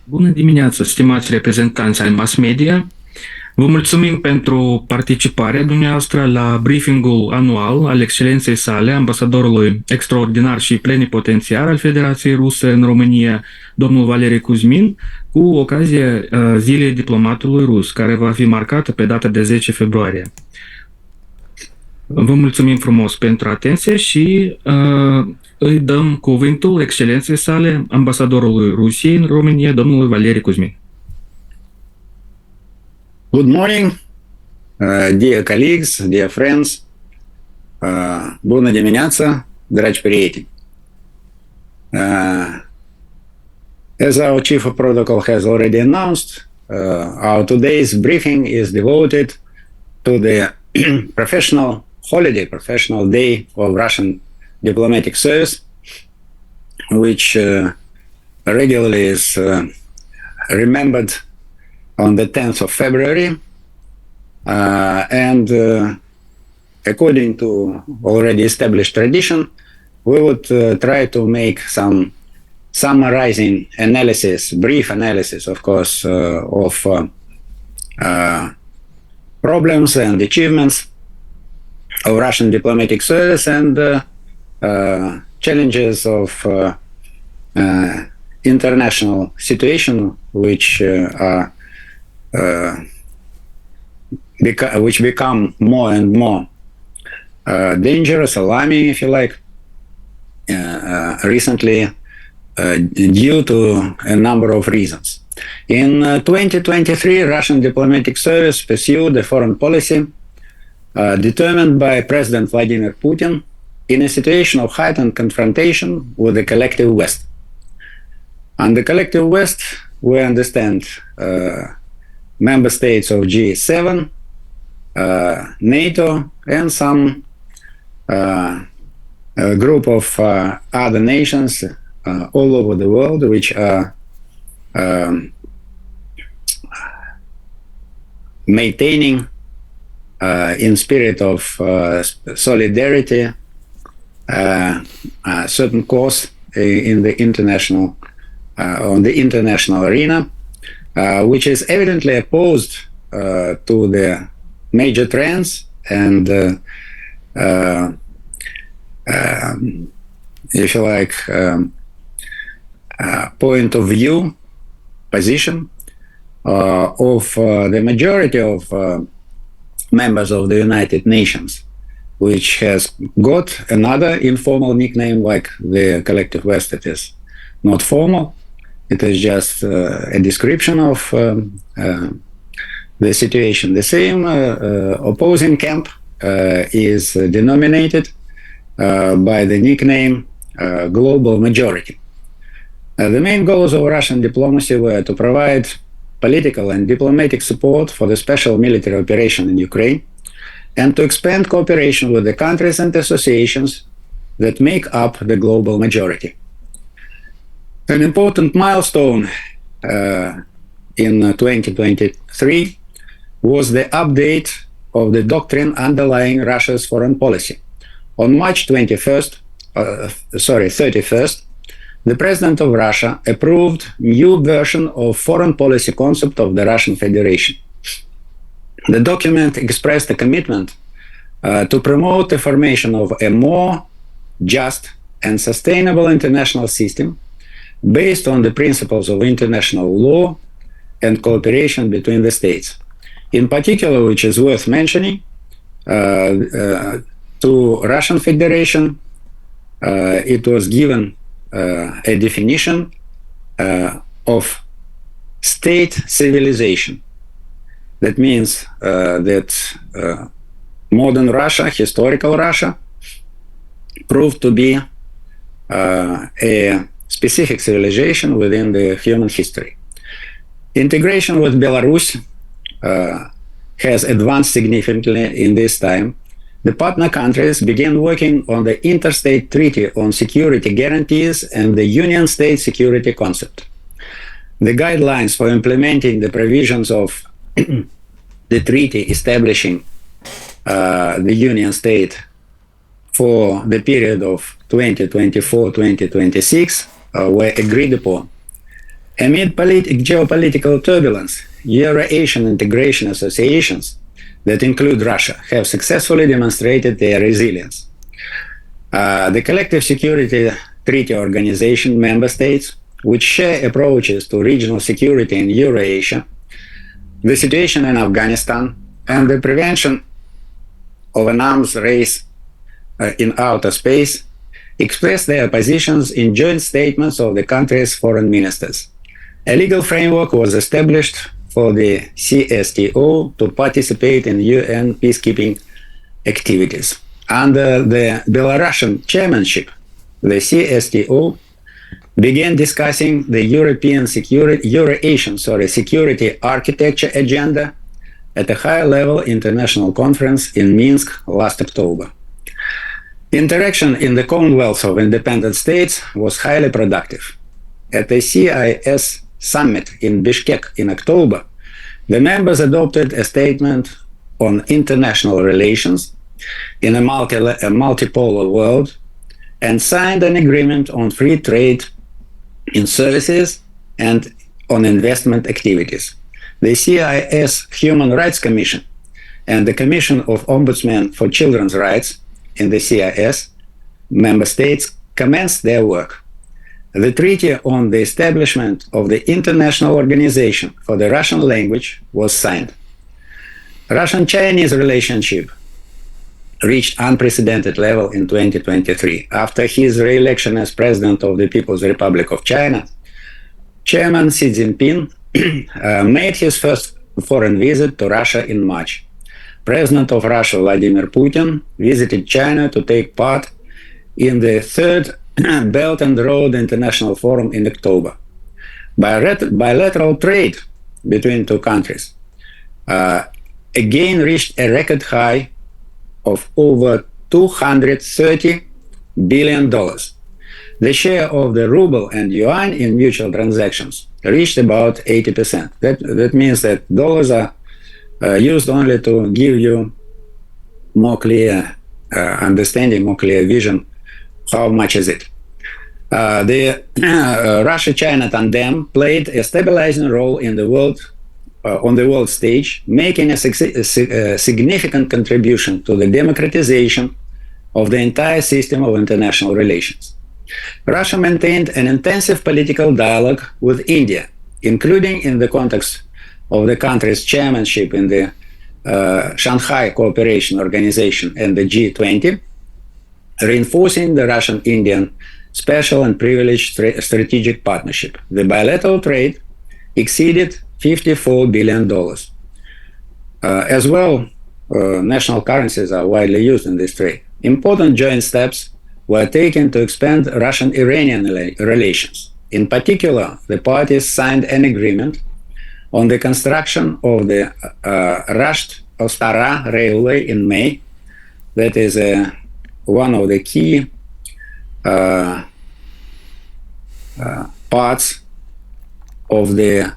Bună dimineața, stimați reprezentanți ai mass media! Vă mulțumim pentru participarea dumneavoastră la briefingul anual al Excelenței Sale, ambasadorului extraordinar și plenipotențiar al Federației Ruse în România, domnul Valery Kuzmin, cu ocazia Zilei Diplomatului Rus, care va fi marcată pe data de 10 februarie. Vă mulțumim frumos pentru atenție și îi dăm cuvântul Excelenței Sale, ambasadorului Rusiei în România, domnul Valery Kuzmin. Good morning, dear colleagues, dear friends. Bună dimineața, dragi prieteni. As our chief of protocol has already announced, our today's briefing is devoted to the professional day of Russian diplomatic service, which regularly is remembered on the 10th of February, and according to already established tradition, we would try to make some summarizing analysis, brief analysis, of course, of problems and achievements of Russian diplomatic service and challenges of international situation which which become more and more dangerous, alarming, if you like, recently due to a number of reasons. In 2023, Russian diplomatic service pursued a foreign policy determined by President Vladimir Putin in a situation of heightened confrontation with the collective West. And the collective West, we understand member states of G7, NATO, and some group of other nations all over the world, which are maintaining in spirit of solidarity a certain course in the international on the international arena, which is evidently opposed to the major trends and if you like point of view position of the majority of members of the United Nations, which has got another informal nickname like the collective West. It is not formal. It is just a description of the situation. The same opposing camp is denominated by the nickname global majority. The main goals of Russian diplomacy were to provide political and diplomatic support for the special military operation in Ukraine and to expand cooperation with the countries and associations that make up the global majority. An important milestone in 2023 was the update of the doctrine underlying Russia's foreign policy. On March 31st, the President of Russia approved new version of foreign policy concept of the Russian Federation. The document expressed a commitment to promote the formation of a more just and sustainable international system based on the principles of international law and cooperation between the states. In particular, which is worth mentioning, to Russian Federation, it was given a definition of state civilization. That means that modern Russia, historical Russia, proved to be a specific civilization within the human history. Integration with Belarus has advanced significantly in this time. The partner countries began working on the Interstate Treaty on Security Guarantees and the Union State Security Concept. The guidelines for implementing the provisions of the treaty establishing the Union State for the period of 2024-2026 were agreed upon. Amid geopolitical turbulence, Euro-Asian integration associations that include Russia have successfully demonstrated their resilience. The Collective Security Treaty Organization member states, which share approaches to regional security in Eurasia, the situation in Afghanistan, and the prevention of an arms race in outer space, expressed their positions in joint statements of the country's foreign ministers. A legal framework was established for the CSTO to participate in UN peacekeeping activities. Under the Belarusian chairmanship, the CSTO began discussing the Euro-Asian security architecture agenda at a high-level international conference in Minsk last October. Interaction in the Commonwealth of Independent States was highly productive. At the CIS summit in Bishkek in October, the members adopted a statement on international relations in a multipolar world and signed an agreement on free trade in services and on investment activities. The CIS Human Rights Commission and the Commission of Ombudsmen for Children's Rights in the CIS member states commenced their work. The Treaty on the Establishment of the International Organization for the Russian Language was signed. Russian-Chinese relationship reached unprecedented level in 2023. After his re-election as President of the People's Republic of China, Chairman Xi Jinping made his first foreign visit to Russia in March. President of Russia Vladimir Putin visited China to take part in the third Belt and Road International Forum in October. Bilateral trade between two countries again reached a record high of over $230 billion. The share of the ruble and yuan in mutual transactions reached about 80%. That means that dollars are used only to give you more clear understanding, more clear vision. How much is it? The Russia-China tandem played a stabilizing role in the world, on the world stage, making a significant contribution to the democratization of the entire system of international relations. Russia maintained an intensive political dialogue with India, including in the context of the country's chairmanship in the Shanghai Cooperation Organization and the G20, reinforcing the Russian-Indian special and privileged strategic partnership. The bilateral trade exceeded $54 billion. As well, national currencies are widely used in this trade. Important joint steps were taken to expand Russian-Iranian relations. In particular, the parties signed an agreement on the construction of the Rasht-Ostara railway in May. That is one of the key parts of the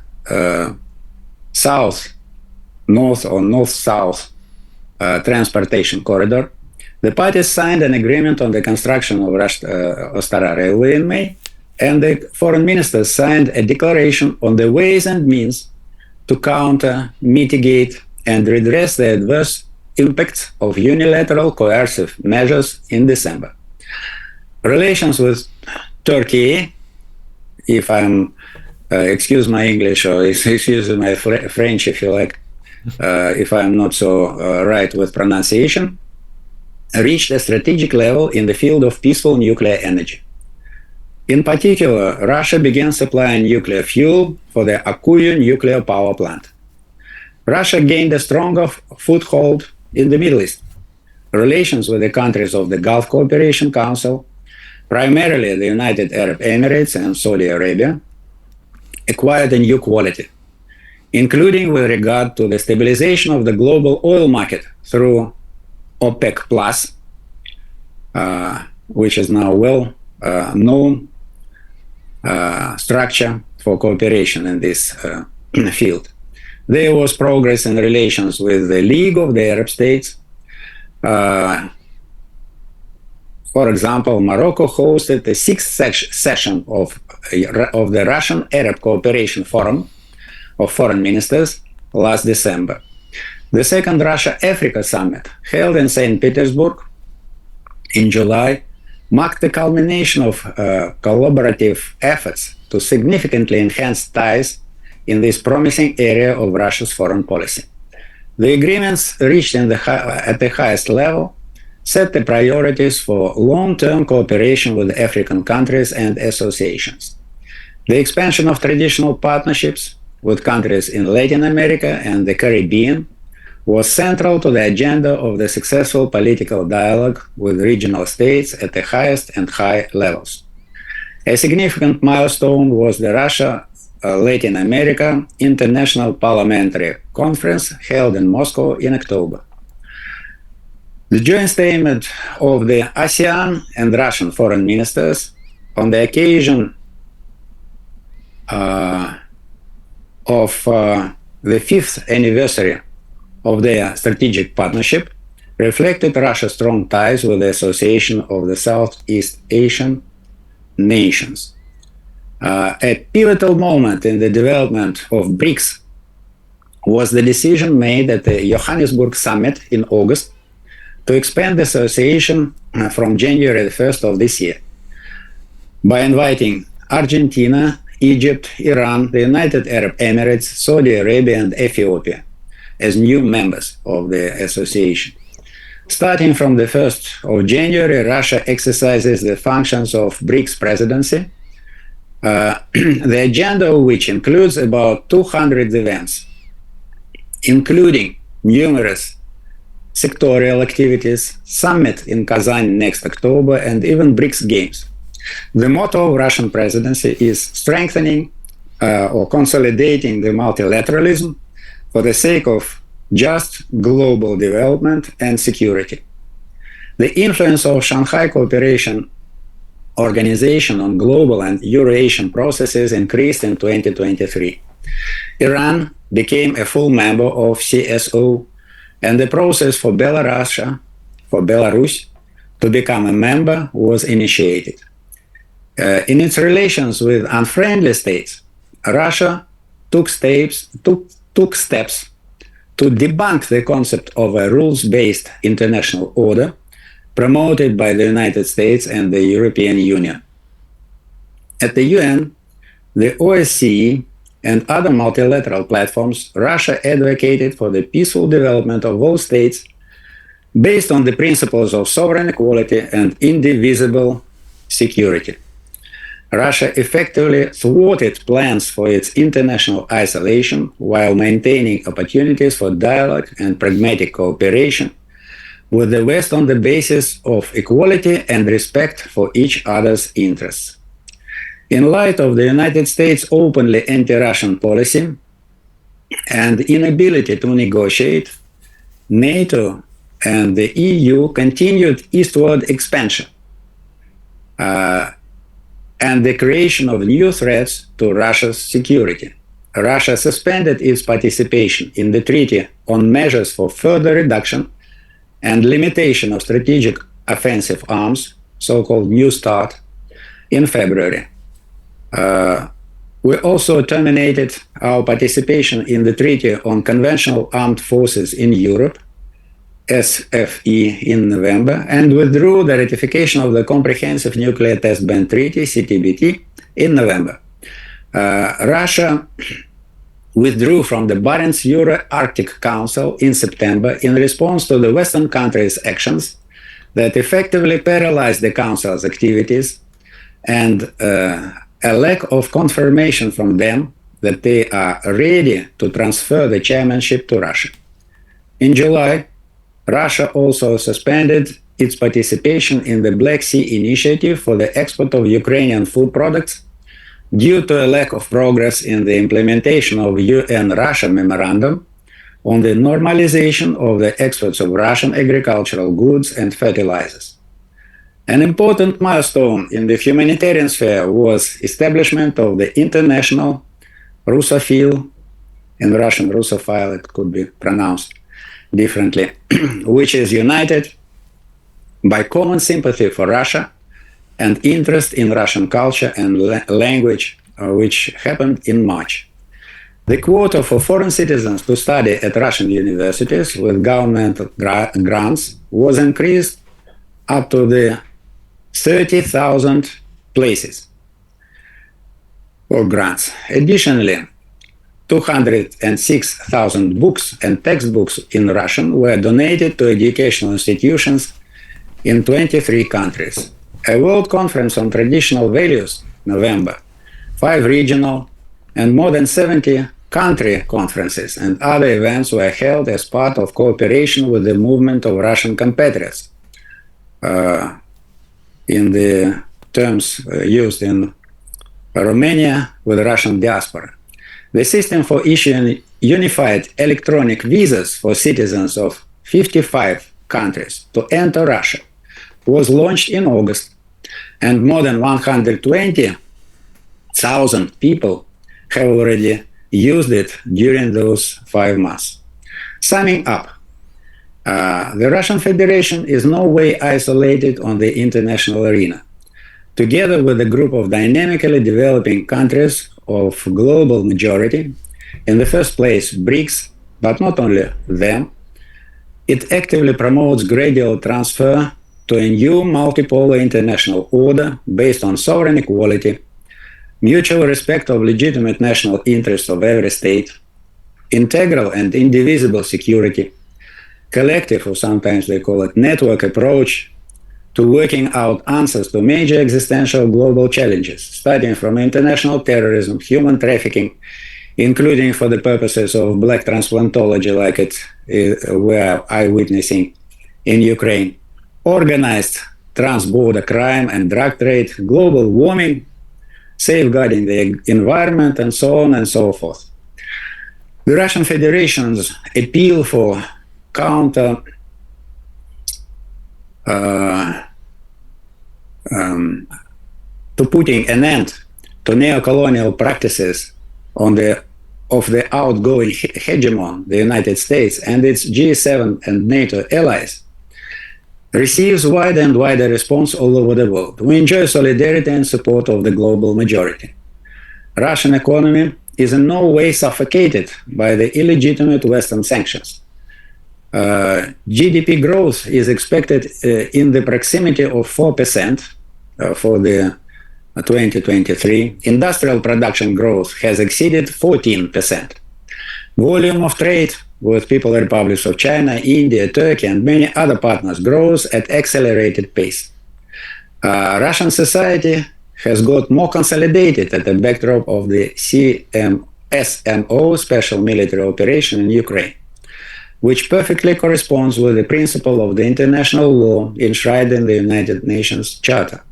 south-north or north-south transportation corridor. The parties signed an agreement on the construction of Rasht-Ostara railway in May, and the foreign ministers signed a declaration on the ways and means to counter, mitigate, and redress the adverse impacts of unilateral coercive measures in December. Relations with Turkey, if I'm, excuse my English or excuse my French if you like, if I'm not so right with pronunciation, reached a strategic level in the field of peaceful nuclear energy. In particular, Russia began supplying nuclear fuel for the Akuyu nuclear power plant. Russia gained a stronger foothold in the Middle East. Relations with the countries of the Gulf Cooperation Council, primarily the United Arab Emirates and Saudi Arabia, acquired a new quality, including with regard to the stabilization of the global oil market through OPEC Plus, which is now well known structure for cooperation in this field. There was progress in relations with the League of the Arab States, For example, Morocco hosted the sixth session of the Russian Arab Cooperation Forum of Foreign Ministers last December. The second Russia-Africa Summit, held in St. Petersburg in July, marked the culmination of collaborative efforts to significantly enhance ties in this promising area of Russia's foreign policy. The agreements reached at the highest level set the priorities for long-term cooperation with African countries and associations. The expansion of traditional partnerships with countries in Latin America and the Caribbean was central to the agenda of the successful political dialogue with regional states at the highest and high levels. A significant milestone was the Russia-Latin America International Parliamentary Conference held in Moscow in October. The joint statement of the ASEAN and Russian foreign ministers on the occasion of the fifth anniversary of their strategic partnership reflected Russia's strong ties with the Association of the Southeast Asian Nations. A pivotal moment in the development of BRICS was the decision made at the Johannesburg summit in August to expand the association from January 1st of this year by inviting Argentina, Egypt, Iran, the United Arab Emirates, Saudi Arabia, and Ethiopia as new members of the association. Starting from the 1st of January, Russia exercises the functions of BRICS presidency, the agenda of which includes about 200 events, including numerous sectorial activities, summit in Kazan next October, and even BRICS Games. The motto of Russian presidency is strengthening or consolidating the multilateralism for the sake of just global development and security. The influence of Shanghai Cooperation Organization on global and Eurasian processes increased in 2023. Iran became a full member of CSO, and the process for Belarus to become a member was initiated. In its relations with unfriendly states, Russia took steps to debunk the concept of a rules-based international order promoted by the United States and the European Union. At the UN, the OSCE, and other multilateral platforms, Russia advocated for the peaceful development of all states based on the principles of sovereign equality and indivisible security. Russia effectively thwarted plans for its international isolation while maintaining opportunities for dialogue and pragmatic cooperation with the West on the basis of equality and respect for each other's interests. In light of the United States' openly anti-Russian policy and inability to negotiate, NATO and the EU continued eastward expansion and the creation of new threats to Russia's security. Russia suspended its participation in the Treaty on Measures for Further Reduction and Limitation of Strategic Offensive Arms, so-called New START, in February. We also terminated our participation in the Treaty on Conventional Armed Forces in Europe, SFE, in November, and withdrew the ratification of the Comprehensive Nuclear Test Ban Treaty, CTBT, in November. Russia withdrew from the Barents Euro-Arctic Council in September in response to the Western countries' actions that effectively paralyzed the Council's activities and a lack of confirmation from them that they are ready to transfer the chairmanship to Russia. In July, Russia also suspended its participation in the Black Sea Initiative for the export of Ukrainian food products due to a lack of progress in the implementation of UN-Russia memorandum on the normalization of the exports of Russian agricultural goods and fertilizers. An important milestone in the humanitarian sphere was establishment of the International Russophile, in Russian Russophile it could be pronounced differently, which is United by common sympathy for Russia and interest in Russian culture and language, which happened in March. The quota for foreign citizens to study at Russian universities with government grants was increased up to the 30,000 places for grants. Additionally, 206,000 books and textbooks in Russian were donated to educational institutions in 23 countries. A World Conference on Traditional Values, November, 5 regional and more than 70 country conferences and other events were held as part of cooperation with the movement of Russian compatriots, in the terms used in Romania with Russian diaspora. The system for issuing unified electronic visas for citizens of 55 countries to enter Russia was launched in August, and more than 120,000 people have already used it during those 5 months. Summing up, the Russian Federation is no way isolated on the international arena. Together with a group of dynamically developing countries of global majority, in the first place BRICS, but not only them, it actively promotes gradual transfer to a new multipolar international order based on sovereign equality, mutual respect of legitimate national interests of every state, integral and indivisible security, collective, or sometimes they call it network approach to working out answers to major existential global challenges, starting from international terrorism, human trafficking, including for the purposes of black transplantology like it we're eyewitnessing in Ukraine, organized trans-border crime and drug trade, global warming, safeguarding the environment, and so on and so forth. The Russian Federation's appeal for to putting an end to neo-colonial practices of the outgoing hegemon, the United States, and its G7 and NATO allies, receives wider and wider response all over the world. We enjoy solidarity and support of the global majority. Russian economy is in no way suffocated by the illegitimate Western sanctions. GDP growth is expected in the proximity of 4% for the 2023. Industrial production growth has exceeded 14%. Volume of trade with People's Republics of China, India, Turkey, and many other partners grows at accelerated pace. Russian society has got more consolidated at the backdrop of the SMO, Special Military Operation in Ukraine, which perfectly corresponds with the principle of the international law enshrined in the United Nations Charter,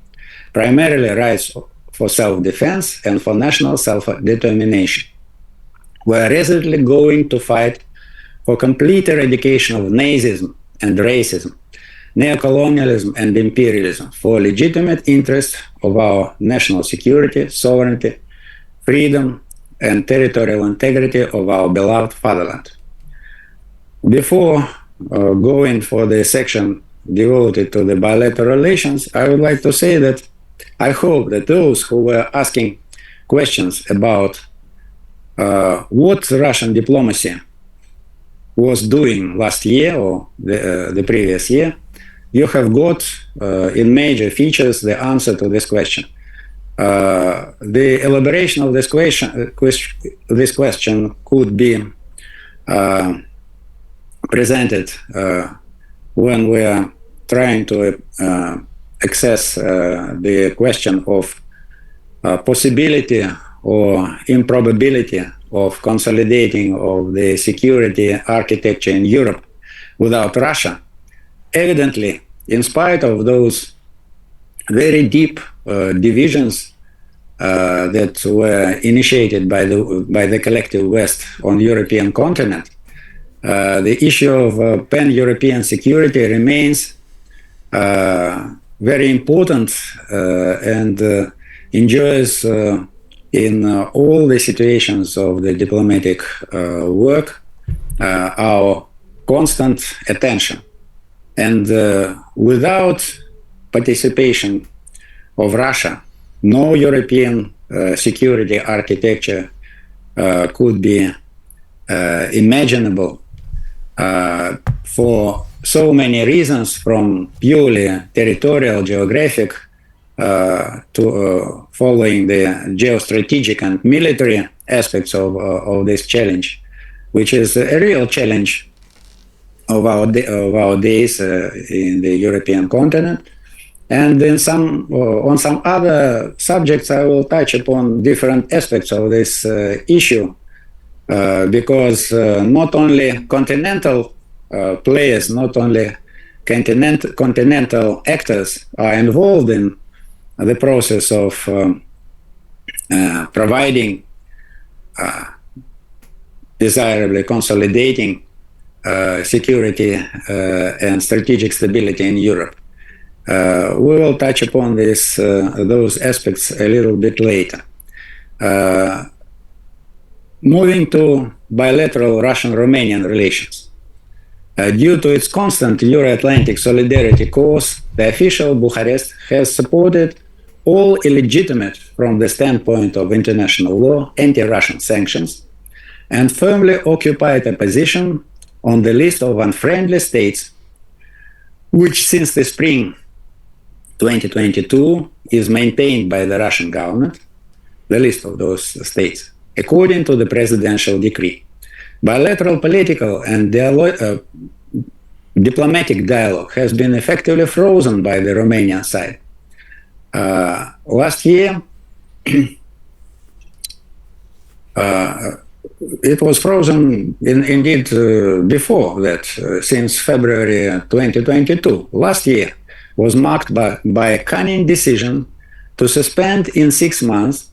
primarily rights for self-defense and for national self-determination. We are resolutely going to fight for complete eradication of Nazism and racism, neocolonialism and imperialism, for legitimate interests of our national security, sovereignty, freedom, and territorial integrity of our beloved fatherland. Before going for the section devoted to the bilateral relations, I would like to say that I hope that those who were asking questions about what Russian diplomacy was doing last year or the previous year, you have got in major features the answer to this question. The elaboration of this question could be presented when we are trying to access the question of possibility or improbability of consolidating of the security architecture in Europe without Russia. Evidently, in spite of those very deep divisions that were initiated by the collective West on the European continent, the issue of pan-European security remains very important and enjoys in all the situations of the diplomatic work our constant attention. And without participation of Russia, no European security architecture could be imaginable for so many reasons, from purely territorial, geographic, to following the geostrategic and military aspects of this challenge, which is a real challenge of our days in the European continent. And in on some other subjects, I will touch upon different aspects of this issue, because not only continental players, not only continental actors are involved in the process of providing, desirably consolidating security and strategic stability in Europe. We will touch upon those aspects a little bit later. Moving to bilateral Russian-Romanian relations. Due to its constant Euro-Atlantic solidarity course, the official Bucharest has supported all illegitimate, from the standpoint of international law, anti-Russian sanctions, and firmly occupied a position on the list of unfriendly states, which since the spring 2022 is maintained by the Russian government, the list of those states, according to the presidential decree. Bilateral political and diplomatic dialogue has been effectively frozen by the Romanian side. Last year, it was frozen indeed before that, since February 2022. Last year was marked by a cunning decision to suspend in 6 months,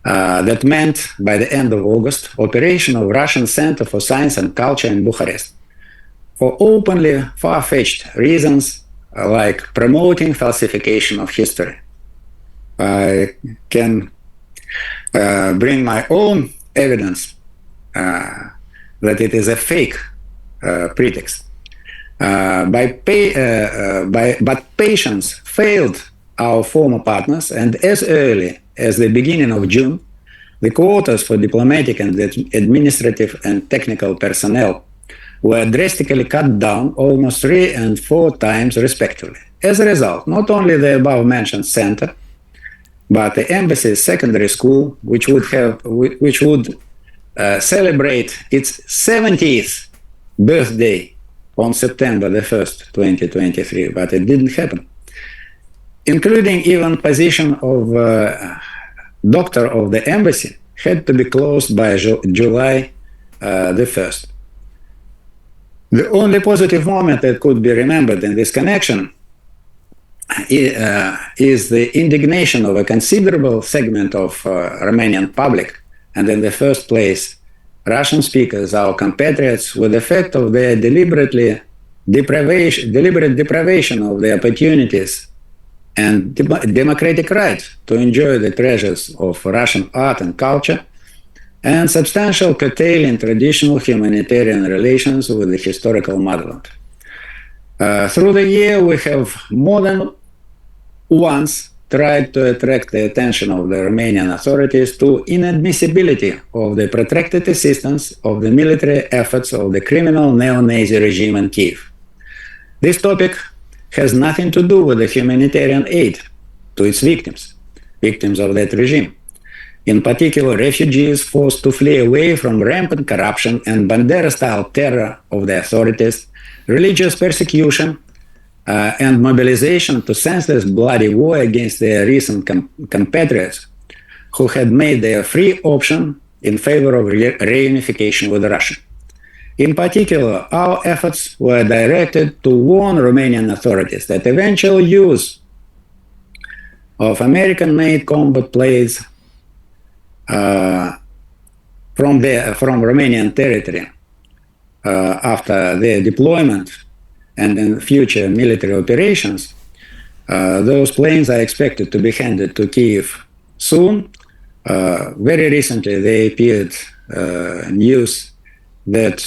that meant by the end of August, operation of Russian Center for Science and Culture in Bucharest, for openly far-fetched reasons like promoting falsification of history. I can bring my own evidence that it is a fake pretext. But patience failed our former partners, and as early as the beginning of June, the quotas for diplomatic and administrative and technical personnel were drastically cut down almost 3 and 4 times respectively. As a result, not only the above-mentioned center, but the embassy's secondary school, which would celebrate its 70th birthday on September the 1st, 2023, but it didn't happen, including even position of doctor of the embassy, had to be closed by July the 1st. The only positive moment that could be remembered in this connection is the indignation of a considerable segment of Romanian public, and in the first place, Russian speakers, our compatriots, with the fact of their deliberate deprivation of the opportunities and democratic right to enjoy the treasures of Russian art and culture, and substantial curtailing traditional humanitarian relations with the historical motherland. Through the year, we have more than once tried to attract the attention of the Romanian authorities to inadmissibility of the protracted assistance of the military efforts of the criminal neo-Nazi regime in Kiev. This topic has nothing to do with the humanitarian aid to its victims of that regime. In particular, refugees forced to flee away from rampant corruption and Bandera-style terror of the authorities, religious persecution, and mobilization to senseless bloody war against their recent compatriots who had made their free option in favor of reunification with Russia. In particular, our efforts were directed to warn Romanian authorities that eventual use of American-made combat planes from Romanian territory after their deployment and in future military operations, those planes are expected to be handed to Kiev soon. Very recently, they appeared news that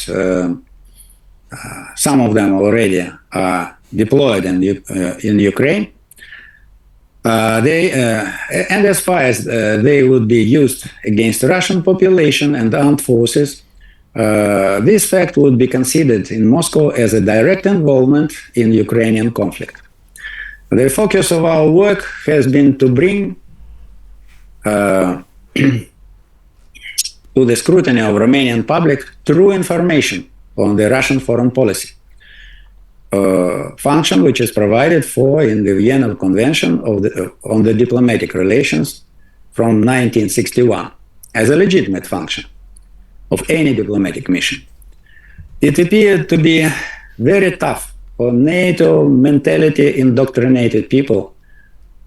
some of them already are deployed in Ukraine. And as far as they would be used against the Russian population and armed forces, this fact would be considered in Moscow as a direct involvement in Ukrainian conflict. The focus of our work has been to bring to the scrutiny of Romanian public true information on the Russian foreign policy, function which is provided for in the Vienna Convention on the Diplomatic Relations from 1961 as a legitimate function of any diplomatic mission. It appeared to be very tough for NATO mentality indoctrinated people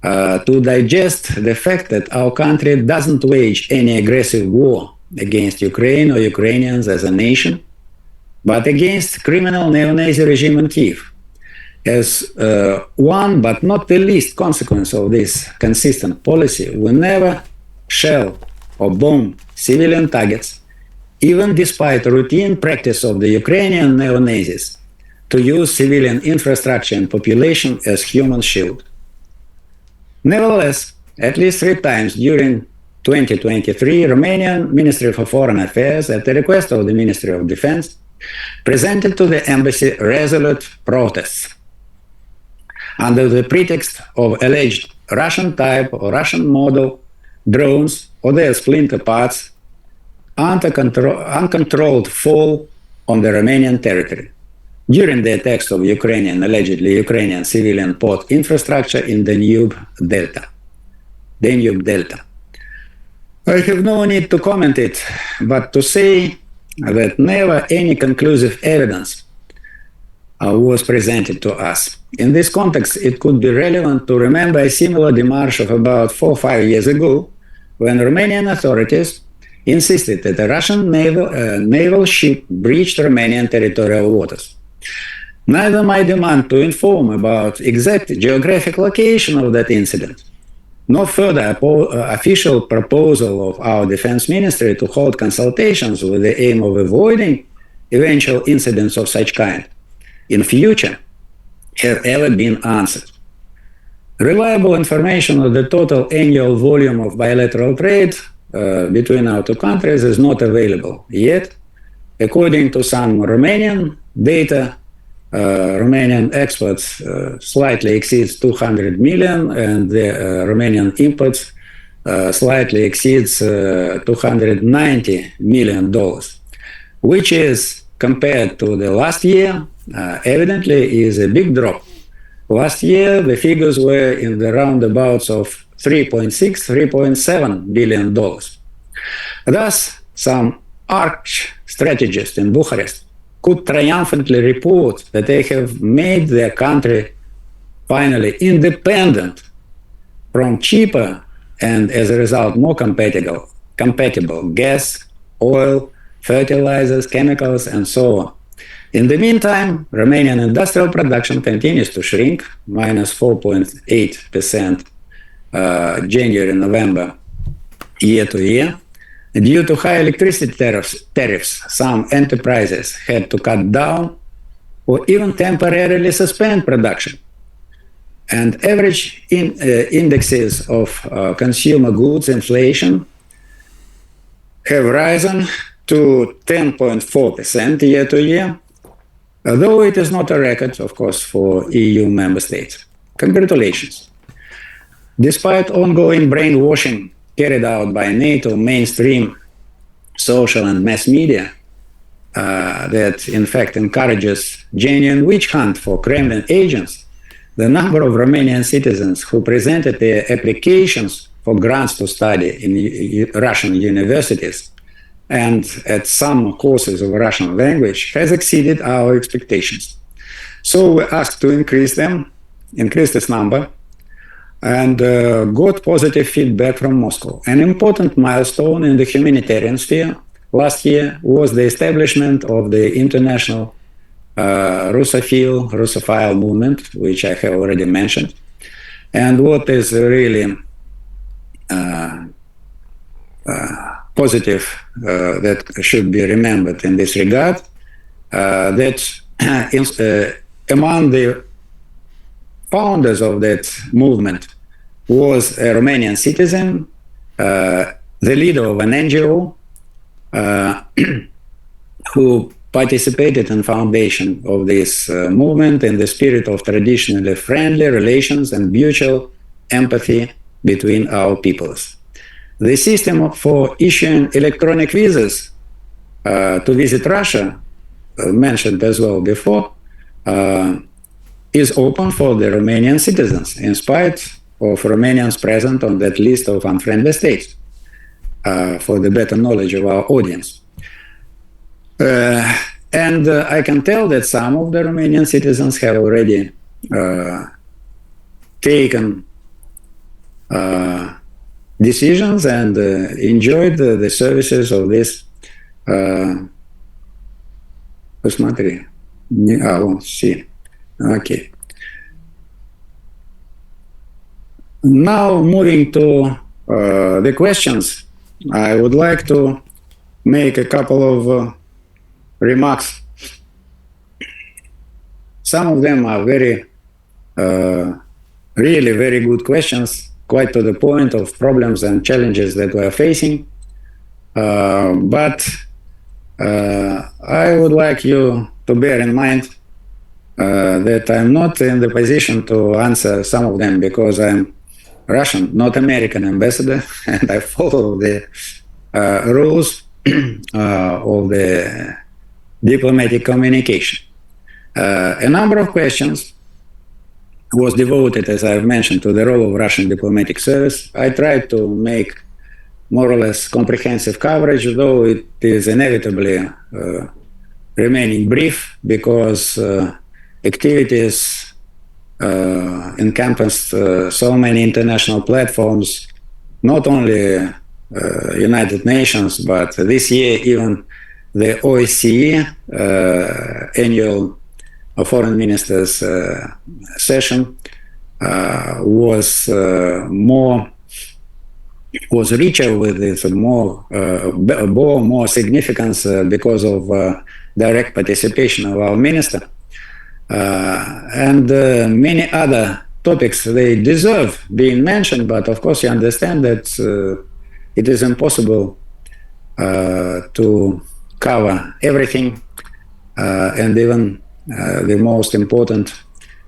to digest the fact that our country doesn't wage any aggressive war against Ukraine or Ukrainians as a nation, but against criminal neo-Nazi regime in Kyiv. As one, but not the least consequence of this consistent policy, we never shell or bomb civilian targets, even despite the routine practice of the Ukrainian neo-Nazis to use civilian infrastructure and population as human shield. Nevertheless, at least 3 times during 2023, Romanian Ministry of Foreign Affairs, at the request of the Ministry of Defense, presented to the embassy resolute protests under the pretext of alleged Russian type or Russian model drones or their splinter parts uncontrolled fall on the Romanian territory during the attacks of allegedly Ukrainian civilian port infrastructure in the Danube Delta. I have no need to comment it, but to say that never any conclusive evidence was presented to us. In this context, it could be relevant to remember a similar démarche of about 4 or 5 years ago, when Romanian authorities insisted that a Russian naval ship breached Romanian territorial waters. Neither my demand to inform about exact geographic location of that incident, nor further official proposal of our defense ministry to hold consultations with the aim of avoiding eventual incidents of such kind in future have ever been answered. Reliable information of the total annual volume of bilateral trade between our two countries is not available yet. According to some Romanian data, Romanian exports slightly exceeds 200 million, and the Romanian imports slightly exceeds $290 million, which is, compared to the last year, evidently is a big drop. Last year, the figures were in the roundabouts of $3.6, $3.7 billion. Thus, some arch strategists in Bucharest could triumphantly report that they have made their country finally independent from cheaper and, as a result, more compatible gas, oil, fertilizers, chemicals, and so on. In the meantime, Romanian industrial production continues to shrink, minus 4.8% January-November year to year. Due to high electricity tariffs, some enterprises had to cut down or even temporarily suspend production. And average indexes of consumer goods inflation have risen to 10.4% year to year, though it is not a record, of course, for EU member states. Congratulations. Despite ongoing brainwashing carried out by NATO mainstream social and mass media that in fact encourages genuine witch hunt for Kremlin agents, the number of Romanian citizens who presented their applications for grants to study in Russian universities and at some courses of Russian language has exceeded our expectations. So we asked to increase this number, and got positive feedback from Moscow. An important milestone in the humanitarian sphere last year was the establishment of the international Russophile movement, which I have already mentioned. And what is really positive that should be remembered in this regard, that among the founders of that movement was a Romanian citizen, the leader of an NGO, who participated in foundation of this movement in the spirit of traditionally friendly relations and mutual empathy between our peoples. The system for issuing electronic visas to visit Russia, mentioned as well before, is open for the Romanian citizens, in spite of Romanians present on that list of unfriendly states, for the better knowledge of our audience. And I can tell that some of the Romanian citizens have already taken decisions and enjoyed the services of this. Посмотри. Вон, see. Okay. Now, moving to the questions, I would like to make a couple of remarks. Some of them are very, really very good questions, quite to the point of problems and challenges that we are facing. But I would like you to bear in mind that I'm not in the position to answer some of them because I'm Russian, not American ambassador, and I follow the rules of the diplomatic communication. A number of questions was devoted, as I've mentioned, to the role of Russian diplomatic service. I tried to make more or less comprehensive coverage, though it is inevitably remaining brief because activities encompassed so many international platforms, not only United Nations, but this year even the OSCE annual foreign ministers session was richer with its more significance because of direct participation of our minister. And many other topics, they deserve being mentioned, but of course you understand that it is impossible to cover everything, and even the most important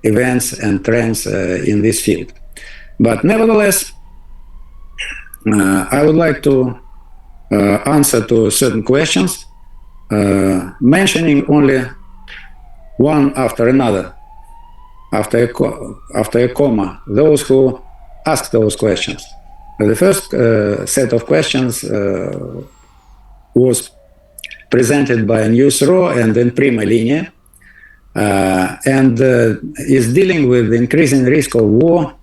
events and trends in this field. But nevertheless, I would like to answer to certain questions, mentioning only one after another, after a comma, those who ask those questions. The first set of questions was presented by Newsrow and in Prima Linea, and is dealing with the increasing risk of war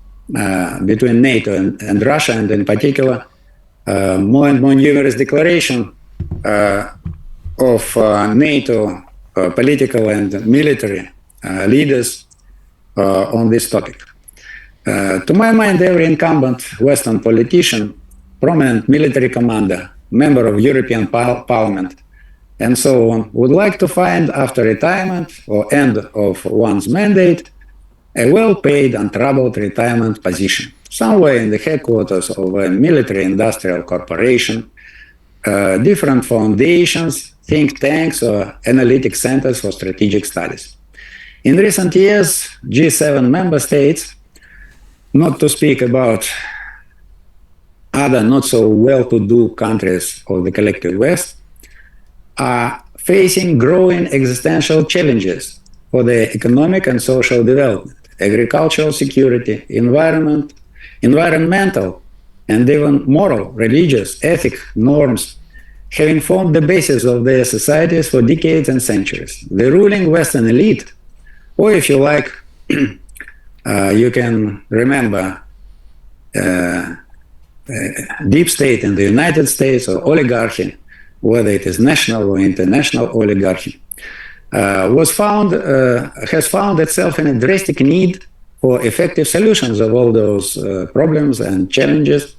between NATO and Russia, and in particular, more and more numerous declaration of NATO political and military leaders on this topic. To my mind, every incumbent Western politician, prominent military commander, member of European Parliament, and so on, would like to find, after retirement or end of one's mandate, a well-paid, untroubled retirement position, somewhere in the headquarters of a military-industrial corporation, different foundations, think tanks, or analytic centers for strategic studies. In recent years, G7 member states, not to speak about other not so well-to-do countries of the collective West, are facing growing existential challenges for their economic and social development, agricultural security, environmental, and even moral, religious, ethic norms having formed the basis of their societies for decades and centuries. The ruling Western elite, or if you like, you can remember deep state in the United States or oligarchy, whether it is national or international oligarchy, has found itself in a drastic need for effective solutions of all those problems and challenges,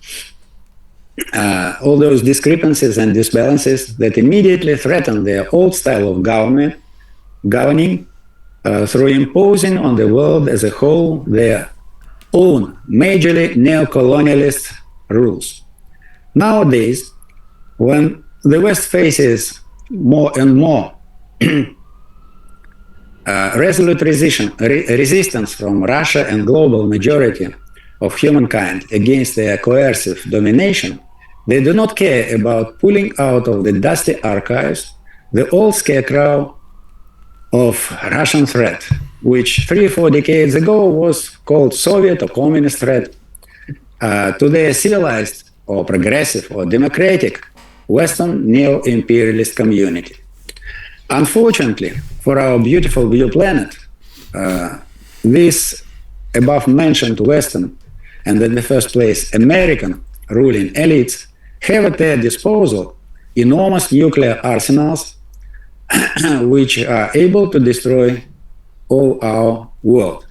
all those discrepancies and disbalances that immediately threaten their old style of governing through imposing on the world as a whole their own majorly neo-colonialist rules. Nowadays, when the West faces more and more resolute resistance from Russia and global majority of humankind against their coercive domination, they do not care about pulling out of the dusty archives the old scarecrow of Russian threat, which 3 or 4 decades ago was called Soviet or communist threat, to their civilized or progressive or democratic Western neo-imperialist community. Unfortunately, for our beautiful blue planet, these above-mentioned Western and in the first place American ruling elites have at their disposal enormous nuclear arsenals which are able to destroy all our world.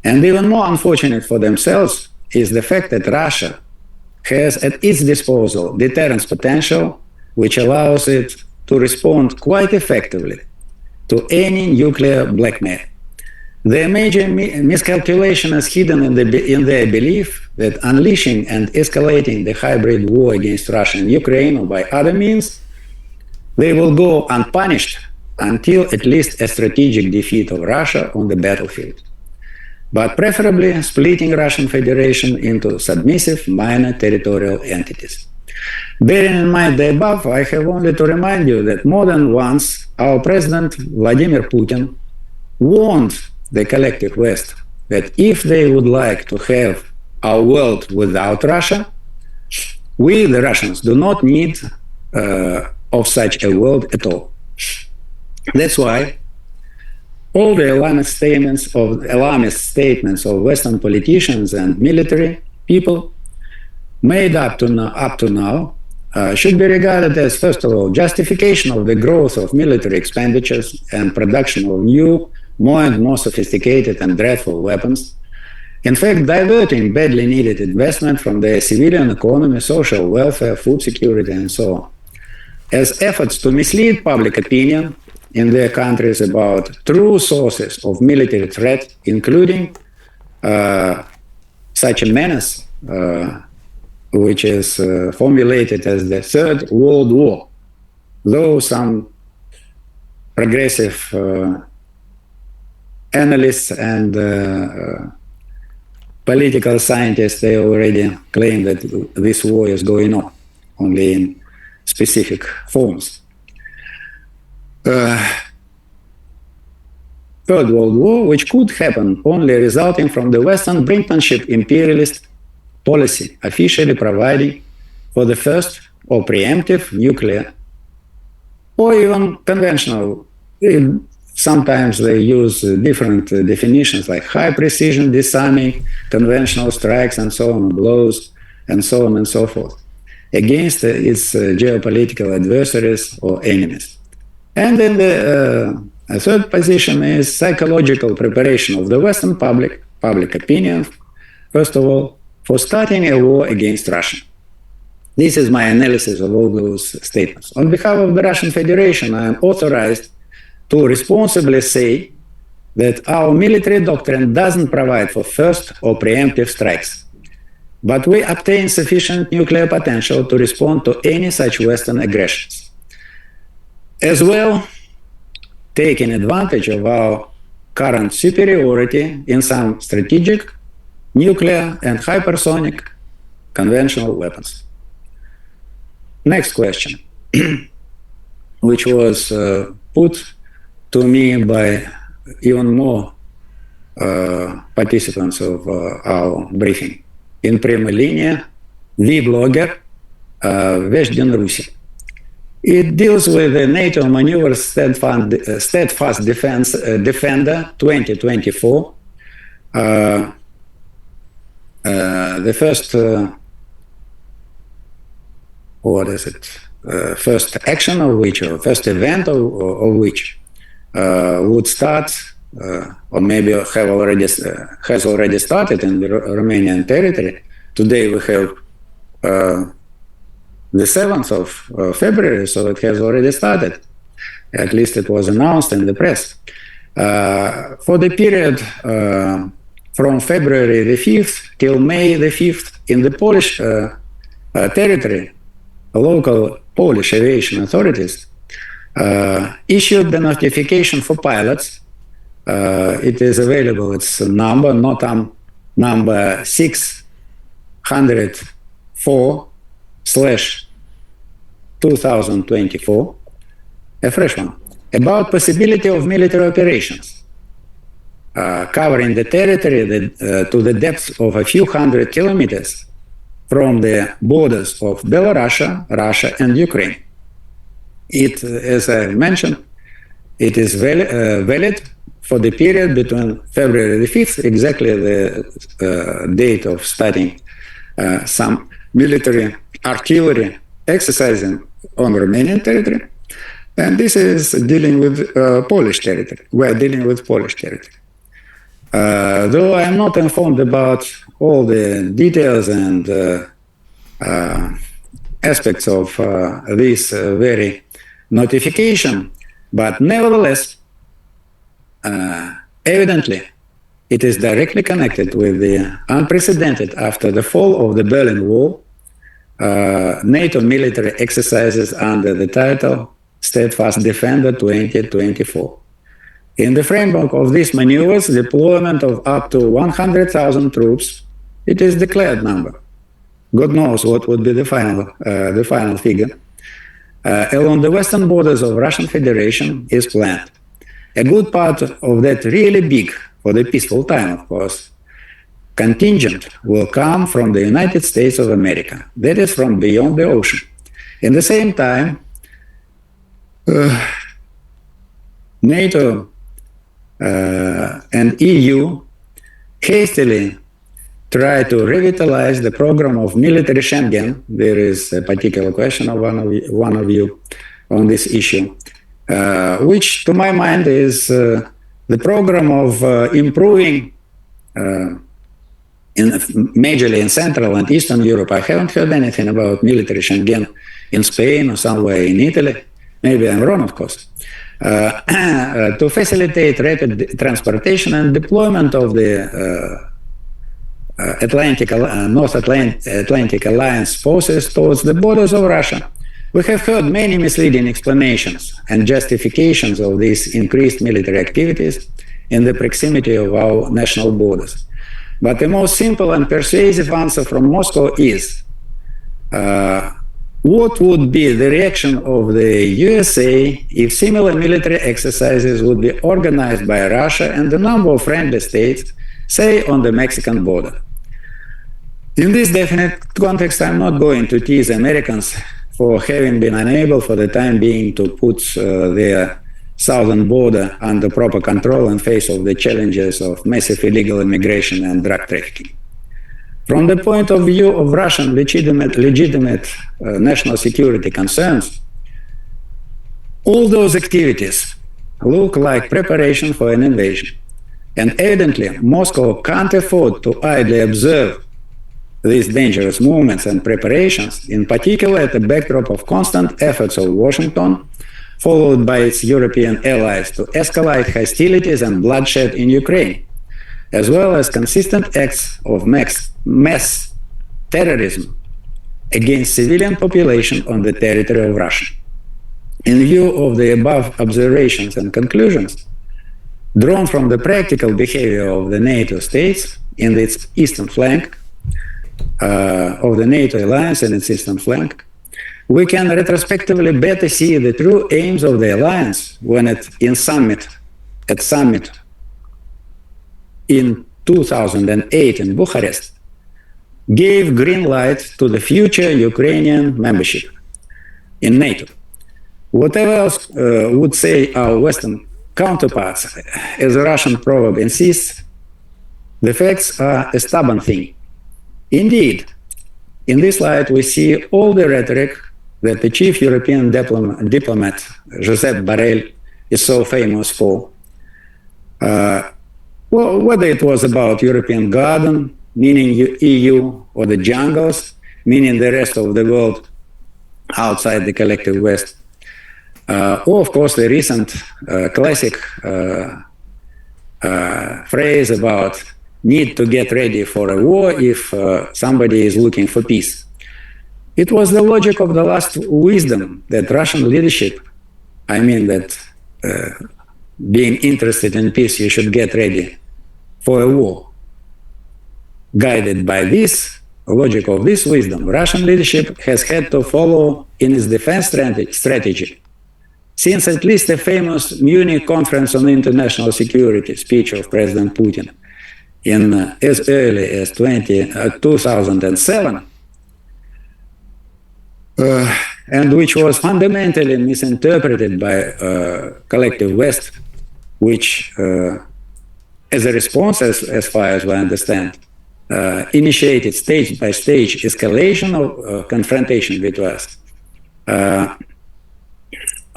And even more unfortunate for themselves is the fact that Russia has at its disposal deterrence potential, which allows it to respond quite effectively to any nuclear blackmail. Their major miscalculation is hidden in their belief that unleashing and escalating the hybrid war against Russia and Ukraine or by other means, they will go unpunished until at least a strategic defeat of Russia on the battlefield, but preferably splitting Russian Federation into submissive minor territorial entities. Bearing in mind the above, I have only to remind you that more than once our President Vladimir Putin warned the collective West that if they would like to have our world without Russia, we, the Russians, do not need of such a world at all. That's why all the alarmist statements of Western politicians and military people made up to now should be regarded as, first of all, justification of the growth of military expenditures and production of new, more and more sophisticated and dreadful weapons. In fact, diverting badly needed investment from the civilian economy, social welfare, food security, and so on, as efforts to mislead public opinion in their countries about true sources of military threat, including such a menace which is formulated as the Third World War. Though some progressive analysts and political scientists, they already claim that this war is going on, only in specific forms. Third World War, which could happen only resulting from the Western brinkmanship imperialist policy, officially providing for the first or preemptive nuclear or even conventional. Sometimes they use different definitions like high precision disarming, conventional strikes, and so on, blows, and so on and so forth, against its geopolitical adversaries or enemies. And then the third position is psychological preparation of the Western public opinion, first of all, for starting a war against Russia. This is my analysis of all those statements. On behalf of the Russian Federation, I am authorized to responsibly say that our military doctrine doesn't provide for first or preemptive strikes, but we obtain sufficient nuclear potential to respond to any such Western aggressions. As well, taking advantage of our current superiority in some strategic, nuclear, and hypersonic conventional weapons. Next question, which was put to me by even more participants of our briefing. In прямой линии, the blogger, Вождь Руси. It deals with the NATO maneuver Steadfast Defender 2024. The first, first action of which, or first event of which would start, or maybe has already started in the Romanian territory. Today we have the 7th of February, so it has already started. At least it was announced in the press. For the period from February the 5th till May the 5th, in the Polish territory, local Polish aviation authorities issued the notification for pilots. It is available, it's a number, number 604/2024, a fresh one, about possibility of military operations covering the territory to the depth of a few hundred kilometers from the borders of Belarus, Russia, and Ukraine. It, as I mentioned, it is valid for the period between February the 5th, exactly the date of starting some military artillery exercising on Romanian territory. And this is dealing with Polish territory. We're dealing with Polish territory. Though I'm not informed about all the details and aspects of this very notification, but nevertheless, evidently, it is directly connected with the unprecedented, after the fall of the Berlin Wall, NATO military exercises under the title Steadfast Defender 2024. In the framework of these maneuvers, deployment of up to 100,000 troops, it is declared number. God knows what would be the final figure. Along the western borders of Russian Federation is planned. A good part of that really big, for the peaceful time, of course, contingent will come from the United States of America. That is from beyond the ocean. In the same time, NATO and EU hastily try to revitalize the program of military Schengen. There is a particular question of one of you on this issue, which to my mind is the program of improving majorly in Central and Eastern Europe. I haven't heard anything about military Schengen in Spain or somewhere in Italy. Maybe I'm wrong, of course. To facilitate rapid transportation and deployment of the North Atlantic Alliance forces towards the borders of Russia. We have heard many misleading explanations and justifications of these increased military activities in the proximity of our national borders. But the most simple and persuasive answer from Moscow is, what would be the reaction of the USA if similar military exercises would be organized by Russia and a number of friendly states, say on the Mexican border? In this definite context, I'm not going to tease Americans for having been unable for the time being to put their southern border under proper control in face of the challenges of massive illegal immigration and drug trafficking. From the point of view of Russian legitimate national security concerns, all those activities look like preparation for an invasion. And evidently, Moscow can't afford to idly observe these dangerous movements and preparations, in particular at the backdrop of constant efforts of Washington, followed by its European allies, to escalate hostilities and bloodshed in Ukraine, as well as consistent acts of mass terrorism against civilian population on the territory of Russia. In view of the above observations and conclusions, drawn from the practical behavior of the NATO states in its eastern flank, of the NATO alliance and its eastern flank, we can retrospectively better see the true aims of the alliance when at summit in 2008 in Bucharest gave green light to the future Ukrainian membership in NATO. Whatever else would say our Western counterparts, as the Russian proverb insists, the facts are a stubborn thing. Indeed, in this light, we see all the rhetoric that the chief European diplomat, Josep Borrell, is so famous for. Well, whether it was about European garden, meaning EU, or the jungles, meaning the rest of the world outside the collective West, or of course the recent classic phrase about need to get ready for a war if somebody is looking for peace. It was the logic of the last wisdom that Russian leadership, I mean that being interested in peace, you should get ready for a war. Guided by this logic of this wisdom, Russian leadership has had to follow in its defense strategy. Since at least the famous Munich Conference on International Security speech of President Putin in as early as 2007, and which was fundamentally misinterpreted by collective West, which, as a response, as far as I understand, initiated stage-by-stage escalation of confrontation with us.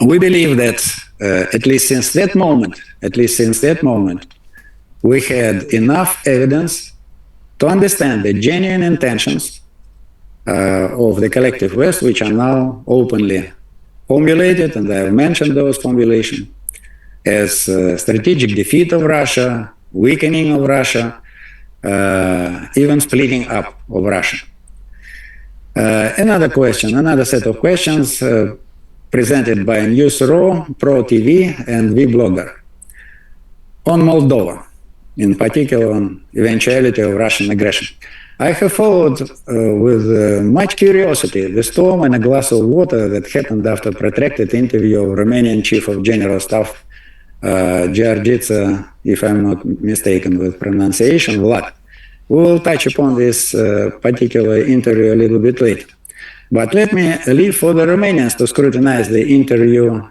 We believe that at least since that moment, we had enough evidence to understand the genuine intentions of the collective West, which are now openly formulated, and I have mentioned those formulations, as strategic defeat of Russia, weakening of Russia, even splitting up of Russia. Another set of questions presented by News.ro, Pro TV, and Vblogger on Moldova, in particular on eventuality of Russian aggression. I have followed with much curiosity the storm and a glass of water that happened after a protracted interview of Romanian Chief of General Staff Gheorghiță, if I'm not mistaken with pronunciation, Vlad. We will touch upon this particular interview a little bit later. But let me leave for the Romanians to scrutinize the interview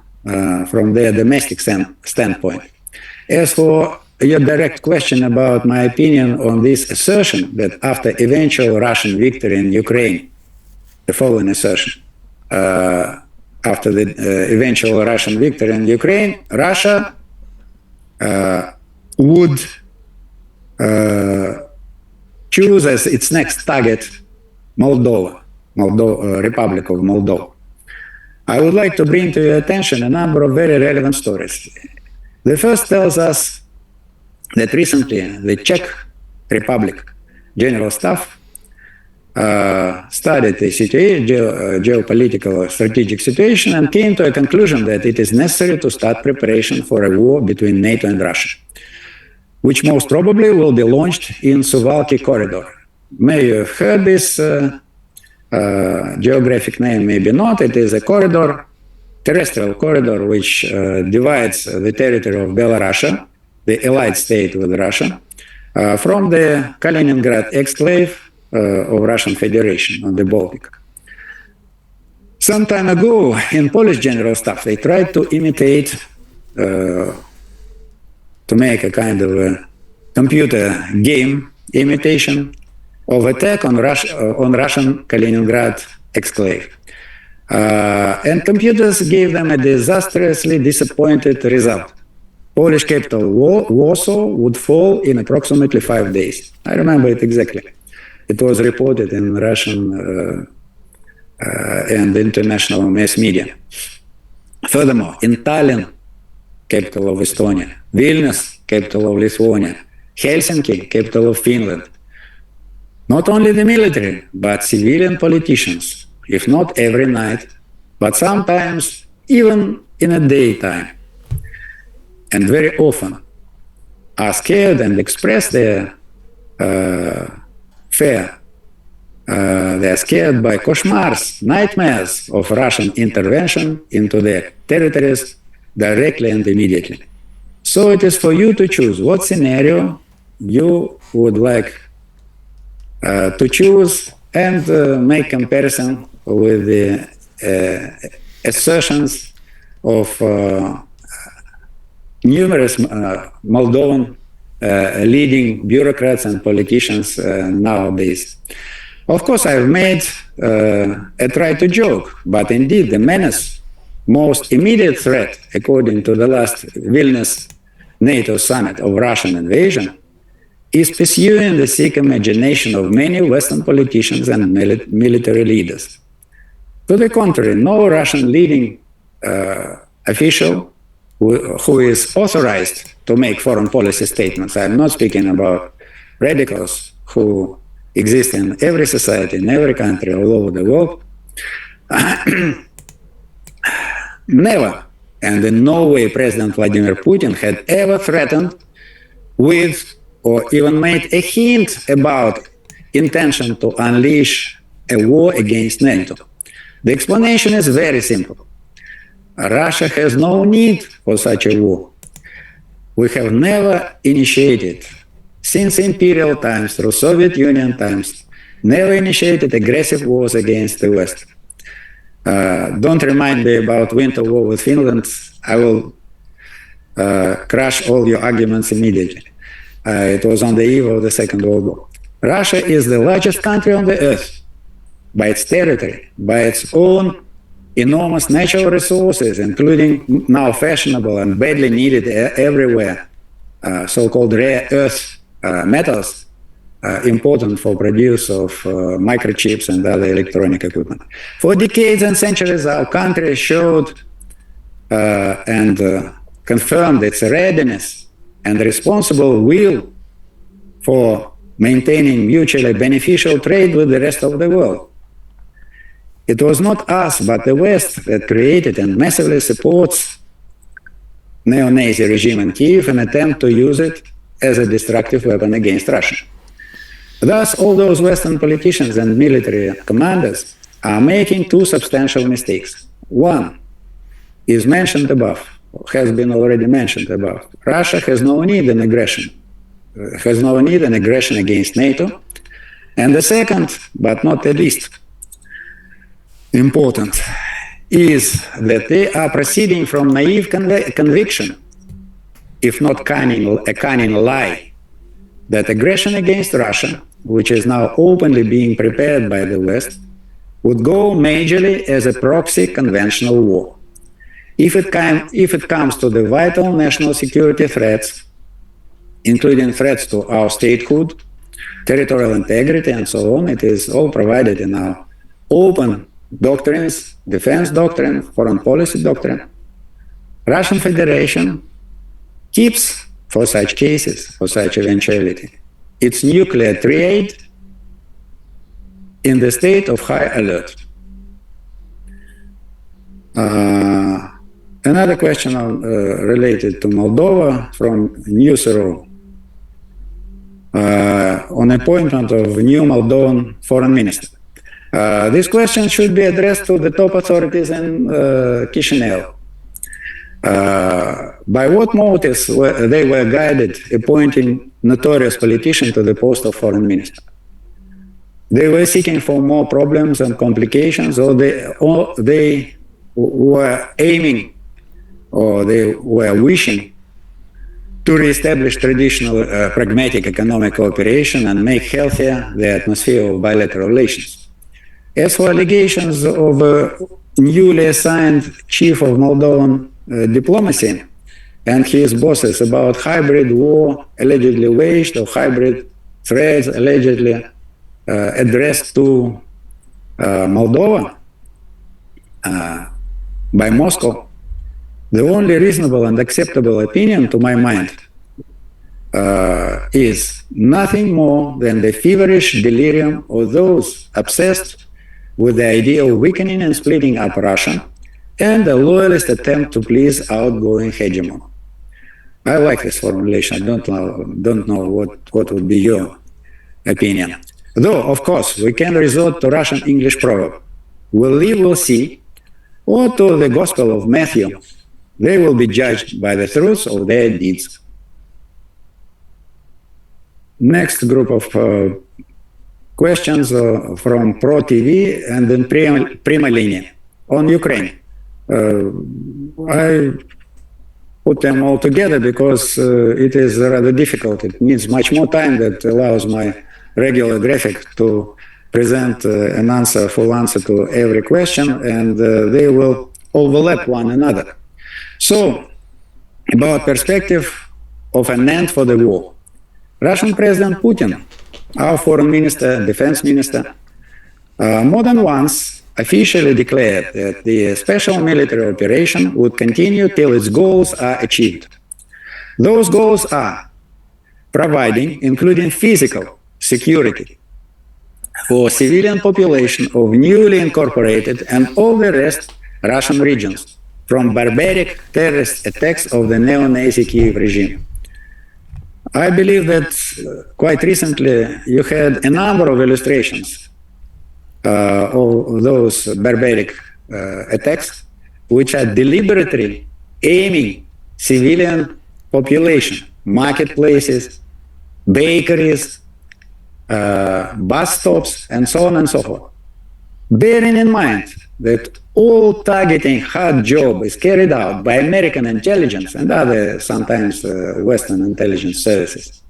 from their domestic standpoint. As for your direct question about my opinion on this assertion that after eventual Russian victory in Ukraine, the following assertion, after the eventual Russian victory in Ukraine, Russia would choose as its next target Moldova, Republic of Moldova. I would like to bring to your attention a number of very relevant stories. The first tells us that recently the Czech Republic General Staff studied the geopolitical strategic situation and came to a conclusion that it is necessary to start preparation for a war between NATO and Russia, which most probably will be launched in Suwalki corridor. May you have heard this geographic name, maybe not. It is a corridor, terrestrial corridor, which divides the territory of Belarus, the allied state with Russia, from the Kaliningrad exclave of Russian Federation on the Baltic. Some time ago, in Polish General Staff, they tried to imitate, to make a kind of a computer game imitation of attack on Russian Kaliningrad exclave. And computers gave them a disastrously disappointed result. Polish capital Warsaw would fall in approximately 5 days. I remember it exactly. It was reported in Russian and international mass media. Furthermore, in Tallinn, capital of Estonia, Vilnius, capital of Lithuania, Helsinki, capital of Finland, not only the military, but civilian politicians, if not every night, but sometimes even in a daytime, and very often are scared and express their fear. They are scared by cauchemars, nightmares of Russian intervention into their territories directly and immediately. So it is for you to choose what scenario you would like to choose and make comparison with the assertions of numerous Moldovan leading bureaucrats and politicians nowadays. Of course, I've made a try to joke, but indeed the most immediate threat, according to the last Vilnius NATO summit of Russian invasion, is pursuing the sick imagination of many Western politicians and military leaders. To the contrary, no Russian leading official who is authorized to make foreign policy statements. I'm not speaking about radicals who exist in every society, in every country, all over the world. Never, and in no way, President Vladimir Putin had ever threatened with or even made a hint about intention to unleash a war against NATO. The explanation is very simple. Russia has no need for such a war. We have never initiated, since imperial times, through Soviet Union times, never initiated aggressive wars against the West. Don't remind me about winter war with Finland. I will crush all your arguments immediately. It was on the eve of the Second World War. Russia is the largest country on the earth by its territory, by its own enormous natural resources, including now fashionable and badly needed everywhere, so-called rare earth metals, important for produce of microchips and other electronic equipment. For decades and centuries, our country showed and confirmed its readiness and responsible will for maintaining mutually beneficial trade with the rest of the world. It was not us, but the West that created and massively supports neo-Nazi regime in Kiev and attempt to use it as a destructive weapon against Russia. Thus, all those Western politicians and military commanders are making two substantial mistakes. One is mentioned above, has been already mentioned above. Russia has no need in aggression, against NATO. And the second, but not the least important, is that they are proceeding from naive conviction, if not a cunning lie, that aggression against Russia, which is now openly being prepared by the West, would go majorly as a proxy conventional war. If it comes to the vital national security threats, including threats to our statehood, territorial integrity, and so on, it is all provided in our open doctrines, defense doctrine, foreign policy doctrine. Russian Federation keeps, for such cases, for such eventuality, its nuclear triad in the state of high alert. Another question related to Moldova from Newsroom on appointment of new Moldovan foreign minister. This question should be addressed to the top authorities in Chisinau. By what motives they were guided appointing notorious politician to the post of foreign minister? They were seeking for more problems and complications, or they were aiming, or they were wishing to reestablish traditional pragmatic economic cooperation and make healthier the atmosphere of bilateral relations. As for allegations of a newly assigned chief of Moldovan diplomacy and his bosses about hybrid war allegedly waged, or hybrid threats allegedly addressed to Moldova by Moscow, the only reasonable and acceptable opinion to my mind is nothing more than the feverish delirium of those obsessed with the idea of weakening and splitting up Russia, and a loyalist attempt to please outgoing hegemon. I like this formulation. I don't know what would be your opinion. Though, of course, we can resort to Russian English proverb: we'll live, we'll see, or to the Gospel of Matthew: they will be judged by the fruits of their deeds. Next group of questions from Pro TV and then Prima Linie on Ukraine. I put them all together because it is rather difficult. It needs much more time that allows my regular graphic to present full answer to every question, and they will overlap one another. So, about perspective of an end for the war. Russian President Putin, our foreign minister, defense minister, more than once officially declared that the special military operation would continue till its goals are achieved. Those goals are providing, including physical security, for civilian population of newly incorporated and all the rest Russian regions from barbaric terrorist attacks of the neo-Nazi Kiev regime. I believe that quite recently you had a number of illustrations of those barbaric attacks, which are deliberately aiming civilian population, marketplaces, bakeries, bus stops, and so on and so forth. Bearing in mind that all targeting hard job is carried out by American intelligence and other sometimes Western intelligence services,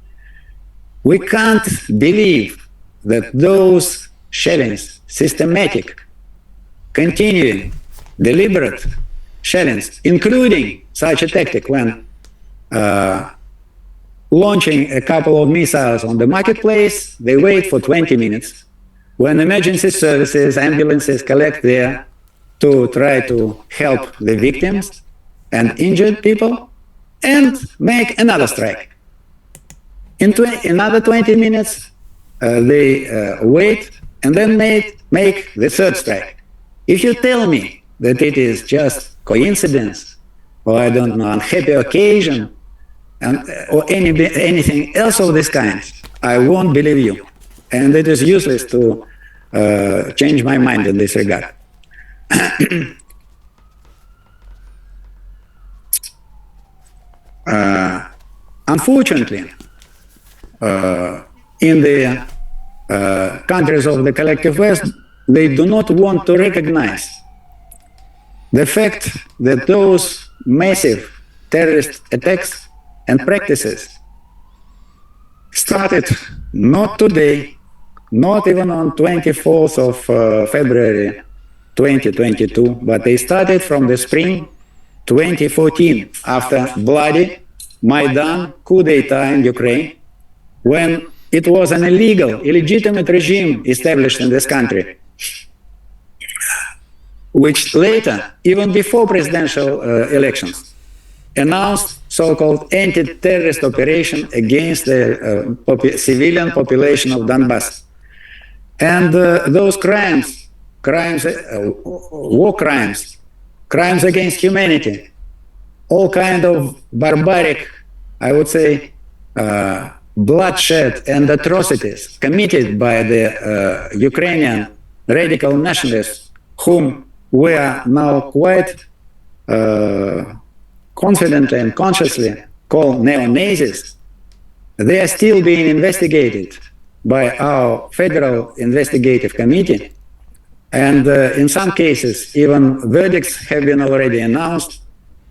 we can't believe that those shellings, systematic, continuing, deliberate shellings, including such a tactic when launching a couple of missiles on the marketplace, they wait for 20 minutes. When emergency services, ambulances collect there to try to help the victims and injured people, and make another strike. In another 20 minutes, they wait and then make the third strike. If you tell me that it is just coincidence, or I don't know, unhappy occasion, or anything else of this kind, I won't believe you. And it is useless to change my mind in this regard. Unfortunately, in the countries of the collective West, they do not want to recognize the fact that those massive terrorist attacks and practices started not today, not even on 24th of February 2022, but they started from the spring 2014, after bloody Maidan coup d'etat in Ukraine, when it was an illegitimate regime established in this country, which later, even before presidential elections, announced so-called anti-terrorist operation against the civilian population of Donbass. And those crimes, war crimes, crimes against humanity, all kind of barbaric, I would say, bloodshed and atrocities committed by the Ukrainian radical nationalists, whom we are now quite confidently and consciously call neo-Nazis. They are still being investigated by our Federal Investigative Committee. And in some cases, even verdicts have been already announced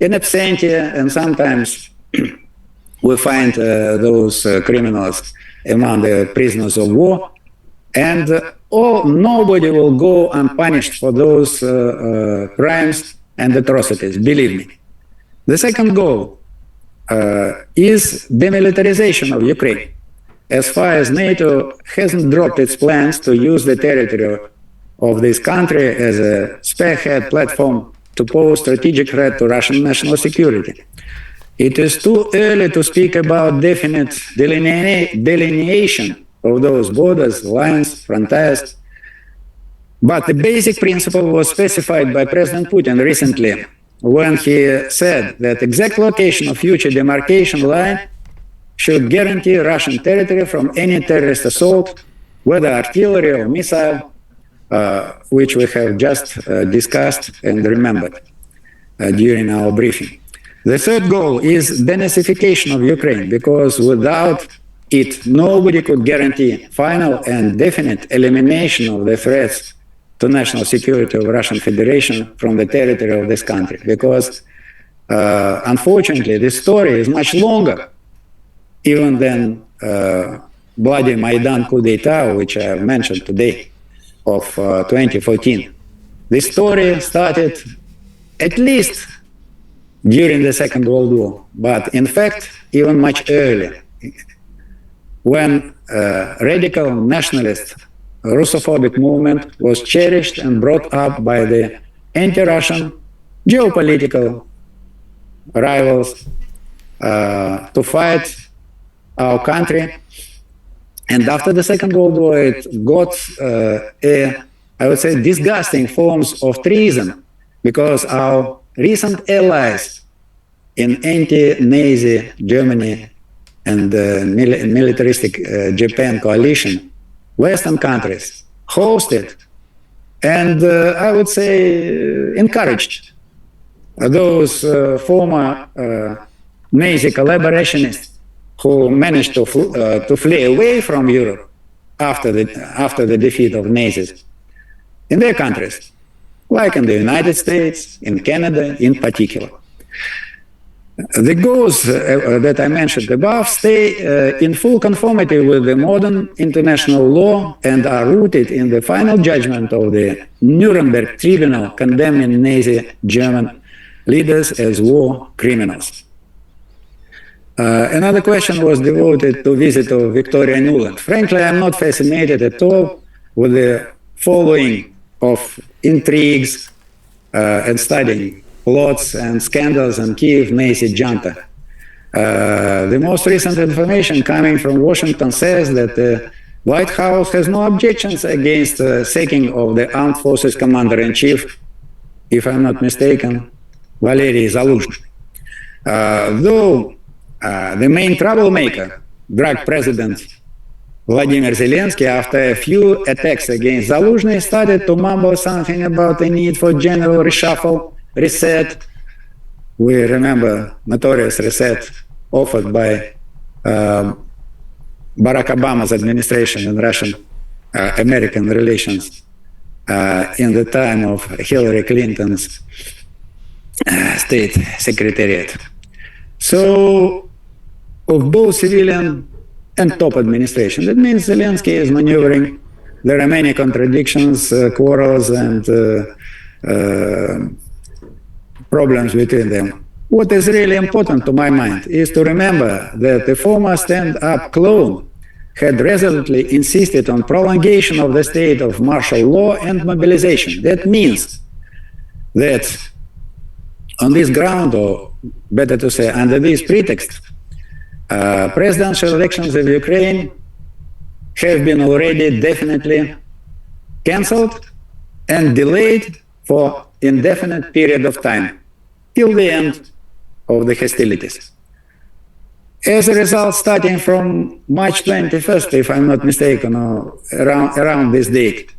in absentia, and sometimes we find those criminals among the prisoners of war. And nobody will go unpunished for those crimes and atrocities, believe me. The second goal is demilitarization of Ukraine. As far as NATO hasn't dropped its plans to use the territory of this country as a spearhead platform to pose strategic threat to Russian national security. It is too early to speak about definite delineation of those borders, lines, frontiers. But the basic principle was specified by President Putin recently when he said that exact location of future demarcation line should guarantee Russian territory from any terrorist assault, whether artillery or missile, which we have just discussed and remembered during our briefing. The third goal is denazification of Ukraine, because without it, nobody could guarantee final and definite elimination of the threats to national security of Russian Federation from the territory of this country. Because unfortunately, this story is much longer even than bloody Maidan coup d'etat, which I mentioned today, of 2014. This story started at least during the Second World War, but in fact, even much earlier, when radical nationalists Russophobic movement was cherished and brought up by the anti-Russian geopolitical rivals to fight our country. And after the Second World War, it got I would say, disgusting forms of treason, because our recent allies in anti-Nazi Germany and militaristic Japan coalition, Western countries, hosted and I would say encouraged those former Nazi collaborationists who managed to flee away from Europe after the defeat of Nazis in their countries, like in the United States, in Canada in particular. The goals that I mentioned above stay in full conformity with the modern international law and are rooted in the final judgment of the Nuremberg Tribunal condemning Nazi German leaders as war criminals. Another question was devoted to visit of Victoria Nuland. Frankly, I'm not fascinated at all with the following of intrigues and studying plots and scandals in Kiev Nazi junta. The most recent information coming from Washington says that the White House has no objections against sacking of the Armed Forces Commander-in-Chief, if I'm not mistaken, Valery Zaluzhny. Though the main troublemaker, drug president Vladimir Zelensky, after a few attacks against Zaluzhny, started to mumble something about the need for general reshuffle, reset. We remember notorious reset offered by Barack Obama's administration in Russian-American relations in the time of Hillary Clinton's state secretariat. So, of both civilian and top administration. That means Zelensky is maneuvering. There are many contradictions, quarrels, and problems between them. What is really important to my mind is to remember that the former stand-up clone had resolutely insisted on prolongation of the state of martial law and mobilization. That means that on this ground, or better to say, under this pretext, presidential elections of Ukraine have been already definitely cancelled and delayed for indefinite period of time, till the end of the hostilities. As a result, starting from March 21st, if I'm not mistaken, or around this date,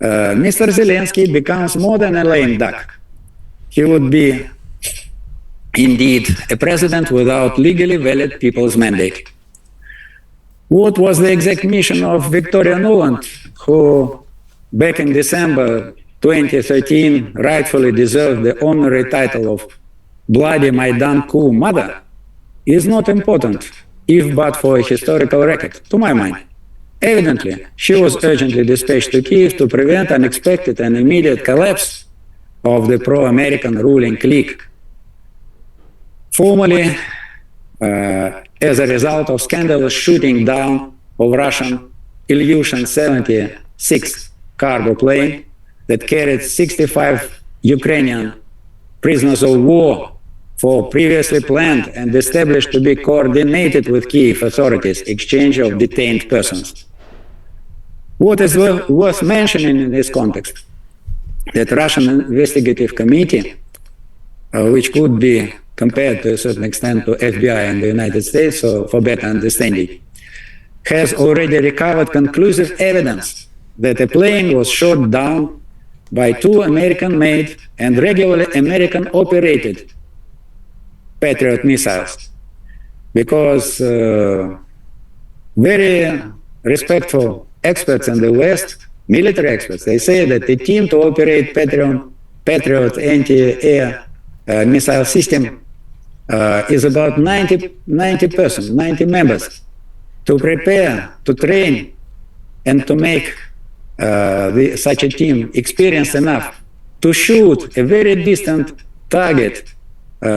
Mr. Zelensky becomes more than a lame duck. He would be indeed a president without legally valid people's mandate. What was the exact mission of Victoria Nuland, who back in December 2013 rightfully deserved the honorary title of Bloody Maidan coup mother, is not important, if but for a historical record, to my mind. Evidently, she was urgently dispatched to Kiev to prevent unexpected and immediate collapse of the pro-American ruling clique, formerly as a result of scandalous shooting down of Russian Ilyushin 76 cargo plane that carried 65 Ukrainian prisoners of war for previously planned and established to be coordinated with Kiev authorities exchange of detained persons. What is worth mentioning in this context, that Russian investigative committee, which could be compared to a certain extent to FBI in the United States, so for better understanding, has already recovered conclusive evidence that a plane was shot down by two American-made and regularly American-operated Patriot missiles, because very respectful experts in the West, military experts, they say that the team to operate Patriot anti-air missile system is about 90 persons, 90 members, to prepare, to train, and to make such a team experienced enough to shoot a very distant target in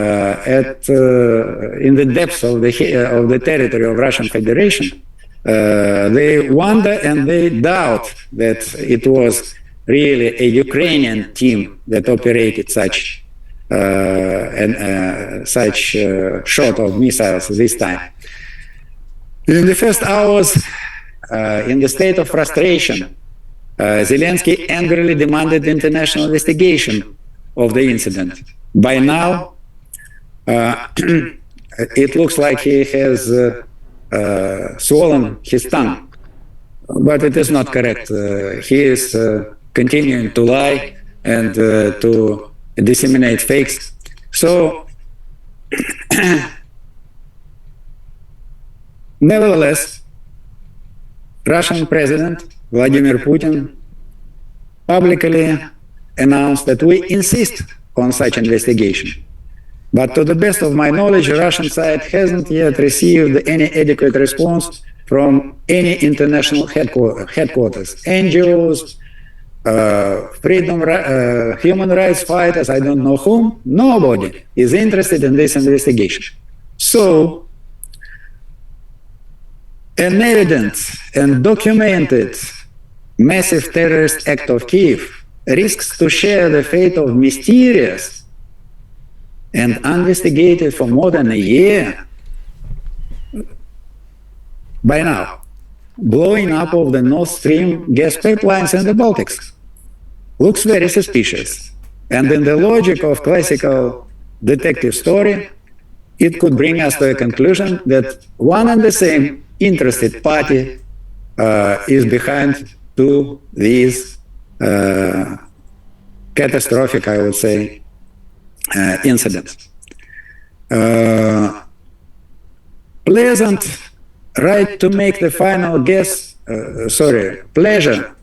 the depths of the territory of Russian Federation they wonder and they doubt that it was really a Ukrainian team that operated such shot of missiles this time. In the first hours, in the state of frustration, Zelensky angrily demanded international investigation of the incident. By now, it looks like he has swollen his tongue, but it is not correct. He is continuing to lie and to disseminate fakes. So, nevertheless, Russian President Vladimir Putin publicly announced that we insist on such investigation. But to the best of my knowledge, the Russian side hasn't yet received any adequate response from any international headquarters, NGOs, human rights fighters, I don't know whom. Nobody is interested in this investigation. So, an evident and documented massive terrorist act of Kiev risks to share the fate of mysterious and uninvestigated for more than a year by now blowing up of the Nord Stream gas pipelines in the Baltics. Looks very suspicious. And in the logic of classical detective story, it could bring us to a conclusion that one and the same interested party is behind to these catastrophic, I would say, incidents. Pleasant right to make the final guess, pleasure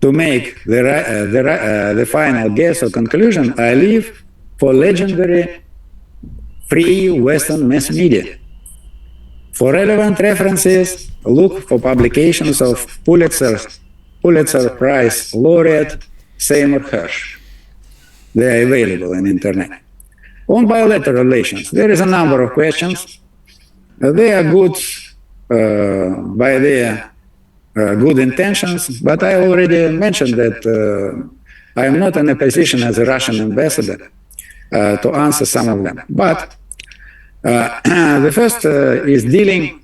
to make the final guess or conclusion, I leave for legendary free Western mass media. For relevant references, look for publications of Pulitzer Prize laureate Seymour Hersh. They are available on the internet. On bilateral relations, there is a number of questions. They are good by their good intentions, but I already mentioned that I am not in a position as a Russian ambassador to answer some of them. But the first is dealing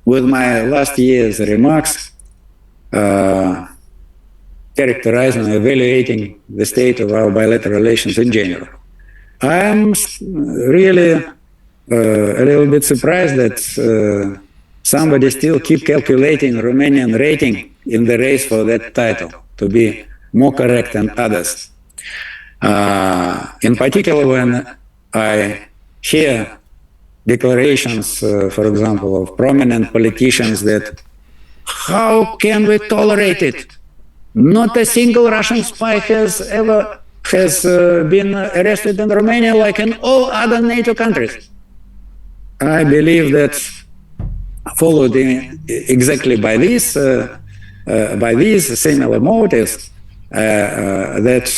with my last year's remarks, characterizing and evaluating the state of our bilateral relations in general. I am really a little bit surprised that somebody still keep calculating Romanian rating in the race for that title, to be more correct than others. In particular, when I hear declarations, for example, of prominent politicians that how can we tolerate it? Not a single Russian spy has been arrested in Romania like in all other NATO countries. I believe that followed exactly by these similar motives, that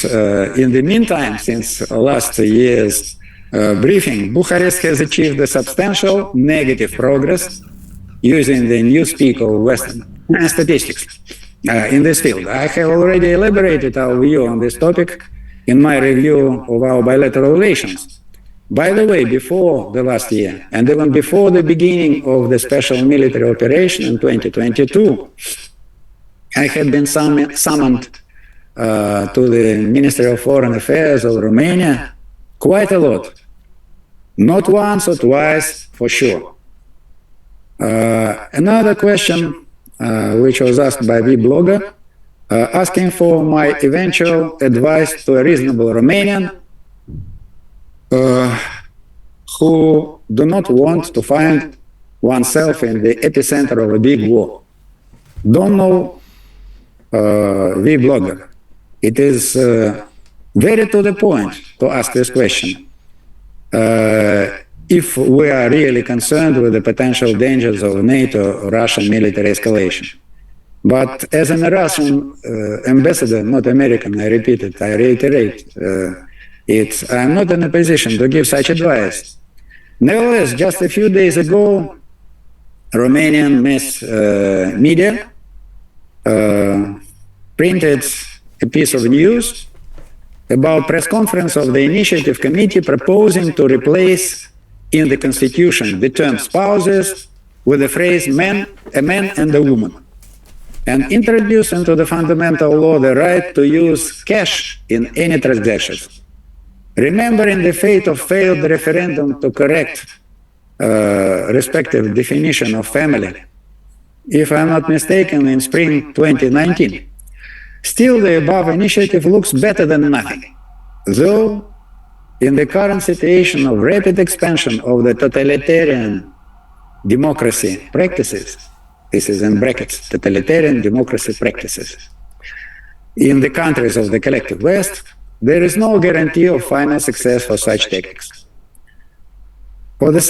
in the meantime, since last year's briefing, Bucharest has achieved a substantial negative progress using the newspeak of Western statistics in this field. I have already elaborated our view on this topic in my review of our bilateral relations. By the way, before the last year, and even before the beginning of the special military operation in 2022, I had been summoned to the Ministry of Foreign Affairs of Romania quite a lot. Not once or twice, for sure. Another question, which was asked by the blogger, asking for my eventual advice to a reasonable Romanian who do not want to find oneself in the epicenter of a big war. Don't know the blogger. It is very to the point to ask this question. If we are really concerned with the potential dangers of NATO-Russian military escalation. But as an Russian ambassador, not American, I repeat it, I reiterate it, I'm not in a position to give such advice. Nevertheless, just a few days ago, Romanian mass media printed a piece of news about press conference of the initiative committee proposing to replace in the constitution the term spouses with the phrase a man and a woman, and introduce into the fundamental law the right to use cash in any transactions. Remembering the fate of failed referendum to correct respective definition of family, if I'm not mistaken, in spring 2019. Still, the above initiative looks better than nothing, though in the current situation of rapid expansion of the totalitarian democracy practices, this is in brackets, totalitarian democracy practices, in the countries of the collective West, there is no guarantee of final success for such tactics. For the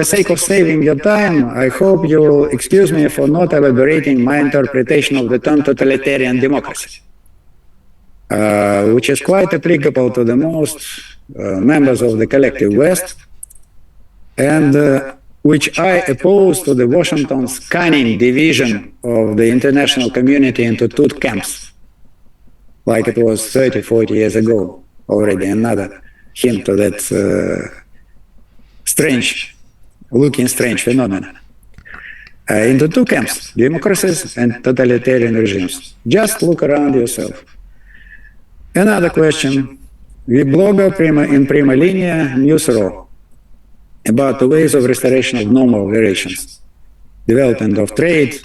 sake of saving your time, I hope you will excuse me for not elaborating my interpretation of the term totalitarian democracy, which is quite applicable to the most members of the collective West, and which I oppose to the Washington's cunning division of the international community into two camps, like it was 30, 40 years ago already. Another hint to that strange phenomenon. Into two camps, democracies and totalitarian regimes. Just look around yourself. Another question. We blogger in Prima Linea News Raw about the ways of restoration of normal relations, development of trade,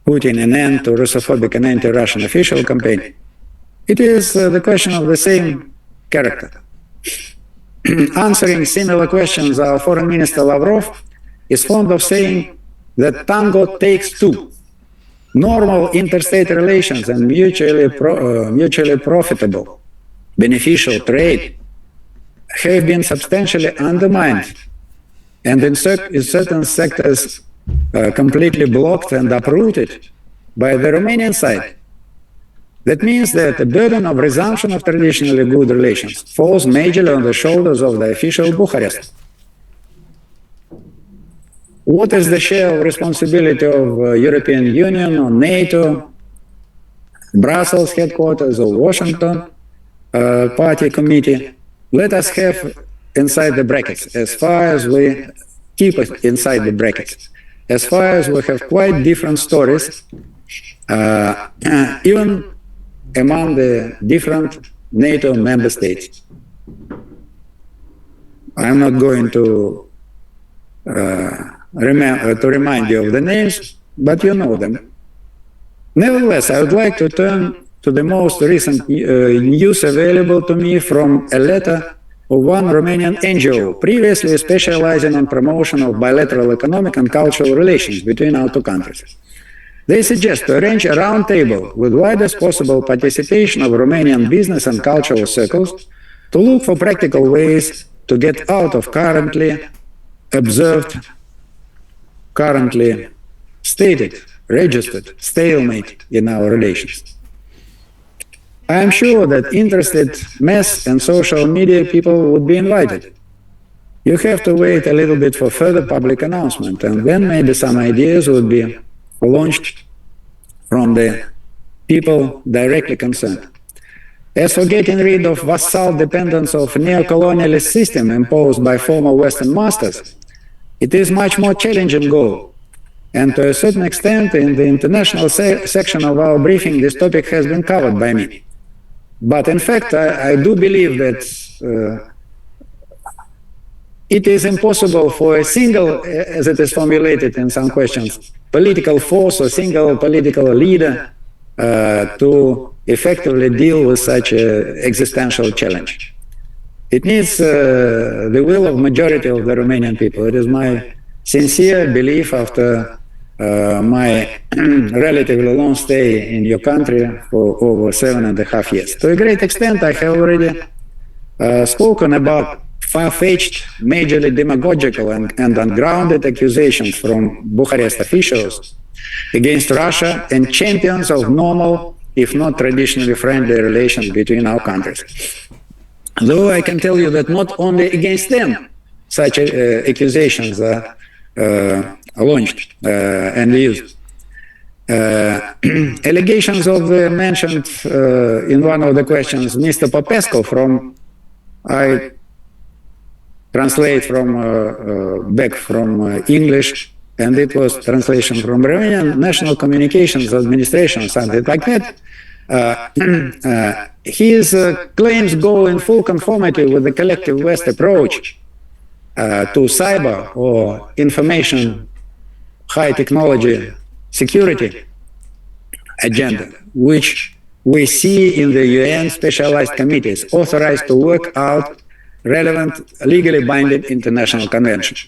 putting an end to Russophobic and anti-Russian official campaign. It is the question of the same character. Answering similar questions, our Foreign Minister Lavrov is fond of saying that tango takes two. Normal interstate relations and mutually profitable, beneficial trade have been substantially undermined and in certain sectors completely blocked and uprooted by the Romanian side. That means that the burden of resumption of traditionally good relations falls majorly on the shoulders of the official Bucharest. What is the share of responsibility of European Union or NATO, Brussels headquarters or Washington party committee? Let us have inside the brackets, as far as we keep it inside the brackets, as far as we have quite different stories, even among the different NATO member states. I'm not going to remind you of the names, but you know them. Nevertheless, I would like to turn to the most recent news available to me from a letter of one Romanian NGO, previously specializing on promotion of bilateral economic and cultural relations between our two countries. They suggest to arrange a roundtable with widest possible participation of Romanian business and cultural circles to look for practical ways to get out of currently observed, currently stated, registered stalemate in our relations. I am sure that interested mass and social media people would be invited. You have to wait a little bit for further public announcement, and then maybe some ideas would be launched from the people directly concerned. As for getting rid of vassal dependence of neo-colonialist system imposed by former Western masters, it is much more challenging goal. And to a certain extent, in the international section of our briefing, this topic has been covered by me. But in fact, I do believe that it is impossible for a single, as it is formulated in some questions, political force or single political leader to effectively deal with such an existential challenge. It needs the will of majority of the Romanian people. It is my sincere belief after my relatively long stay in your country for over 7.5 years. To a great extent, I have already spoken about far-fetched, majorly demagogical and ungrounded accusations from Bucharest officials against Russia and champions of normal, if not traditionally friendly relations between our countries. Though I can tell you that not only against them such accusations are launched and used. Allegations of the mentioned in one of the questions, Mr. Popescu from, I translate from back from English, and it was translation from Romanian National Communications Administration, something like that. His claims go in full conformity with the collective West approach to cyber or information high technology security agenda, which we see in the UN specialized committees authorized to work out relevant legally binding international conventions.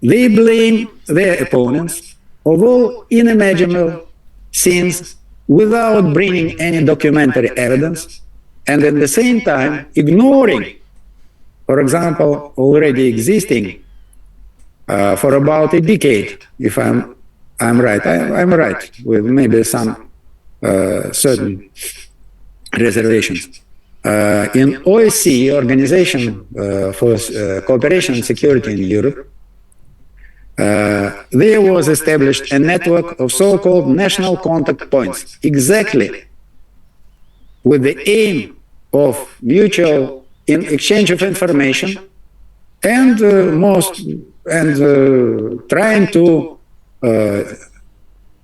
They blame their opponents of all unimaginable sins without bringing any documentary evidence, and at the same time ignoring, for example, already existing for about a decade, if I'm right, I'm right, with maybe some certain reservations. In OSCE, Organization for Cooperation and Security in Europe, there was established a network of so-called national contact points, exactly with the aim of mutual exchange of information and trying to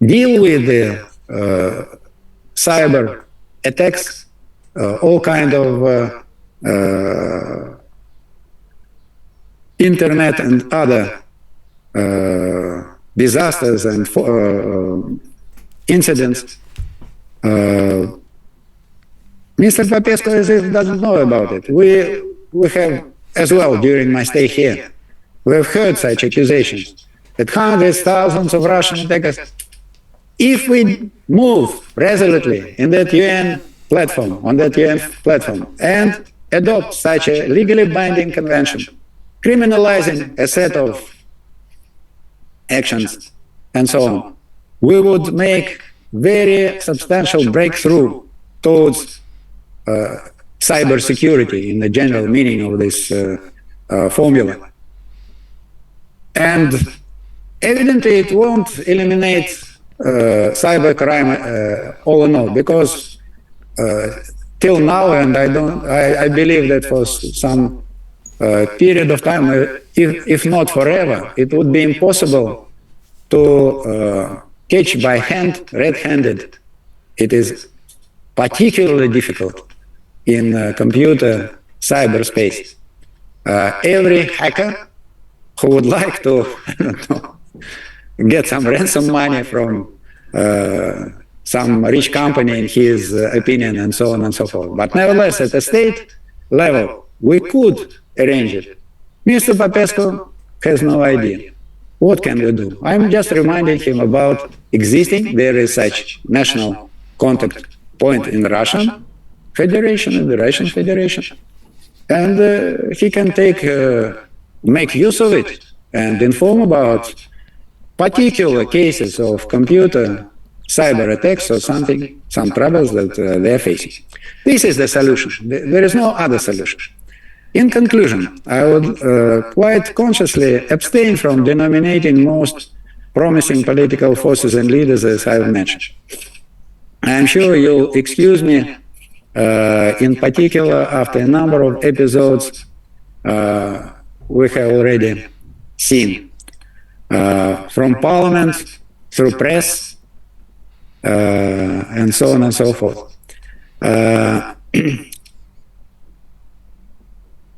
deal with the cyber attacks, all kind of internet and other disasters and incidents. Mr. Popescu as if doesn't know about it. We have as well during my stay here. We have heard such accusations that hundreds, thousands of Russian attackers. If we move resolutely in that UN platform, and adopt such a legally binding convention, criminalizing a set of actions and so on, we would make very substantial breakthrough towards cybersecurity in the general meaning of this formula. And evidently it won't eliminate cybercrime all in all, because till now, and I believe that for some period of time, if not forever, it would be impossible to catch by hand, red-handed. It is particularly difficult in computer cyberspace. Every hacker who would like to get some ransom money from some rich company in his opinion, and so on and so forth. But nevertheless, at the state level, we could arrange it. Mr. Popescu has no idea. What can we do? I'm just reminding him about existing. There is such national contact point in the Russian Federation, and he can make use of it and inform about particular cases of computer cyber attacks or something, some troubles that they are facing. This is the solution. There is no other solution. In conclusion, I would quite consciously abstain from denominating most promising political forces and leaders as I've mentioned. I'm sure you'll excuse me, in particular, after a number of episodes we have already seen, from parliament, through press, and so on and so forth.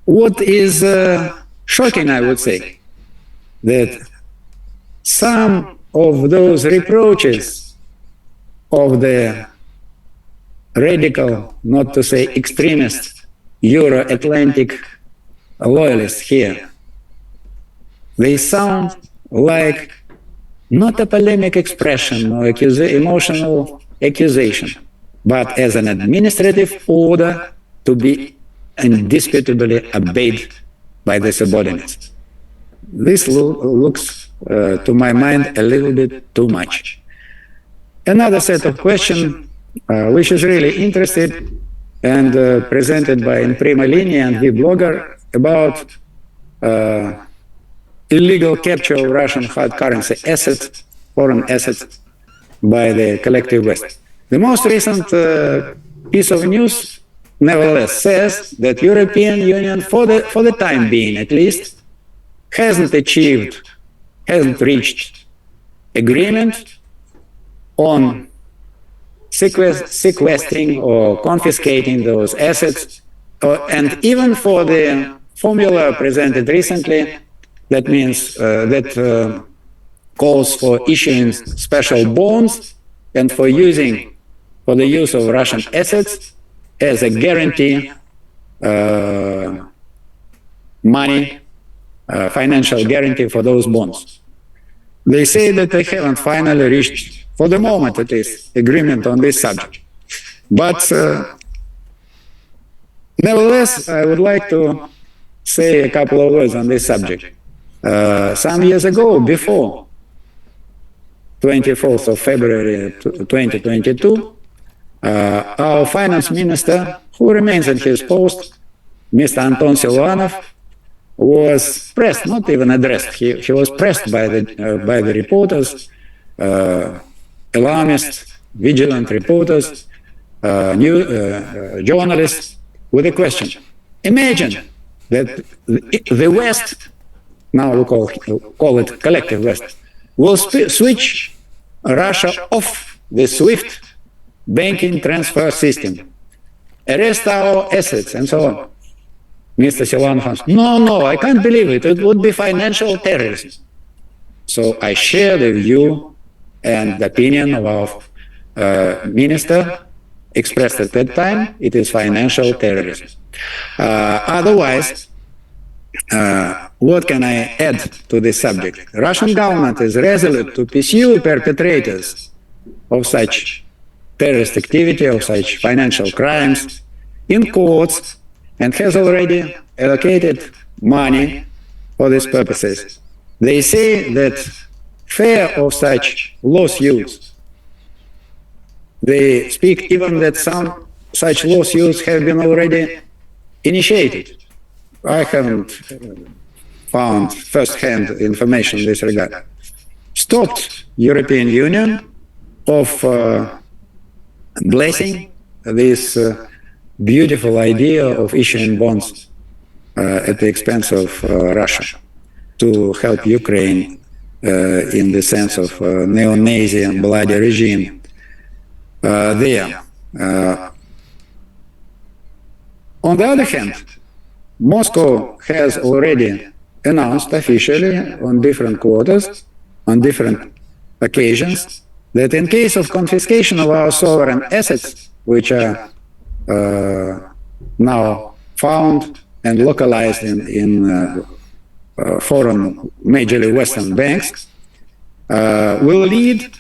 What is shocking, I would say, that some of those reproaches of the radical, not to say extremist, Euro-Atlantic loyalists here, they sound like not a polemic expression or emotional accusation, but as an administrative order to be indisputably obeyed by the subordinates. This looks, to my mind, a little bit too much. Another set of questions, which is really interested and presented by In Prima Linea and vBlogger, about illegal capture of Russian hard currency assets, foreign assets, by the collective West. The most recent piece of news, nevertheless, says that European Union, for the time being at least, hasn't reached agreement on sequestering or confiscating those assets, and even for the formula presented recently, that means that calls for issuing special bonds and for the use of Russian assets as a guarantee, money, financial guarantee for those bonds. They say that they haven't finally reached, for the moment at least, agreement on this subject. But nevertheless, I would like to say a couple of words on this subject. Some years ago, before 24th of February 2022, our finance minister, who remains in his post, Mr. Anton Silvanov, was pressed, not even addressed, he was pressed by the reporters, alarmist, vigilant reporters, journalists, with a question. Imagine that the West, now we call it collective West, will switch Russia off the SWIFT banking transfer system, arrest our assets, and so on. Mr. Silvanov, no, I can't believe it. It would be financial terrorism. So I share the view and the opinion of our minister expressed at that time. It is financial terrorism. Otherwise, what can I add to this subject? The Russian government is resolute to pursue perpetrators of such terrorist activity, of such financial crimes in courts, and has already allocated money for these purposes. They say that fear of such lawsuits, they speak even that some such lawsuits have been already initiated. I haven't found first-hand information in this regard. Stopped European Union of blessing this beautiful idea of issuing bonds at the expense of Russia to help Ukraine in the sense of neo-Nazi and bloody regime there. On the other hand, Moscow has already announced officially on different quarters, on different occasions, that in case of confiscation of our sovereign assets, which are now found and localized in foreign, majorly Western banks, will lead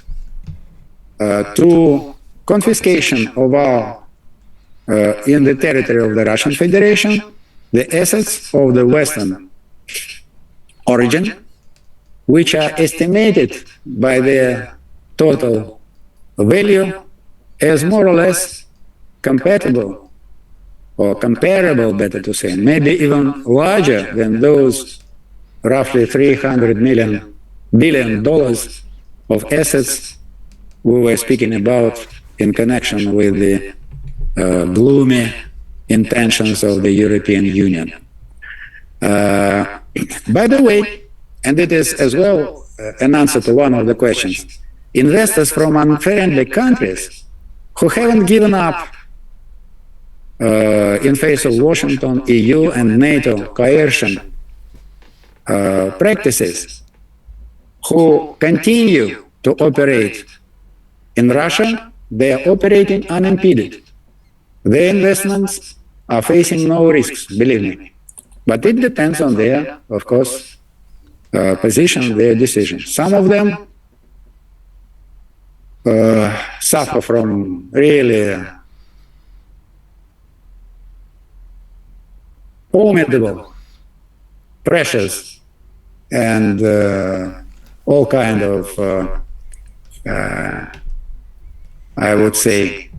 to confiscation of our, in the territory of the Russian Federation, the assets of the Western origin, which are estimated by their total value as more or less compatible, or comparable, better to say, maybe even larger than those roughly $300 billion of assets we were speaking about in connection with the gloomy intentions of the European Union. By the way, and it is as well an answer to one of the questions, investors from unfriendly countries who haven't given up in face of Washington, EU, and NATO coercion practices, who continue to operate in Russia, they are operating unimpeded. Their investments are facing no risks, believe me. But it depends on their, of course, position, their decision. Some of them suffer from really formidable pressures and all kind of, I would say,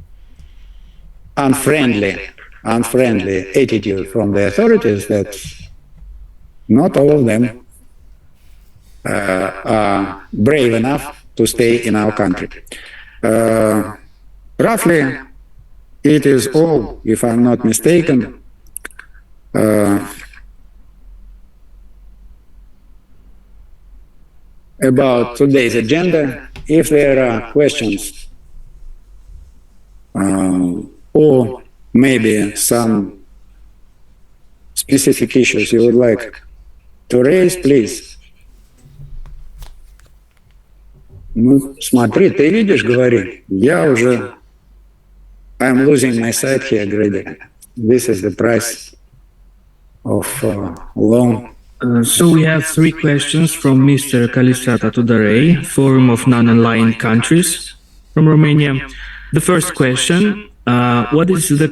unfriendly attitude from the authorities that not all of them are brave enough to stay in our country. Roughly, it is all, if I'm not mistaken, about today's agenda. If there are questions or maybe some specific issues you would like to raise, please. Ну, смотри, ты видишь, говори, я уже, I'm losing my sight here greatly. This is the price of loan. So we have three questions from Mr. Calisata Tudorei, Forum of Non-Aligned Countries from Romania. The first question, what is the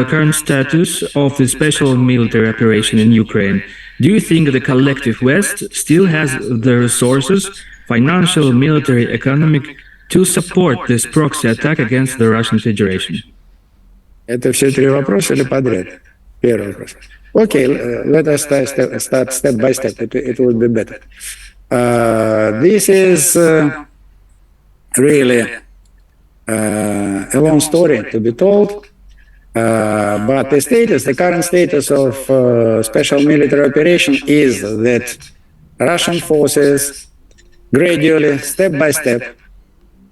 current status of the special military operation in Ukraine? Do you think the collective West still has the resources, financial, military, economic, to support this proxy attack against the Russian Federation? Это все три вопроса или подряд? Первый вопрос. Okay, let us start step by step. It will be better. This is really a long story to be told, but the current status of special military operation is that Russian forces gradually, step by step,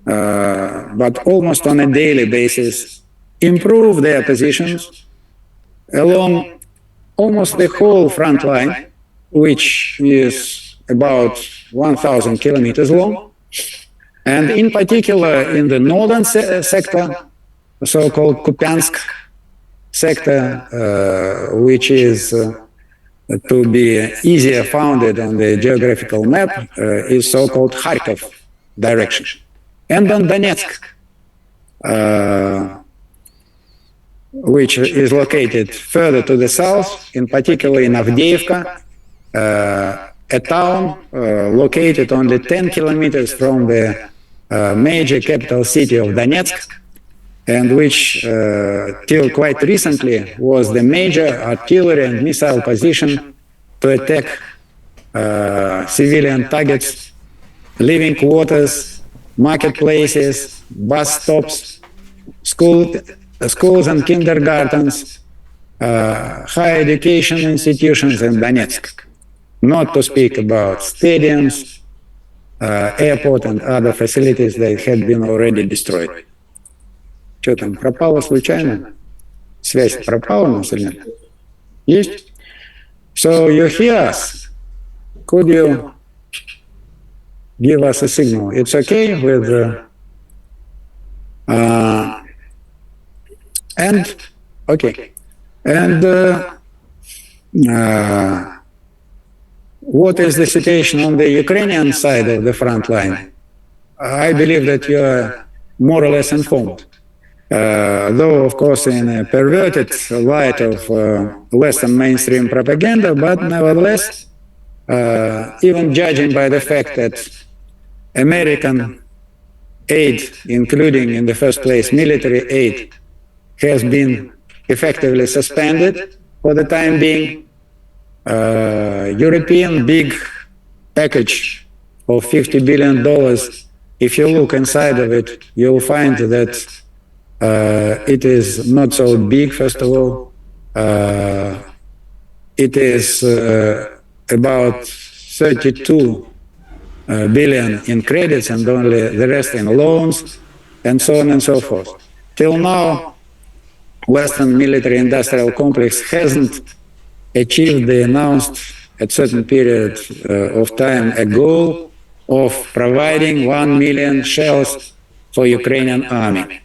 but almost on a daily basis, improve their positions along almost the whole front line, which is about 1,000 kilometers long, and in particular in the northern sector, the so-called Kupiansk sector, which is to be easier founded on the geographical map, is so-called Kharkov direction, and on Donetsk, which is located further to the south, in particular in Avdiivka, a town located only 10 kilometers from the major capital city of Donetsk, and which till quite recently was the major artillery and missile position to attack civilian targets, living quarters, marketplaces, bus stops, schools and kindergartens, higher education institutions in Donetsk, not to speak about stadiums, airport and other facilities that had been already destroyed. Что там, пропало случайно? Связь пропала у нас или нет? Есть? So you hear us. Could you give us a signal? It's okay with and okay. And what is the situation on the Ukrainian side of the front line? I believe that you are more or less informed. Though, of course, in a perverted light of Western mainstream propaganda, but nevertheless, even judging by the fact that American aid, including in the first place military aid, has been effectively suspended for the time being, European big package of $50 billion, if you look inside of it, you'll find that it is not so big, first of all. It is about 32 billion in credits and only the rest in loans, and so on and so forth. Till now, Western military-industrial complex hasn't achieved the announced at certain period of time a goal of providing 1 million shells for Ukrainian army,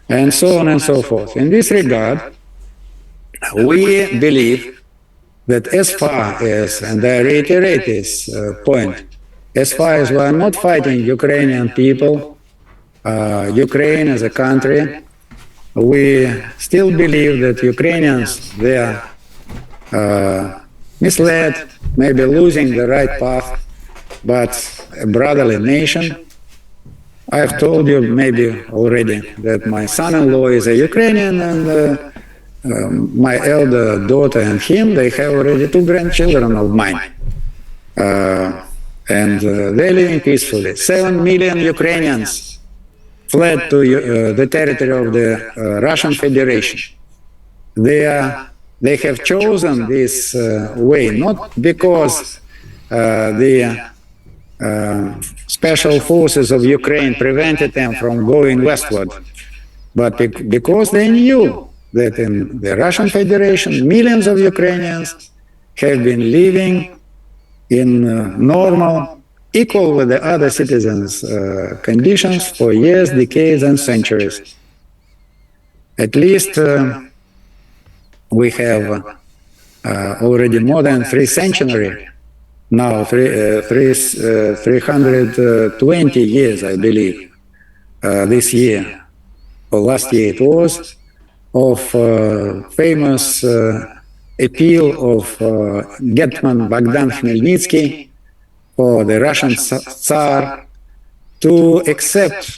and so on and so forth. In this regard, we believe that as far as, and I reiterate this point, as far as we are not fighting Ukrainian people, Ukraine as a country, we still believe that Ukrainians, they are misled, maybe losing the right path, but a brotherly nation. I've told you maybe already that my son-in-law is a Ukrainian, and my elder daughter and him, they have already 2 grandchildren of mine. and they're living peacefully. 7 million Ukrainians fled to the territory of the Russian Federation. They have chosen this way not because the special forces of Ukraine prevented them from going westward, but because they knew that in the Russian Federation, millions of Ukrainians have been living in normal, equal with the other citizens' conditions for years, decades, and centuries. At least we have already more than 3 centuries, now 320 years, I believe, this year, or last year it was, of famous appeal of Hetman Bogdan Khmelnytsky for the Russian Tsar to accept,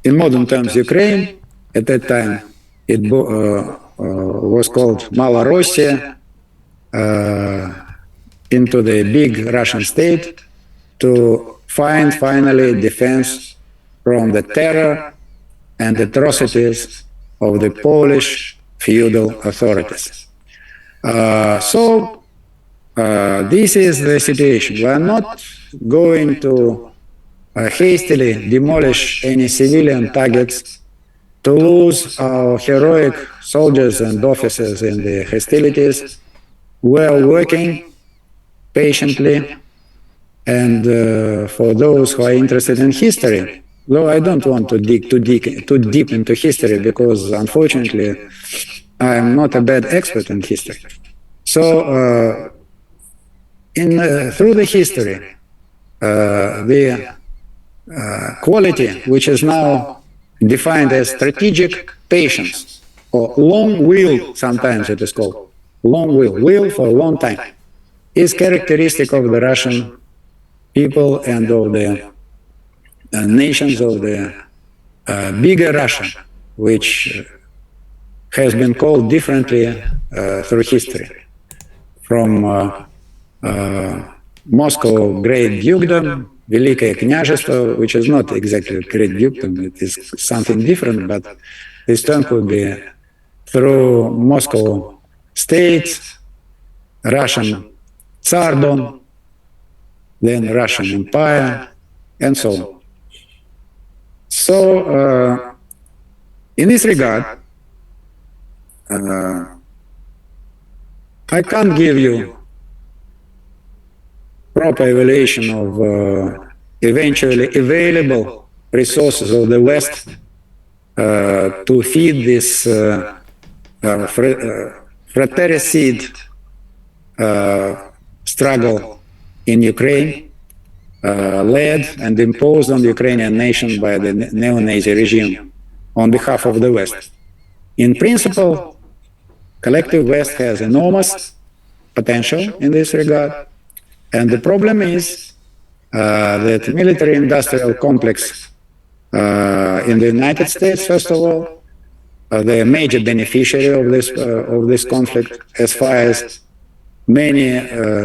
in modern terms, Ukraine. At that time, it was called Malorussia, into the big Russian state to find finally defense from the terror and atrocities of the Polish feudal authorities. This is the situation. We are not going to hastily demolish any civilian targets, to lose our heroic soldiers and officers in the hostilities. We are working patiently, and for those who are interested in history, though I don't want to dig too deep into history because, unfortunately, I am not a bad expert in history. So, through the history, the quality which is now defined as strategic patience, or long will, sometimes it is called, long will for a long time, is characteristic of the Russian people and of the nations of the bigger Russia, which has been called differently through history. From Moscow Great Dukedom, Великое Княжество, which is not exactly Great Dukedom, it is something different, but this term could be through Moscow State, Russian Tsardom, then Russian Empire, and so on. So, in this regard, I can't give you proper evaluation of eventually available resources of the West to feed this fratricide struggle in Ukraine, led and imposed on the Ukrainian nation by the neo-Nazi regime on behalf of the West. In principle, collective West has enormous potential in this regard, and the problem is that military-industrial complex in the United States, first of all, they are major beneficiary of this conflict, as far as many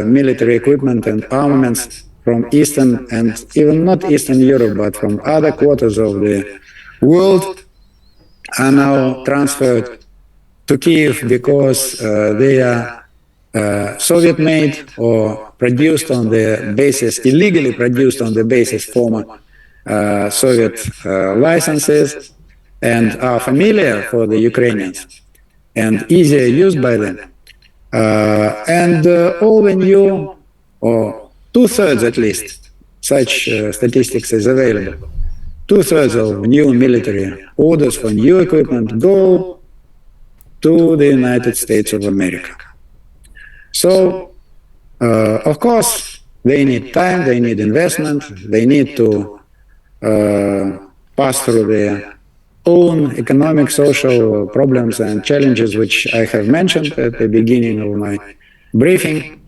military equipment and armaments from Eastern and even not Eastern Europe, but from other quarters of the world are now transferred to Kiev because they are Soviet-made or produced on the basis, illegally produced on the basis former Soviet licenses, and are familiar for the Ukrainians and easier used by them. And all the new, or two-thirds at least, such statistics is available. Two-thirds of new military orders for new equipment go to the United States of America. So, of course, they need time, they need investment, they need to pass through their own economic, social problems and challenges, which I have mentioned at the beginning of my briefing.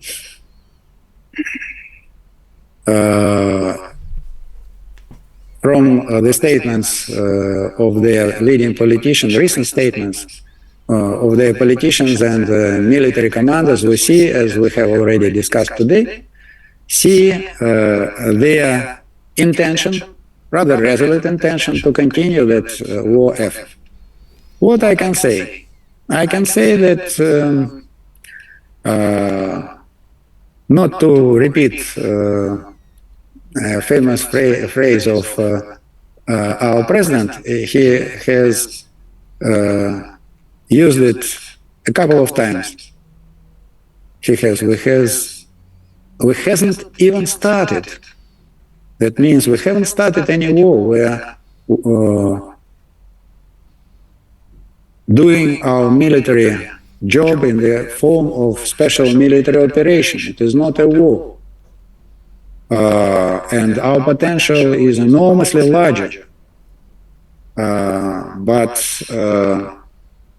From the statements of their leading politicians, recent statements of the politicians and military commanders we see, as we have already discussed today, see their intention, rather resolute intention, to continue that war effort. What I can say? I can say that, not to repeat a famous phrase of our president, he has used it a couple of times. We hasn't even started. That means we haven't started any war. We are doing our military job in the form of special military operation. It is not a war. And our potential is enormously larger. But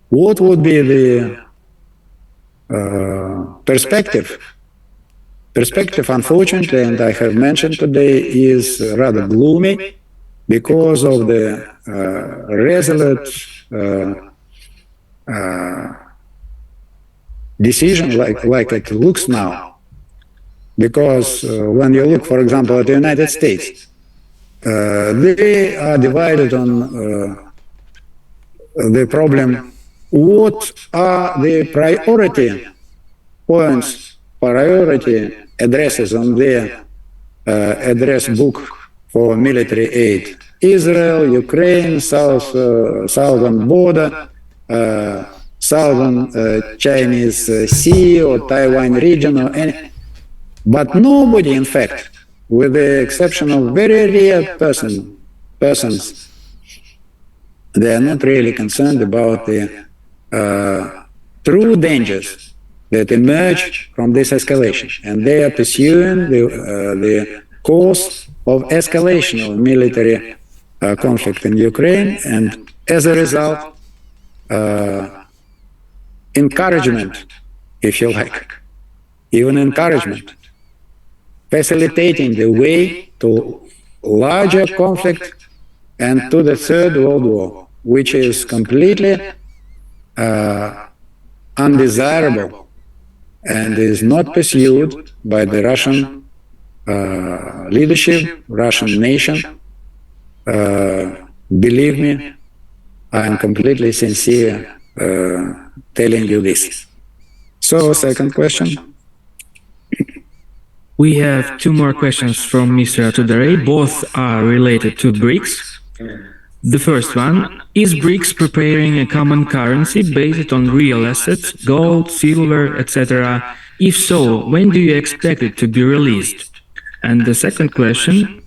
what would be the perspective? Perspective, unfortunately, and I have mentioned today, is rather gloomy because of the resolute decision like it looks now. Because when you look, for example, at the United States, they are divided on the problem, what are the priority points, priority addresses on their address book for military aid. Israel, Ukraine, southern border, southern Chinese Sea or Taiwan region or any. But nobody, in fact, with the exception of very rare persons, they are not really concerned about the true dangers that emerge from this escalation. And they are pursuing the course of escalation of military conflict in Ukraine, and as a result, encouragement, if you like, even encouragement, facilitating the way to larger conflict and to the Third World War, which is completely undesirable and is not pursued by the Russian leadership, Russian nation. Believe me, I am completely sincere telling you this. So, second question. We have two more questions from Mr. Tudorei. Both are related to BRICS. The first one, is BRICS preparing a common currency based on real assets, gold, silver, etc.? If so, when do you expect it to be released? And the second question,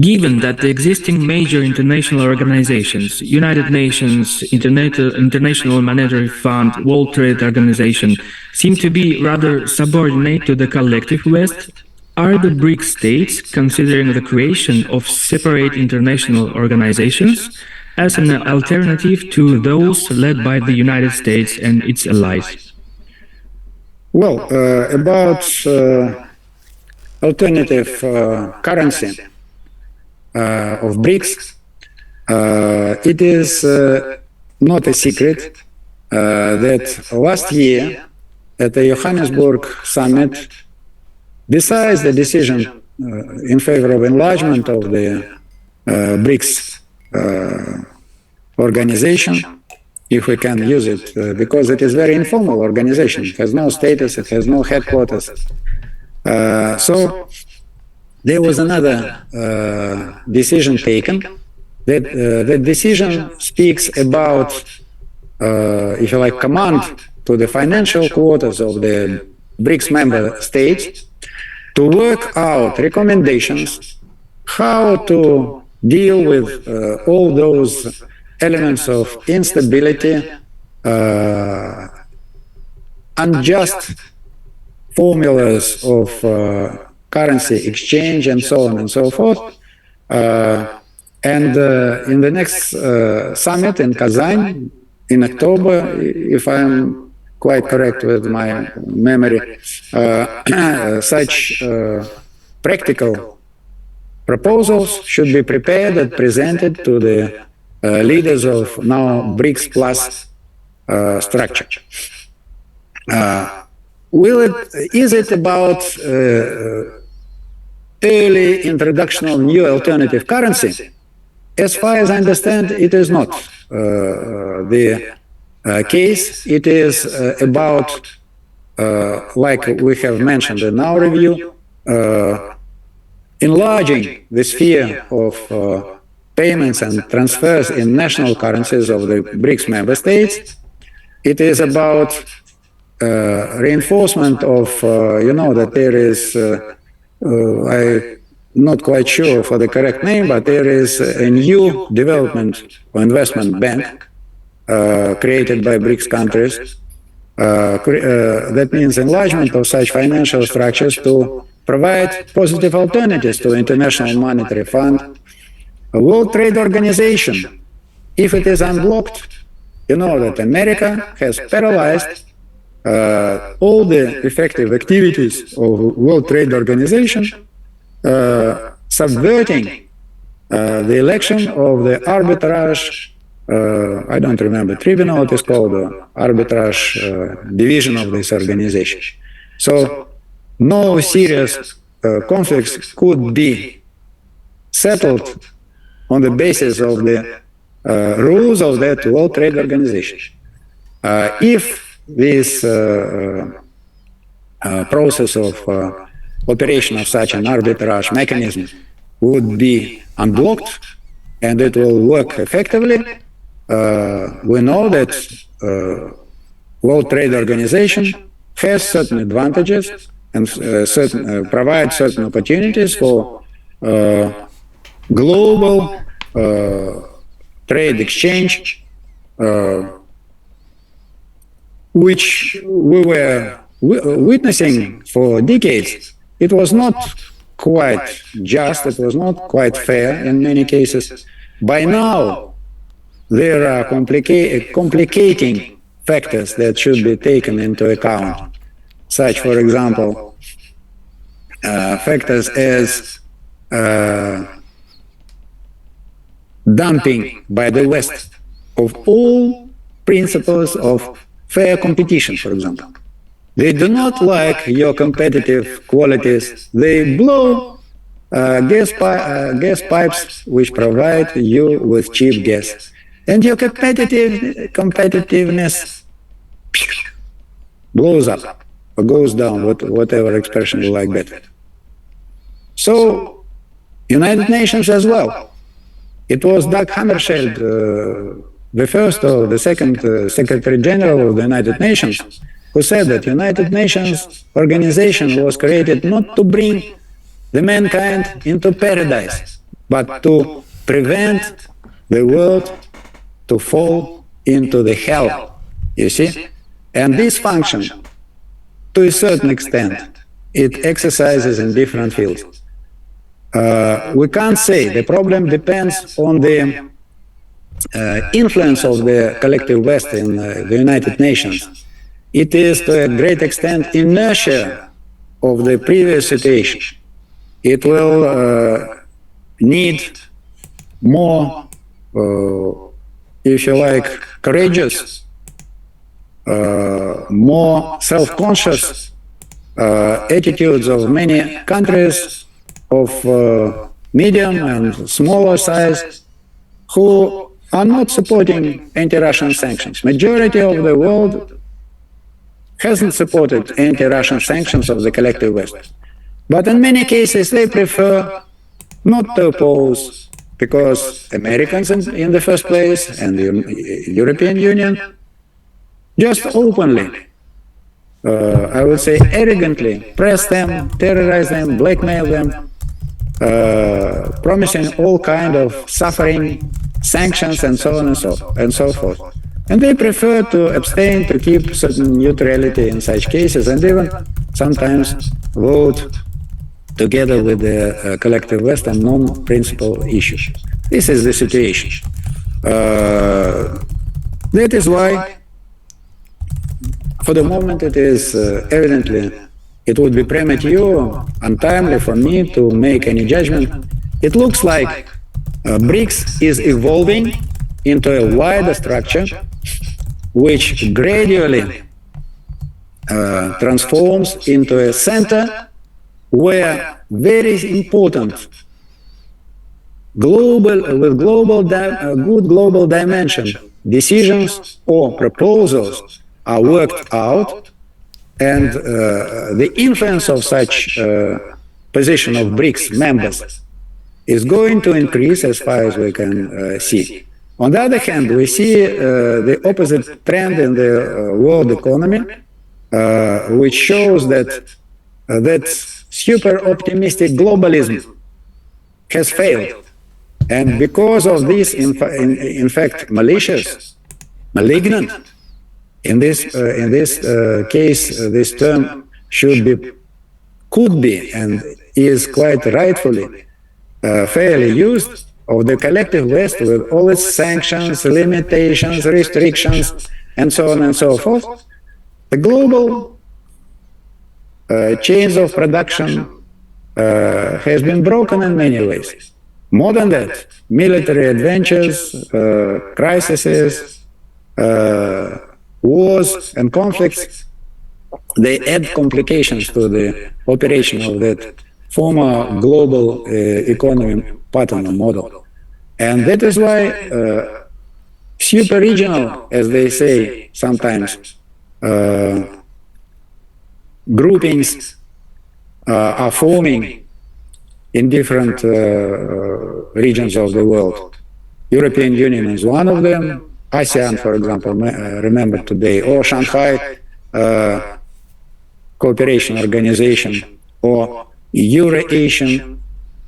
given that the existing major international organizations, United Nations, International Monetary Fund, World Trade Organization, seem to be rather subordinate to the collective West, are the BRICS states considering the creation of separate international organizations as an alternative to those led by the United States and its allies? Well, about alternative currency of BRICS, it is not a secret that last year at the Johannesburg summit, besides the decision in favor of enlargement of the BRICS organization, if we can use it, because it is very informal organization, it has no status, it has no headquarters. So there was another decision taken. That decision speaks about, if you like, command to the financial quarters of the BRICS member states to work out recommendations how to deal with all those elements of instability, unjust formulas of currency exchange, and so on and so forth. And in the next summit in Kazan in October, if I'm quite correct with my memory, such practical proposals should be prepared and presented to the leaders of now BRICS plus structure. Is it about early introduction of new alternative currency? As far as I understand, it is not the case. It is about, like we have mentioned in our review, enlarging the sphere of payments and transfers in national currencies of the BRICS member states. It is about reinforcement of, that there is, I'm not quite sure for the correct name, but there is a new development or investment bank created by BRICS countries. That means enlargement of such financial structures to provide positive alternatives to International Monetary Fund, a World Trade Organization. If it is unblocked, you know that America has paralyzed all the effective activities of World Trade Organization, subverting the election of the arbitrage, I don't remember, tribunal it is called, the arbitrage division of this organization. So no serious conflicts could be settled on the basis of the rules of that World Trade Organization. If this process of operation of such an arbitrage mechanism would be unblocked and it will work effectively, we know that World Trade Organization has certain advantages and provides certain opportunities for global trade exchange, which we were witnessing for decades. It was not quite just, it was not quite fair in many cases. By now, there are complicating factors that should be taken into account, such, for example, factors as dumping by the West of all principles of fair competition, for example. They do not like your competitive qualities. They blow gas pipes which provide you with cheap gas. And your competitiveness blows up or goes down, whatever expression you like better. So, United Nations as well. It was Dag Hammarskjöld, the first or the second Secretary General of the United Nations, who said that United Nations organization was created not to bring the mankind into paradise, but to prevent the world to fall into the hell, you see? And this function, to a certain extent, it exercises in different fields. We can't say, the problem depends on the influence of the collective West in the United Nations. It is to a great extent inertia of the previous situation. It will need more, if you like, courageous, more self-conscious attitudes of many countries of medium and smaller size who are not supporting anti-Russian sanctions. Majority of the world hasn't supported anti-Russian sanctions of the collective West. But in many cases, they prefer not to oppose, because Americans in the first place and the European Union just openly, I would say arrogantly, press them, terrorize them, blackmail them, promising all kind of suffering, sanctions, and so on and so forth. And they prefer to abstain, to keep certain neutrality in such cases, and even sometimes vote together with the collective West on non-principal issues. This is the situation. That is why, for the moment, it is evidently, it would be premature, untimely for me to make any judgment. It looks like BRICS is evolving into a wider structure which gradually transforms into a center where very important good global dimension decisions or proposals are worked out, and the influence of such position of BRICS members is going to increase as far as we can see. On the other hand, we see the opposite trend in the world economy, which shows that super optimistic globalism has failed. And because of this, in fact, malicious, malignant, in this case, this term could be, and is quite rightfully fairly used, of the collective West with all its sanctions, limitations, restrictions, and so on and so forth. The global chains of production has been broken in many ways. More than that, military adventures, crises, wars and conflicts, they add complications to the operation of that former global economy pattern or model. And that is why super-regional, as they say sometimes, groupings are forming in different regions of the world. European Union is one of them, ASEAN, for example, remember today, or Shanghai Cooperation Organization, or Euro-Asian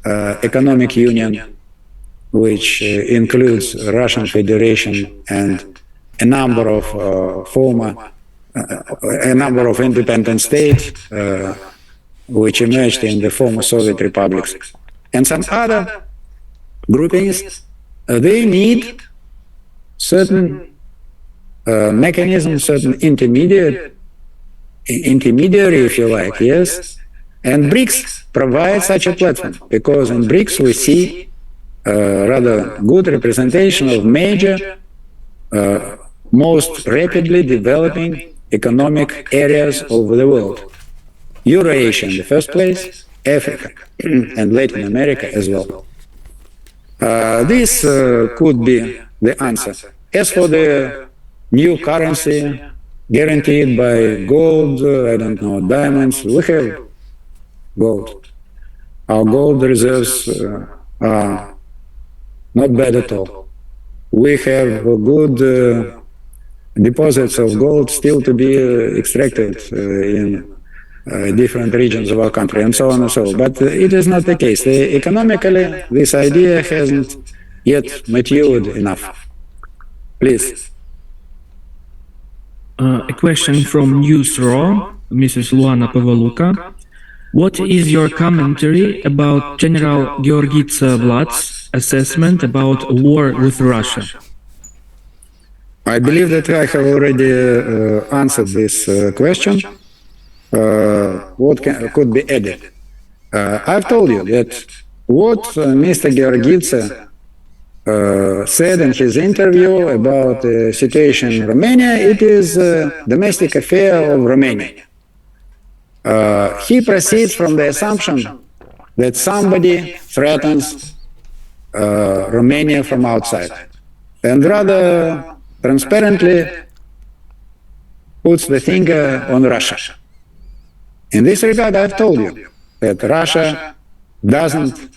Economic Union, which includes Russian Federation and a number of independent states which emerged in the former Soviet republics, and some other groupings. They need certain mechanisms, certain intermediary, if you like, yes. And BRICS provides such a platform, because in BRICS we see rather good representation of major, most rapidly developing economic areas of the world. Eurasia in the first place, Africa, and Latin America as well. This could be the answer. As for the new currency guaranteed by gold, I don't know, diamonds, we have gold. Our gold reserves are not bad at all. We have good deposits of gold still to be extracted in different regions of our country, and so on and so on. But it is not the case. Economically, this idea hasn't yet matured enough. Please. A question from Newsraw, Mrs. Luana Paveluca. What is your commentary about General Gheorghiță Vlad's assessment about war with Russia? I believe that I have already answered this question. What could be added? I've told you that what Mr. Gheorghiță said in his interview about the situation in Romania, it is a domestic affair of Romania. He proceeds from the assumption that somebody threatens Romania from outside, and rather transparently puts the finger on Russia. In this regard, I've told you that Russia doesn't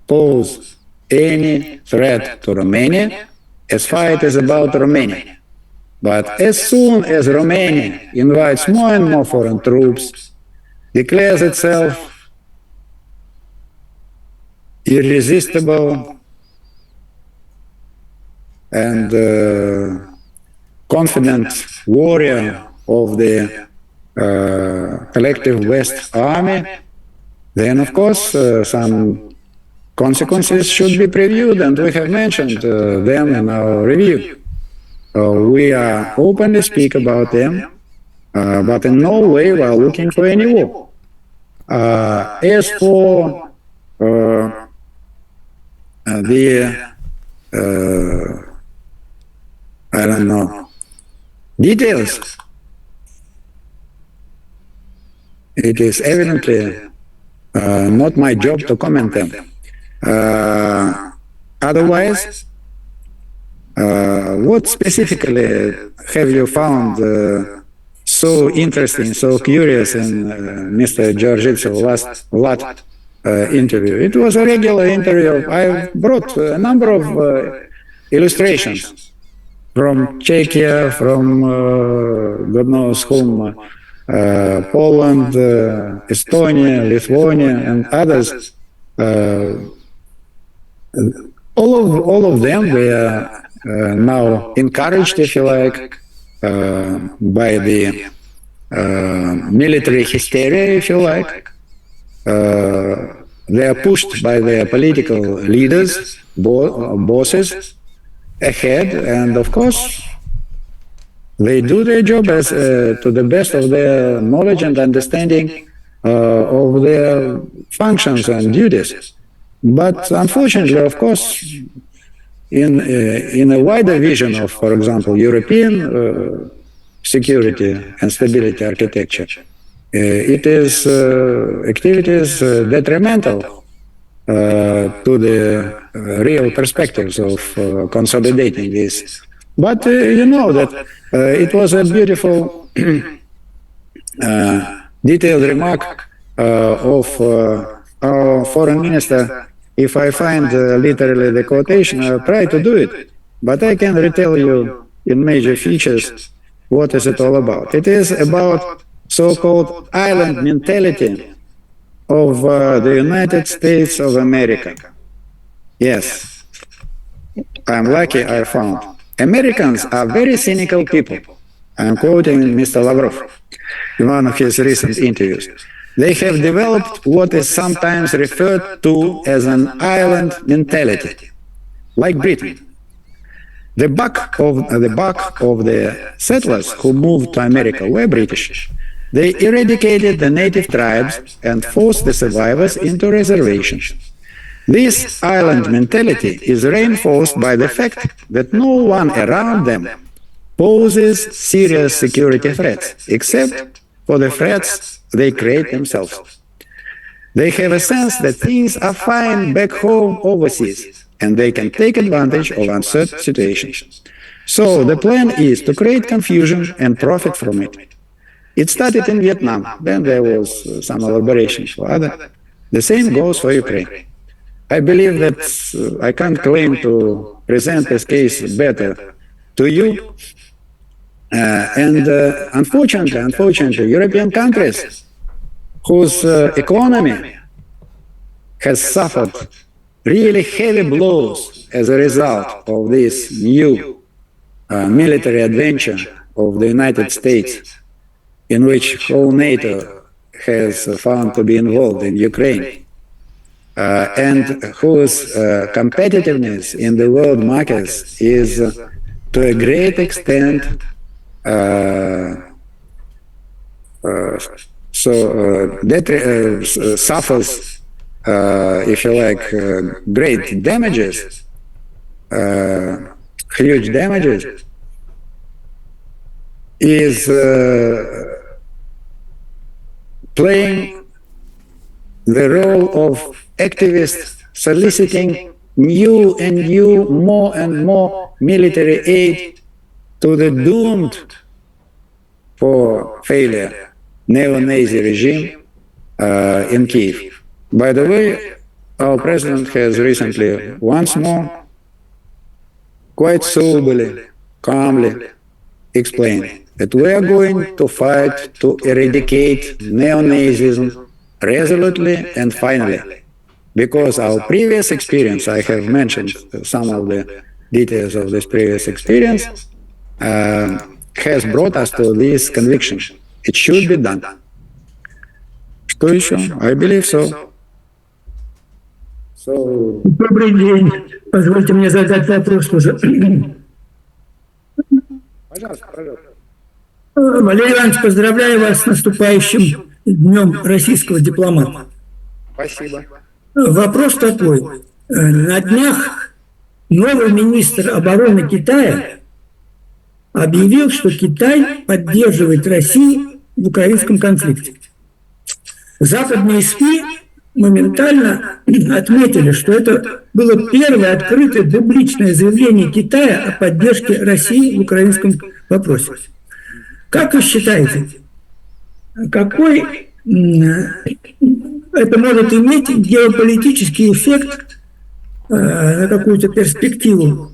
pose any threat to Romania as far as it is about Romania. But as soon as Romania invites more and more foreign troops, declares itself irresistible and confident warrior of the collective West Army, then of course some consequences should be previewed, and we have mentioned them in our review. We are openly speak about them, but in no way we are looking for any war. As for I don't know, Details, it is evidently not my job to comment them. Otherwise, what specifically have you found so interesting, so curious in Mr. Gheorghiță Vlad interview? It was a regular interview. I brought a number of illustrations from Czechia, from God knows whom, Poland, Estonia, Lithuania, and others. All of them were now encouraged, if you like, by the military hysteria, if you like. They are pushed by their political leaders, bosses, ahead, and of course, they do their job as to the best of their knowledge and understanding of their functions and duties. But unfortunately, of course, in a wider vision of, for example, European security and stability architecture, it is activities detrimental to the real perspectives of consolidating this. But you know that it was a beautiful, detailed remark of our foreign minister. If I find literally the quotation, I'll try to do it. But I can retell you in major features what is it all about. It is about so-called island mentality of the United States of America. Yes, I'm lucky I found. Americans are very cynical people. I'm quoting Mr. Lavrov in one of his recent interviews. They have developed what is sometimes referred to as an island mentality, like Britain. The bulk of the settlers who moved to America were British. They eradicated the native tribes and forced the survivors into reservations. This island mentality is reinforced by the fact that no one around them poses serious security threats, except for the threats they create themselves. They have a sense that things are fine back home overseas, and they can take advantage of uncertain situations. So the plan is to create confusion and profit from it. It started in Vietnam, then there was some elaboration for other. The same goes for Ukraine. I believe that I can't claim to present this case better to you. Unfortunately, European countries whose economy has suffered really heavy blows as a result of this new military adventure of the United States, in which whole NATO has found to be involved in Ukraine, and whose competitiveness in the world markets is to a great extent suffers, if you like, great damages, huge damages, is playing the role of activists soliciting new and new, more and more military aid to the doomed for failure neo-Nazi regime in Kyiv. By the way, our president has recently once more quite soberly, calmly explained that we are going to fight to eradicate neo-Nazism resolutely and finally. Because our previous experience, I have mentioned some of the details of this previous experience, has brought us to this conviction. It should be done. Что еще? I believe so. Добрый день. Позвольте мне задать вопрос тоже. Пожалуйста, пожалуйста. Валерий Иванович, поздравляю вас с наступающим Днем российского дипломата. Спасибо. Вопрос такой. На днях новый министр обороны Китая объявил, что Китай поддерживает Россию в украинском конфликте. Западные СМИ моментально отметили, что это было первое открытое публичное заявление Китая о поддержке России в украинском вопросе. Как вы считаете, какой это может иметь геополитический эффект на какую-то перспективу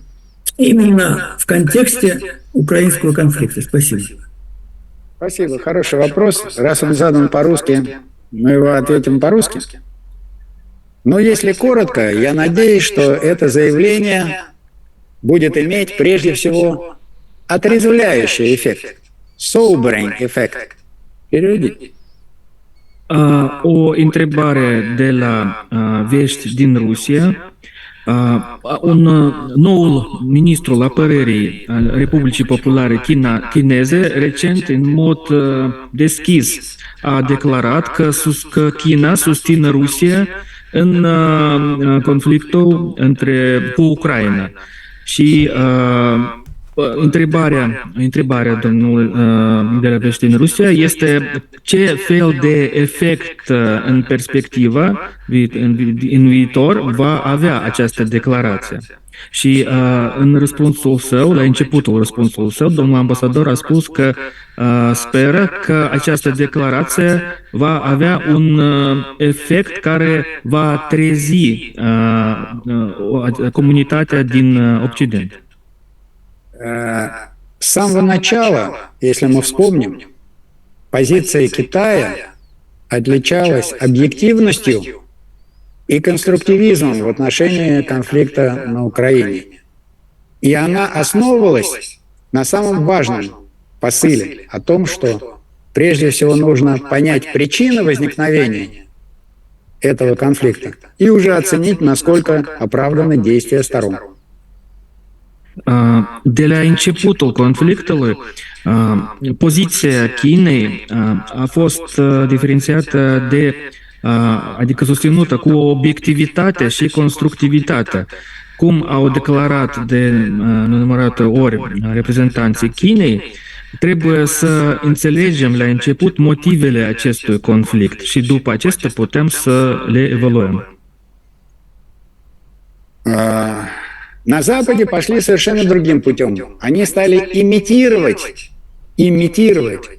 именно в контексте украинского конфликта? Спасибо. Спасибо, хороший вопрос. Раз он задан по-русски, мы его ответим по-русски. Но если коротко, я надеюсь, что это заявление будет иметь прежде всего отрезвляющий эффект. Sobering effect. Переведи. O întrebare de la vești din Rusia. Noul ministru al apărării al Republicii Populare Chineze recent în mod deschis a declarat că China susține Rusia în conflictul cu Ucraina. Și întrebarea domnului de la vești din Rusia este ce fel de efect în perspectivă, în viitor, va avea această declarație. Și în răspunsul său, la începutul răspunsului său, domnul ambasador a spus că speră că această declarație va avea un efect care va trezi comunitatea din Occident. С самого начала, если мы вспомним, позиция Китая отличалась объективностью и конструктивизмом в отношении конфликта на Украине. И она основывалась на самом важном посыле о том, что прежде всего нужно понять причины возникновения этого конфликта и уже оценить, насколько оправданы действия сторон. De la începutul conflictului, poziția Chinei a fost diferențiată adică susținută cu obiectivitate și constructivitate. Cum au declarat de nenumărate ori reprezentanții Chinei, trebuie să înțelegem la început motivele acestui conflict și după acestea putem să le evaluăm. На Западе пошли совершенно другим путем. Они стали имитировать,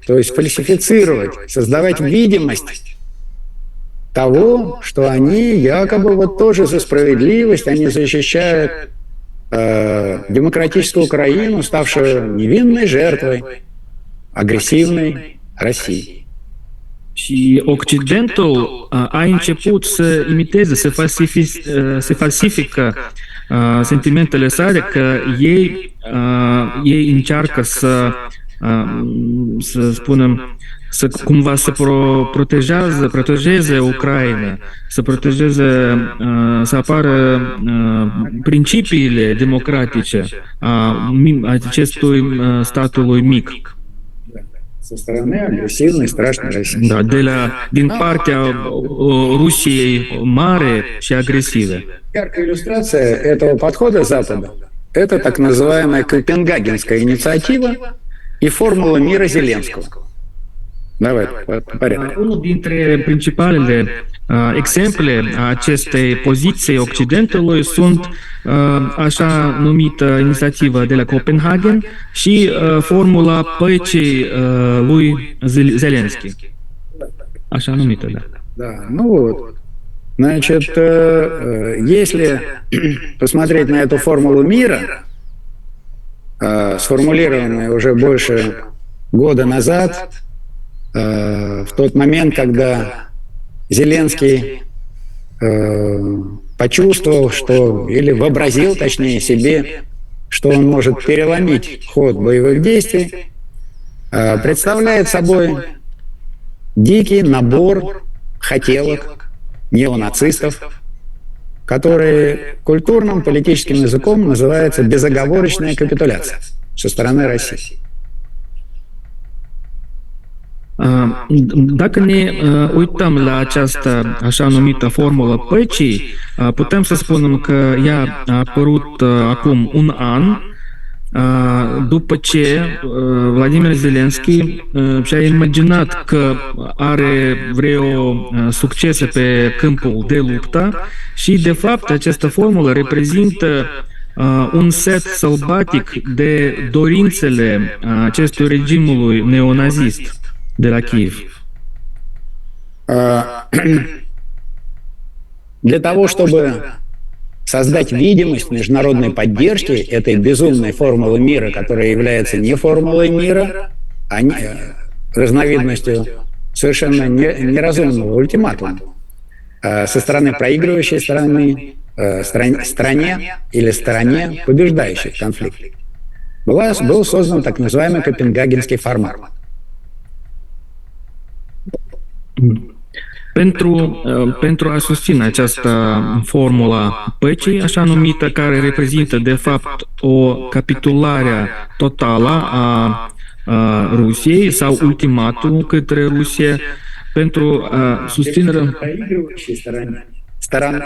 то есть фальсифицировать, создавать видимость того, что они якобы вот тоже за справедливость, они защищают демократическую Украину, ставшую невинной жертвой агрессивной России. Și Occidentul a început să imiteze, să falsifică sentimentele sale că ei încearcă să spunem, cumva să protejeze Ucraina, să apară principiile democratice a acestui statului mic. Со стороны агрессивной, страшной России. Da, din partea Rusiei mare și agresive. Яркая иллюстрация этого подхода Запада – это так называемая Копенгагенская инициатива и формула мира Зеленского. Давай, по порядку. Unul dintre principalele exemple a acestei poziții Occidentului sunt așa numită inițiativă de la Copenhagen și formula păcii lui Zelensky. Așa numită, da. Да, ну вот. Значит, если посмотреть на эту формулу мира, сформулированную уже больше года назад, в тот момент, когда Зеленский почувствовал, что, или вообразил, точнее, себе, что он может переломить ход боевых действий, представляет собой дикий набор хотелок неонацистов, которые культурным политическим языком называется безоговорочная капитуляция со стороны России. Dacă ne uităm la această așa numită formulă păcii, putem să spunem că ea a apărut acum un an după ce Vladimir Zelensky și-a imaginat că are vreo succese pe câmpul de luptă și, de fapt, această formulă reprezintă un set sălbatic de dorințele acestui regimului neonazist de la Kiev. Для того, чтобы создать видимость международной поддержки этой безумной формулы мира, которая является не формулой мира, а разновидностью совершенно неразумного ультиматума со стороны проигрывающей стране или стороне, побеждающей в конфликте, был создан так называемый Копенгагенский формат. Pentru a susține această formulă păcii, așa numită, care reprezintă de fapt o capitulare totală a Rusiei sau ultimatul către Rusia, pentru susținerea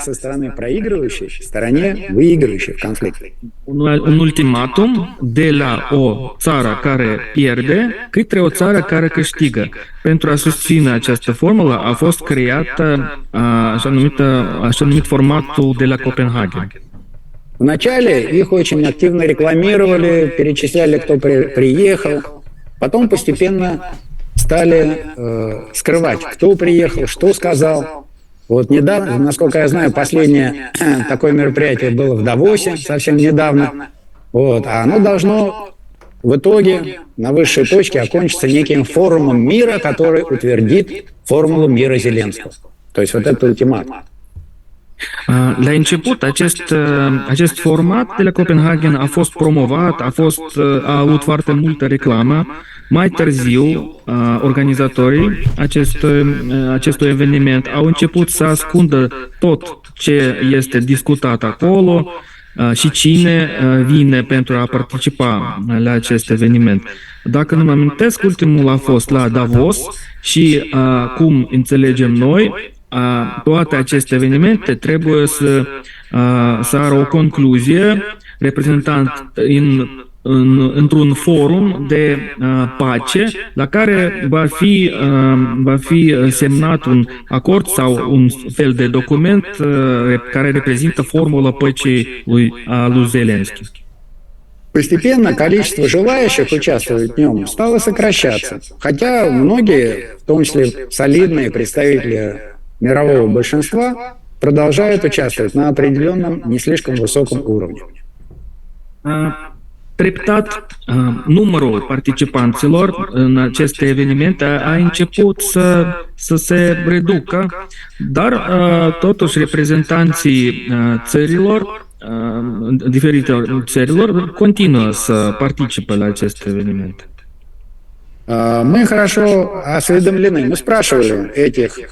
со стороны проигрывающей, стороне выигрывающей в конфликте. Un ultimatum de la o țară care pierde către o țară care câștigă. Pentru a susține această formulă a fost creată așa numit formatul de la Copenhagen. Вначале их очень активно рекламировали, перечисляли, кто приехал. Потом постепенно стали скрывать, кто приехал, что сказал. Вот недавно, насколько я знаю, последнее такое мероприятие было в Давосе совсем недавно. Вот, а оно должно в итоге на высшей точке окончиться неким форумом мира, который утвердит формулу мира Зеленского. То есть вот этот ультиматум. La început, acest format de la Copenhagen a fost promovat, a avut foarte multă reclamă. Mai târziu, organizatorii acestui eveniment au început să ascundă tot ce este discutat acolo și cine vine pentru a participa la acest eveniment. Dacă nu mă amintesc, ultimul a fost la Davos și, cum înțelegem noi, toate aceste evenimente trebuie să ară o concluzie reprezentant într-un forum de pace la care va fi semnat un acord sau un fel de document care reprezintă formula păcii lui Zelensky. Постепенно количество желающих участвовать в нем стало сокращаться. Хотя многие, в том числе солидные представители мирового большинства, продолжают участвовать на определенном, не слишком высоком уровне. Treptat, numărul participanților în aceste evenimente a început să se reducă, dar totuși reprezentanții țărilor, diferite țărilor, continuă să participe la aceste evenimente. Мы хорошо осведомлены. Мы спрашивали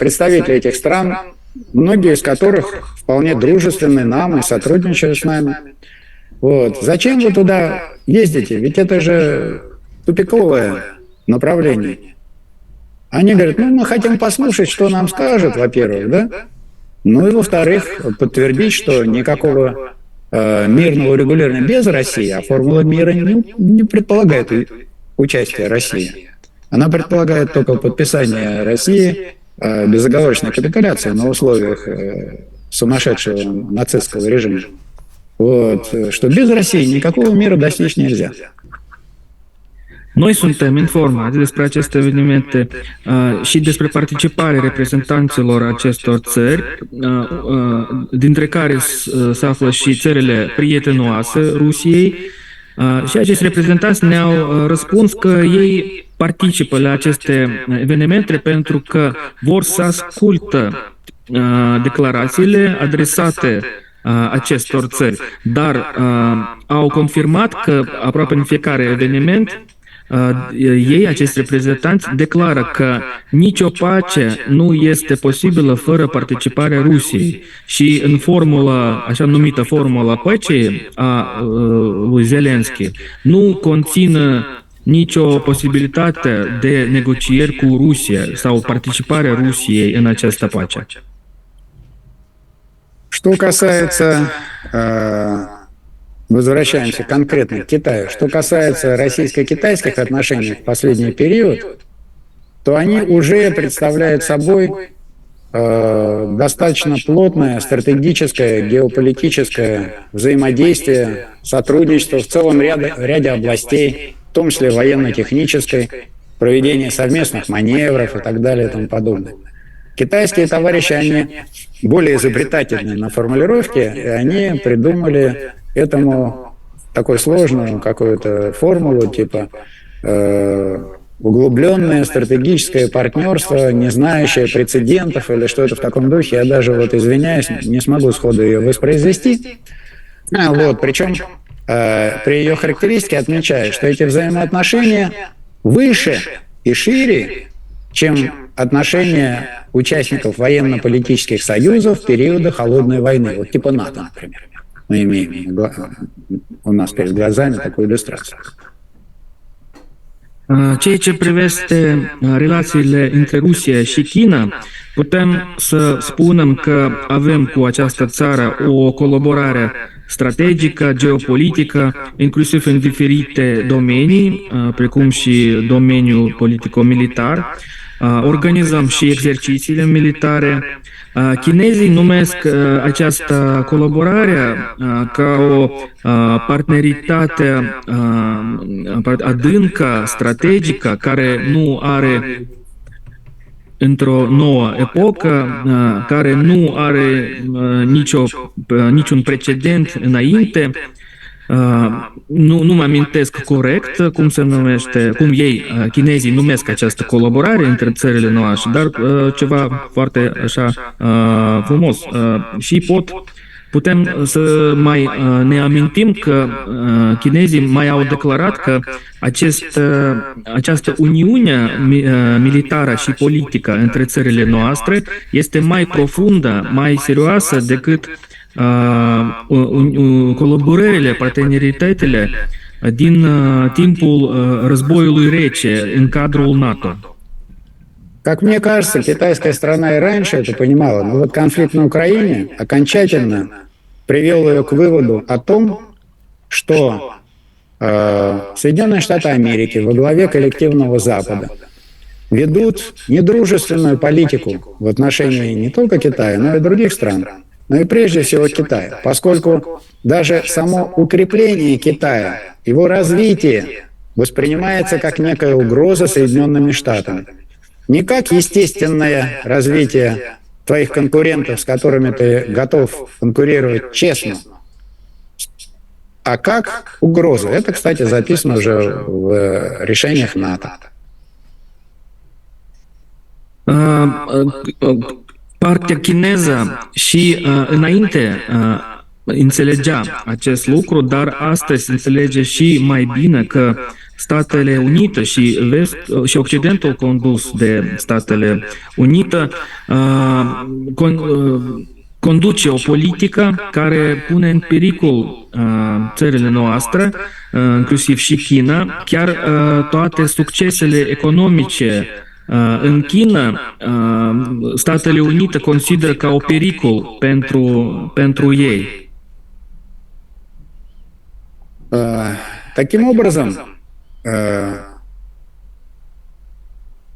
представителей этих стран, многие из которых вполне дружественны нам и сотрудничают с нами. Вот. Зачем вы туда ездите? Ведь это же тупиковое направление. Они говорят, мы хотим послушать, что нам скажут, во-первых, да? Ну и во-вторых, подтвердить, что никакого мирного урегулирования без России, а формула мира не предполагает участия России. Она предполагает только подписание России безоговорочной капитуляции на условиях сумасшедшего нацистского режима. Вот, что без России никакого мира достичь нельзя. Noi suntem informați despre aceste evenimente și despre participarea reprezentanților acestor țări, dintre care se află și țările prietenoase Rusiei, și acești reprezentanți ne-au răspuns că ei participă la aceste evenimente pentru că vor să ascultă declarațiile adresate acestor țări, dar au confirmat că aproape în fiecare eveniment ei, acești reprezentanți, declară că nicio pace nu este posibilă fără participarea Rusiei și în formula, așa numită formula păcii a lui Zelensky, nu conține nicio posibilitate de negocieri cu Rusia sau participarea Rusiei în această pace. Что касается возвращаемся конкретно к Китаю. Что касается российско-китайских отношений в последний период, то они уже представляют собой достаточно плотное стратегическое, геополитическое взаимодействие, сотрудничество в целом ряде областей, в том числе военно-технической, проведение совместных маневров и так далее и тому подобное. Китайские товарищи, они более изобретательны на формулировке, и они придумали этому такую сложную какую-то формулу, типа углубленное стратегическое партнерство, не знающее прецедентов или что-то в таком духе. Я даже, извиняюсь, не смогу сходу ее воспроизвести. Причем при ее характеристике отмечаю, что эти взаимоотношения выше и шире, чем отношения участников военно-политических союзов в периоды Холодной войны, типа НАТО, например. Мы имеем у нас перед глазами такую иллюстрацию. Ceea ce privește relațiile între Rusia și China, putem să spunem că avem cu această țară o colaborare strategică, geopolitică, inclusiv în diferite domenii, precum și domeniul politico-militar. Organizăm și exercițiile militare. Chinezii numesc această colaborare ca o parteneritate adâncă, strategică, care nu are într-o nouă epocă, care nu are niciun precedent înainte. Nu mă amintesc corect cum se numește, cum chinezii numesc această colaborare între țările noastre, dar ceva foarte așa frumos. Și putem să mai ne amintim că chinezii mai au declarat că această uniune militară și politică între țările noastre este mai profundă, mai serioasă decât colaborările, parteneriatele din timpul războiului rece în cadrul НАТО. Как мне кажется, китайская страна и раньше это понимала, но конфликт на Украине окончательно привел ее к выводу о том, что Соединенные Штаты Америки во главе коллективного Запада ведут недружественную политику в отношении не только Китая, но и других стран, но и прежде всего Китая, поскольку даже само укрепление Китая, его развитие воспринимается как некая угроза Соединенными Штатами. Не как естественное развитие твоих конкурентов, с которыми ты готов конкурировать честно, а как угроза. Это, кстати, записано уже в решениях НАТО. Partea chineză și înainte înțelegea acest lucru, dar astăzi înțelege și mai bine că Statele Unite și Occidentul condus de Statele Unite conduce o politică care pune în pericol țările noastre, inclusiv și China, chiar toate succesele economice în China, Statele Unite consideră ca o pericol pentru ei. Таким образом,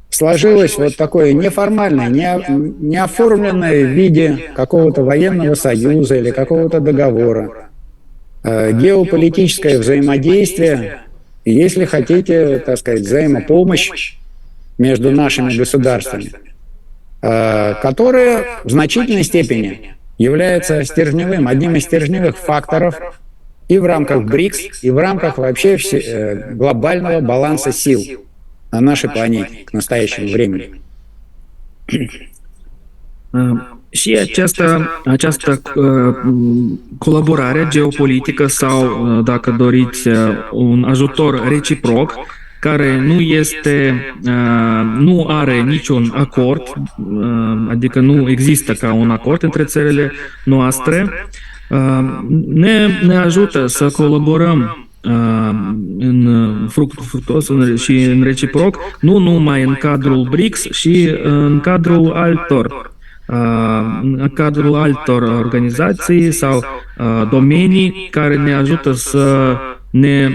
сложилось такое неформальное, неоформленное в виде какого-то военного союза или какого-то договора геополитическое взаимодействие, если хотите, так сказать, взаимопомощь между нашими государствами, которое в значительной степени является одним из стержневых факторов и в рамках БРИКС, и в рамках вообще глобального баланса сил на нашей планете к настоящему времени. Și această colaborare geopolitică sau, dacă doriți, un ajutor reciproc, care nu are niciun acord, adică nu există ca un acord între țările noastre, ne ajută să colaborăm fructuos și în reciproc, nu numai în cadrul BRICS, și în cadrul altor în cadrul altor organizații sau domenii care ne ajută să ne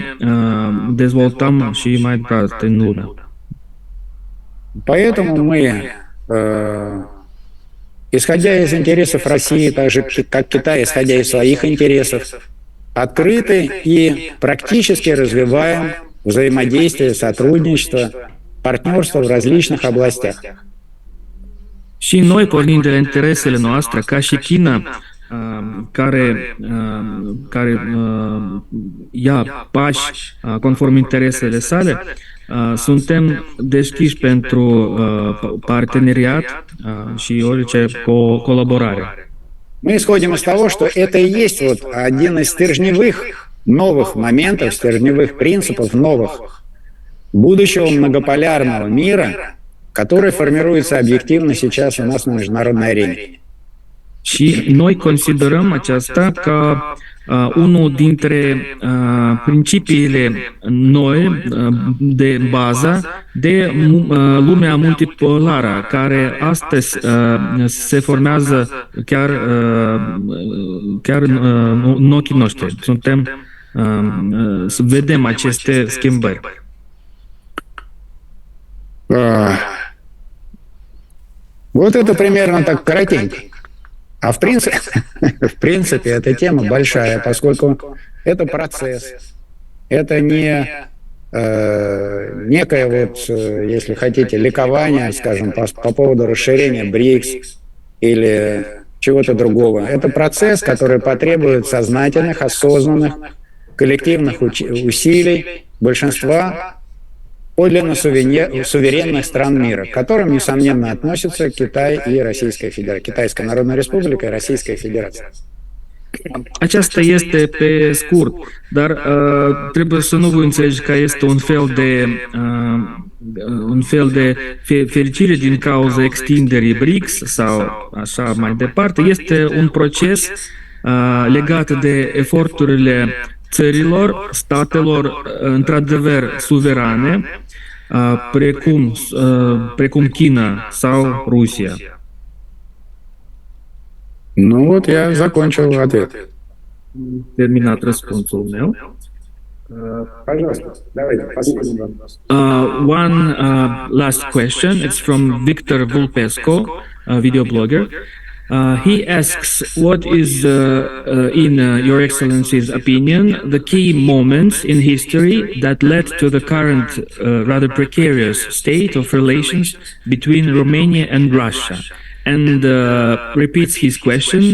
dezvoltăm și mai departe în lume. Поэтому мы, исходя из интересов России, так же как Китай, исходя из своих интересов, открыты и практически развиваем взаимодействие, сотрудничество, партнерство в различных областях. Și noi, pornind de la interesele noastre, ca și China, care ia pași conform interesele sale, suntem deschiși pentru parteneriat și orice colaborare. Мы исходим из того, что это и есть вот один из стержневых новых моментов, стержневых принципов новых будущего многополярного мира, который формируется объективно сейчас у нас на международной арене. Și noi considerăm aceasta ca unul dintre principiile noi de bază de lumea multipolară, care astăzi se formează chiar în ochii noștri. Să vedem aceste schimbări. Вот это примерно так коротенько. А в принципе, эта тема большая, поскольку это процесс, это не некое вот, если хотите, ликование, скажем, по поводу расширения БРИКС или чего-то другого. Это процесс, который потребует сознательных, осознанных, коллективных усилий большинства подлинно суверенных стран мира, к которым, несомненно, относятся Китай и Российская Федерация, Китайская Народная Республика и Российская Федерация. Aceasta este pe scurt, dar trebuie să nu vă înțelegi că este un fel de fericire din cauza extinderii BRICS sau așa mai departe. Este un proces legat de eforturile țărilor, statelor într-adevăr suverane, precum China sau Rusia. Ну вот я закончил ответ. Terminat răspunsul meu. Пожалуйста, давайте, последний вопрос. One last question. It's from Victor Vulpescu, a video blogger. He asks, what is, in Your Excellency's opinion, the key moments in history that led to the current rather precarious state of relations between Romania and Russia? And repeats his question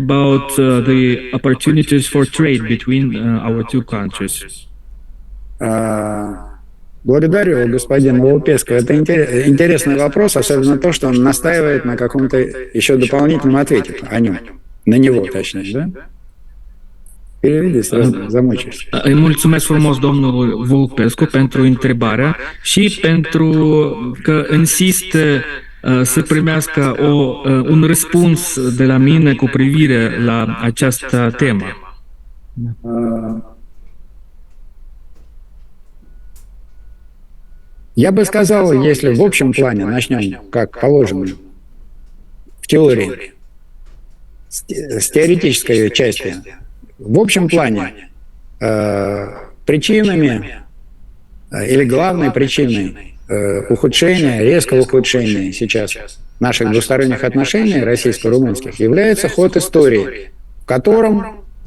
about the opportunities for trade between our two countries. Благодарю господина Волпеску. Это интересный вопрос, особенно то, что он настаивает на каком-то еще дополнительном ответе о нем. На него, точнее, да? Переведи, сразу замучишься. Îi mulțumesc frumos domnului Vulpescu pentru întrebarea și pentru că insistă să primească un răspuns de la mine cu privire la această temă. Я бы сказал, если в общем плане начнем, как положено, в теории, с теоретической части, в общем плане причинами или главной причиной ухудшения, резкого ухудшения сейчас наших двусторонних отношений российско-румынских является ход истории, в котором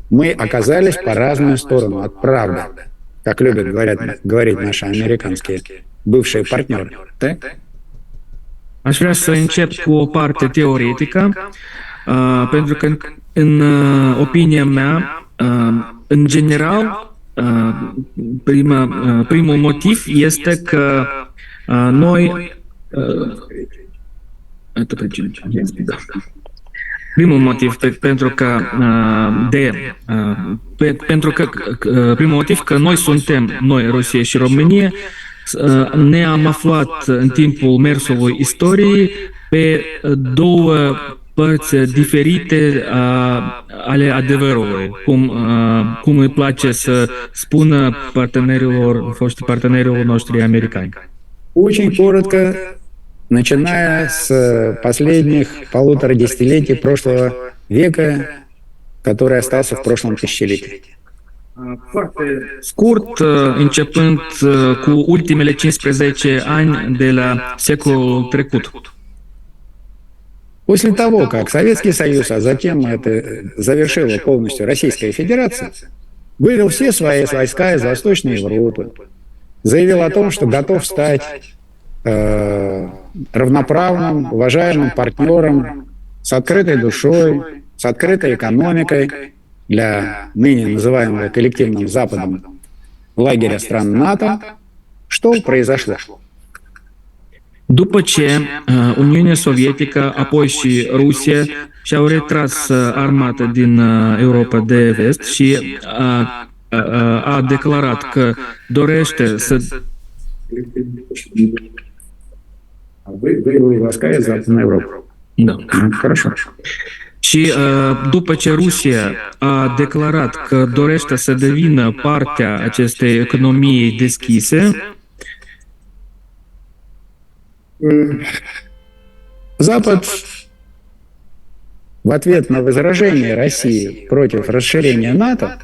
мы оказались по разную сторону от правды, как любят говорить наши американские bывшие партнеры. Да? Aș vrea să încep cu o parte teoretică, pentru că, în opinia mea, în general, primul motiv este că noi... Primul motiv primul motiv că noi suntem, Rusia și România, ne-am aflat în timpul mersului istoriei pe două părți diferite ale adevărului, cum îi place să spună foștii partenerilor noștri americani. Очень коротко начиная с последних 1,5 десятилетий прошлого века, который остался в прошлом тысячелетии. Scurt, începând cu ultimele 15 ani de la secolul trecut. После того, как Советский Союз, а затем это завершила полностью Российская Федерация, вывел все свои войска из Восточной Европы, заявил о том, что готов стать равноправным, уважаемым партнером с открытой душой, с открытой экономикой для ныне называемого коллективным Западом лагеря стран НАТО. Что произошло? După ce Uniunea Sovietică, apoi și Rusia și-au retras armata din Europa de Vest și a declarat că dorește să... Da. Și după ce Rusia a declarat că dorește să devină partea acestei economii deschise, Запад в ответ на возражение России против расширения НАТО,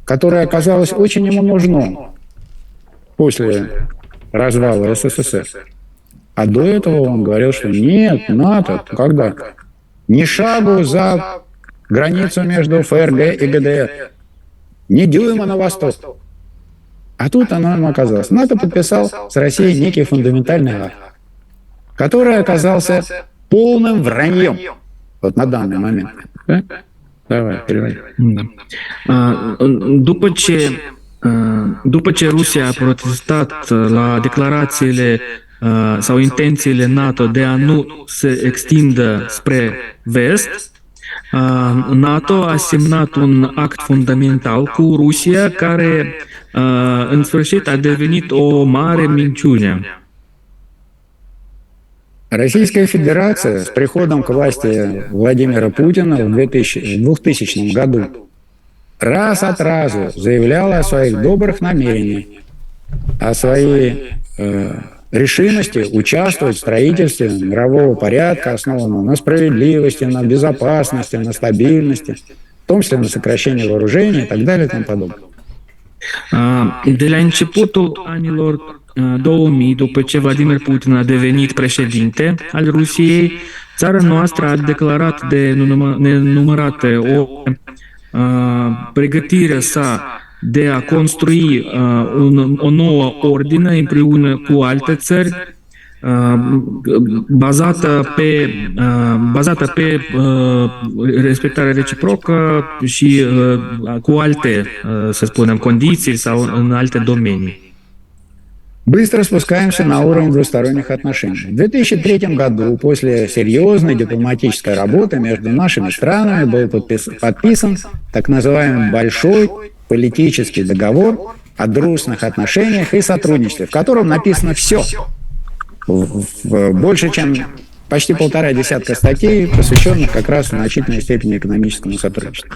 которое оказалось очень ему нужно после развала СССР, а до этого он говорил, что нет, НАТО, когда? Ни шагу за границу между ФРГ и ГДР, ни дюйма на восток. А тут оно ему оказалось. НАТО подписал с Россией некий фундаментальный акт, который оказался полным враньем вот на данный момент. Да? Давай, переводи. După ce Rusia a protestat la declarațiile sau intențiile NATO de a nu se extindă spre vest, NATO a semnat un act fundamental cu Rusia care în sfârșit a devenit o mare minciună. Российская Федерация с приходом к власти Владимира Путина в 2000 году раз от разу заявляла о своих добрых намерениях, о своей решимости участвовать в строительстве мирового порядка, основанного на справедливости, на безопасности, на стабильности, в том числе на сокращении вооружений и так далее и тому подобное. De la începutul anilor 2000, după ce Vladimir Putin a devenit președinte al Rusiei, țara noastră a declarat de nenumărate ori pregătirea sa de a construi o nouă ordine împreună cu alte țări bazată pe respectarea reciprocă și cu alte, să spunem, condiții sau în alte domenii. Быстро спускаемся на уровень двусторонних отношений. В 2003 году, после серьезной дипломатической работы между нашими странами, был подписан так называемый большой политический договор о дружественных отношениях и сотрудничестве, в котором написано все. Больше, чем почти 1,5 десятка статей, посвященных как раз в значительной степени экономическому сотрудничеству.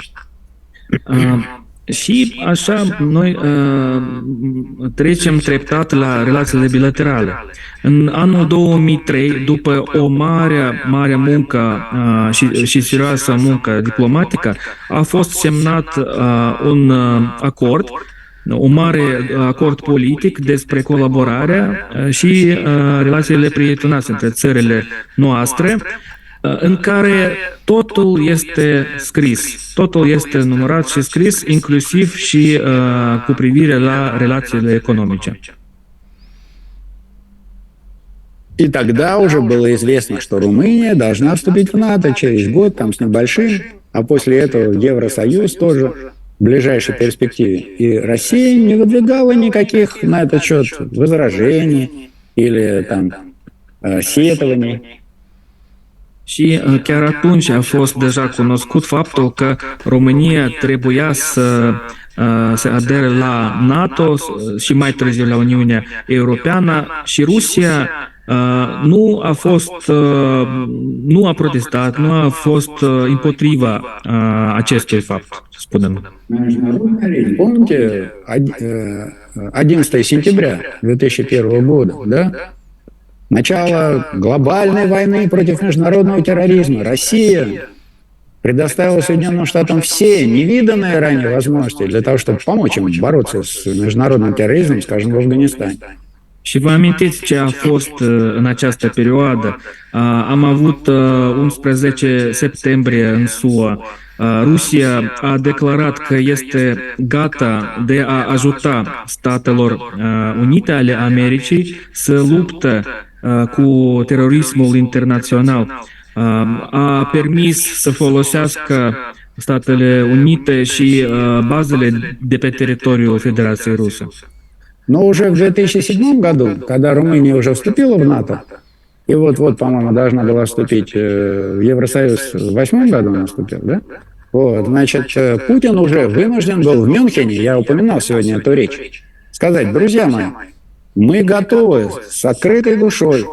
Și așa noi trecem treptat la relațiile bilaterale. În anul 2003, după o mare muncă și serioasă muncă diplomatică, a fost semnat un acord, un mare acord politic despre colaborarea și relațiile prietenoase între țările noastre, în care totul este scris, totul este numerat și scris, inclusiv și cu privire la relațiile economice. И тогда уже было известно, что Румыния должна вступить в НАТО через год, там с небольшим, а после этого Евросоюз тоже в ближайшей перспективе. И Россия не выдвигала никаких на этот счет возражений или там сетований. Și chiar atunci a fost deja cunoscut faptul că România trebuia să se adere la NATO și mai târziu la Uniunea Europeană și Rusia nu a protestat, nu a fost împotriva acestui fapt, spunem. Помните 11 сентября 2001 года, да? начало глобальной войны против международного терроризма Россия предоставила Соединенным Штатам все невиданные ранее возможности для того, чтобы помочь им bороться с международным терроризмом, скажем, в Афганистане. Și vă amintiți ce a fost în această perioadă? Am avut 11 septembrie în SUA. Rusia a declarat că este gata de a ajuta Statelor Unite ale Americii să luptă cu terorismul internațional. A permis să folosească Statele Unite și bazele de pe teritoriul Federației Rusă. Но уже в 2007 году, когда Румыния уже вступила в НАТО, и вот-вот, по-моему, должна была вступить в Евросоюз в 2008 году, она вступила, да? Вот, значит, Путин уже вынужден был в Мюнхене, я упоминал сегодня эту речь, сказать: друзья мои, мы готовы с открытой душой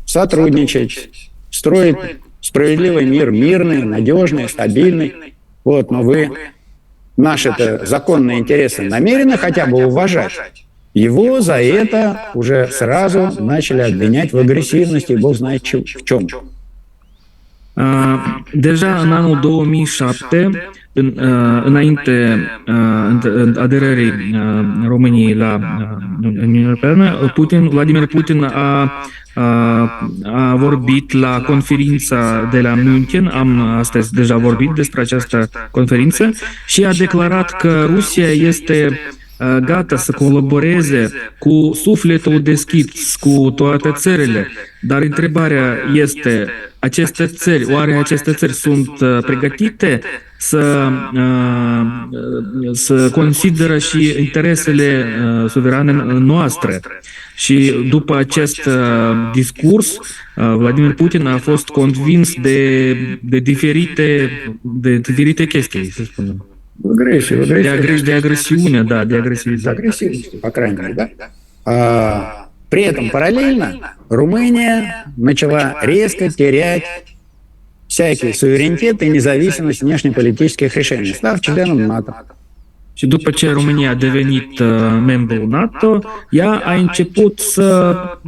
сотрудничать, строить справедливый мир, мирный, надежный, стабильный. Вот, но вы наши-то законные интересы намерены хотя бы уважать? Его за это уже сразу начали обвинять в агрессивности, бог знает в чем. Deja în anul 2007, înainte aderării României la Uniunea Europeană, Vladimir Putin a vorbit la conferința de la München, am astăzi deja vorbit despre această conferință, și a declarat că Rusia este gata să colaboreze cu sufletul deschis cu toate țările. Dar întrebarea este, oare aceste țări sunt pregătite să consideră și interesele suverane noastre? Și după acest discurs, Vladimir Putin a fost convins de diferite chestii, să spunem. De agresiune, да, de agresivitate. По крайней мере, да? При этом параллельно Румыния начала резко терять всякий суверенитет и независимость внешнеполитических решений, став членом НАТО. Și după ce România a devenit membru NATO, ea a început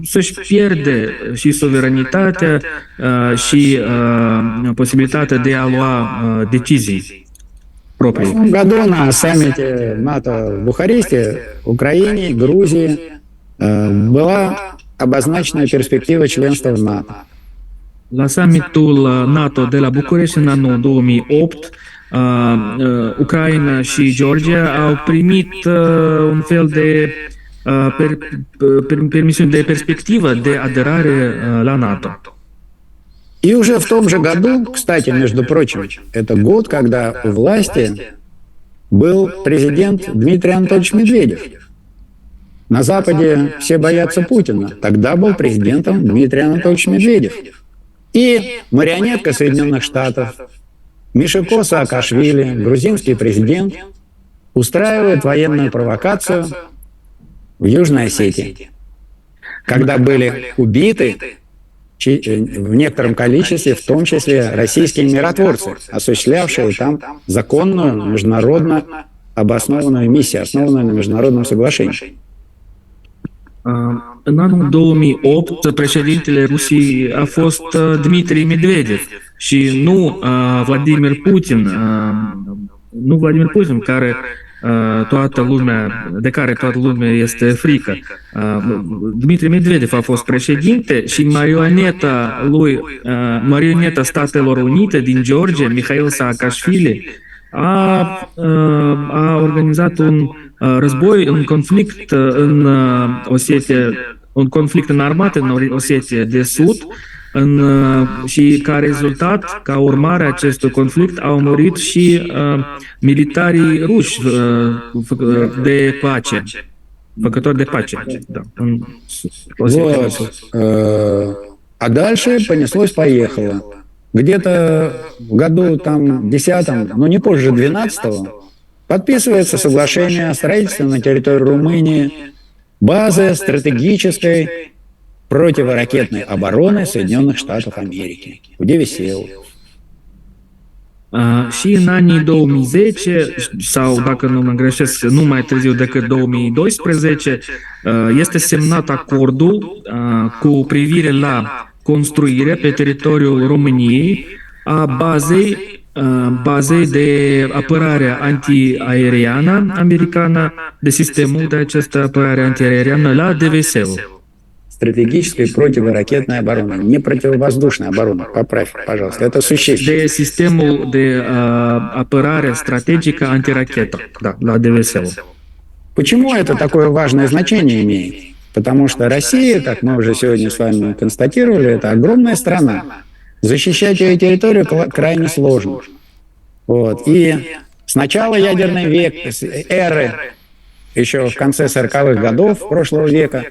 să-și pierde și suveranitatea și posibilitatea de a lua decizii. В прошлом году на саммите НАТО в Бухаресте, Украине, Грузии была обозначена перспектива членства в НАТО. La summitul NATO de la București în anul 2008, Ucraina și Georgia au primit un fel de permisiune de perspectivă de aderare la NATO. И уже в том же году, кстати, между прочим, это год, когда у власти был президент Дмитрий Анатольевич Медведев. На Западе все боятся Путина. Тогда был президентом Дмитрий Анатольевич Медведев. И марионетка Соединенных Штатов, Мишико Саакашвили, грузинский президент, устраивает военную провокацию в Южной Осетии, когда были убиты в некотором количестве, в том числе российские миротворцы, осуществлявшие там законную, международно обоснованную миссию, основанную на международном соглашении. În anul 2008, președintele Rusiei a fost Dmitri Medvedev și nu Vladimir Putin, care de care toată lumea este frică. Dmitri Medvedev a fost președinte și marioneta Statelor Unite din Georgia, Mikhail Saakashvili, a organizat un război, un conflict în Osetia, un conflict înarmat în Osetia de Sud, și ca rezultat, ca urmare a acestui conflict, au murit și militarii ruși de pace, făcători de pace. Да. Вот. А дальше понеслось-поехало. Где-то в году там 10-м, но не позже 12-го, подписывается соглашение о строительстве на территории Румынии базы стратегической противоракетной обороны Соединенных Штатов Америки. Где висел. Și în anii 2010, sau dacă nu mă greșesc, nu mai târziu decât 2012, este semnat acordul cu privire la construire pe teritoriul României a bazei de apărare antiaeriană americană, de sistemul de această apărare antiaeriană la DVS-ul. Стратегическая противоракетная оборона, не противовоздушная оборона. Поправь, пожалуйста, это существенно. De sistemul de apărare strategică antirachetă, da, la DVS-ul. Почему это такое важное значение имеет? Потому что Россия, как мы уже сегодня с вами констатировали, это огромная страна. Защищать ее территорию крайне сложно. Вот. И с начала ядерной эры, еще в конце 40-х годов прошлого века,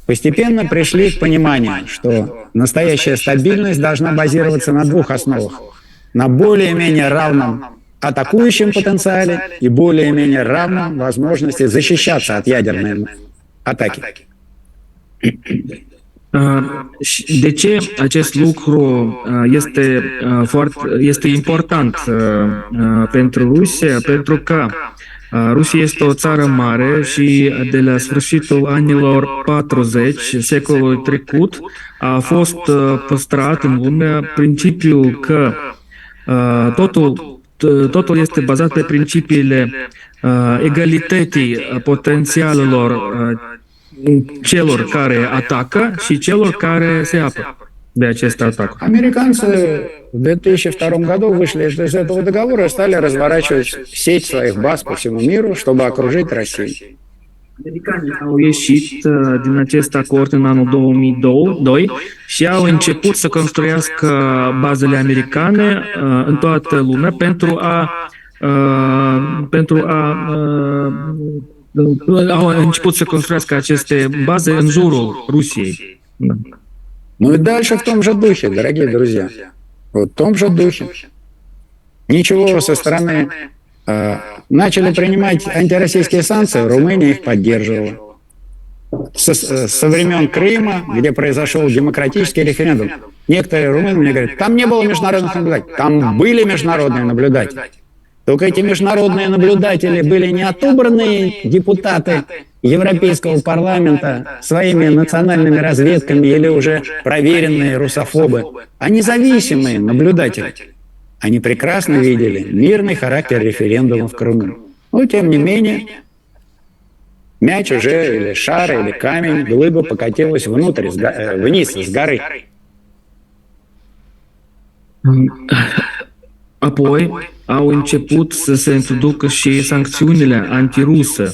постепенно пришли к пониманию, что настоящая стабильность должна базироваться на двух основах. На более-менее равном атакующем потенциале и более-менее равном возможности защищаться от ядерной атаки. De ce acest lucru este important pentru Rusia? Pentru că Rusia este o țară mare și de la sfârșitul anilor 40, secolului trecut, a fost păstrat în lume principiul că totul este bazat pe principiile egalității potențialelor celor care atacă și celor care se apără de acest atac. Американцы в 2002 году вышли из этого договора и стали разворачивать сеть своих баз по всему миру, чтобы окружить Россию. Americanii au ieșit din acest acord în anul 2002 și au început să construiască bazele americane în toată lumea au început să construiască aceste baze în jurul Rusiei. Ну и дальше в том же духе, дорогие друзья. Вот в том же духе. Ничего со стороны начали принимать антироссийские санкции, Румыния их поддерживала. Со времен Крыма, где произошел демократический референдум, некоторые румыны мне говорят, там не было международных наблюдателей, там были международные наблюдатели. Только эти международные наблюдатели были не отобранные депутаты Европейского парламента своими национальными разведками или уже проверенные русофобы, а независимые наблюдатели. Они прекрасно видели мирный характер референдума в Крыму. Но, тем не менее, мяч уже, или шар, или камень, глыба покатилась вниз, с горы. Apoi au început să se introducă și sancțiunile antiruse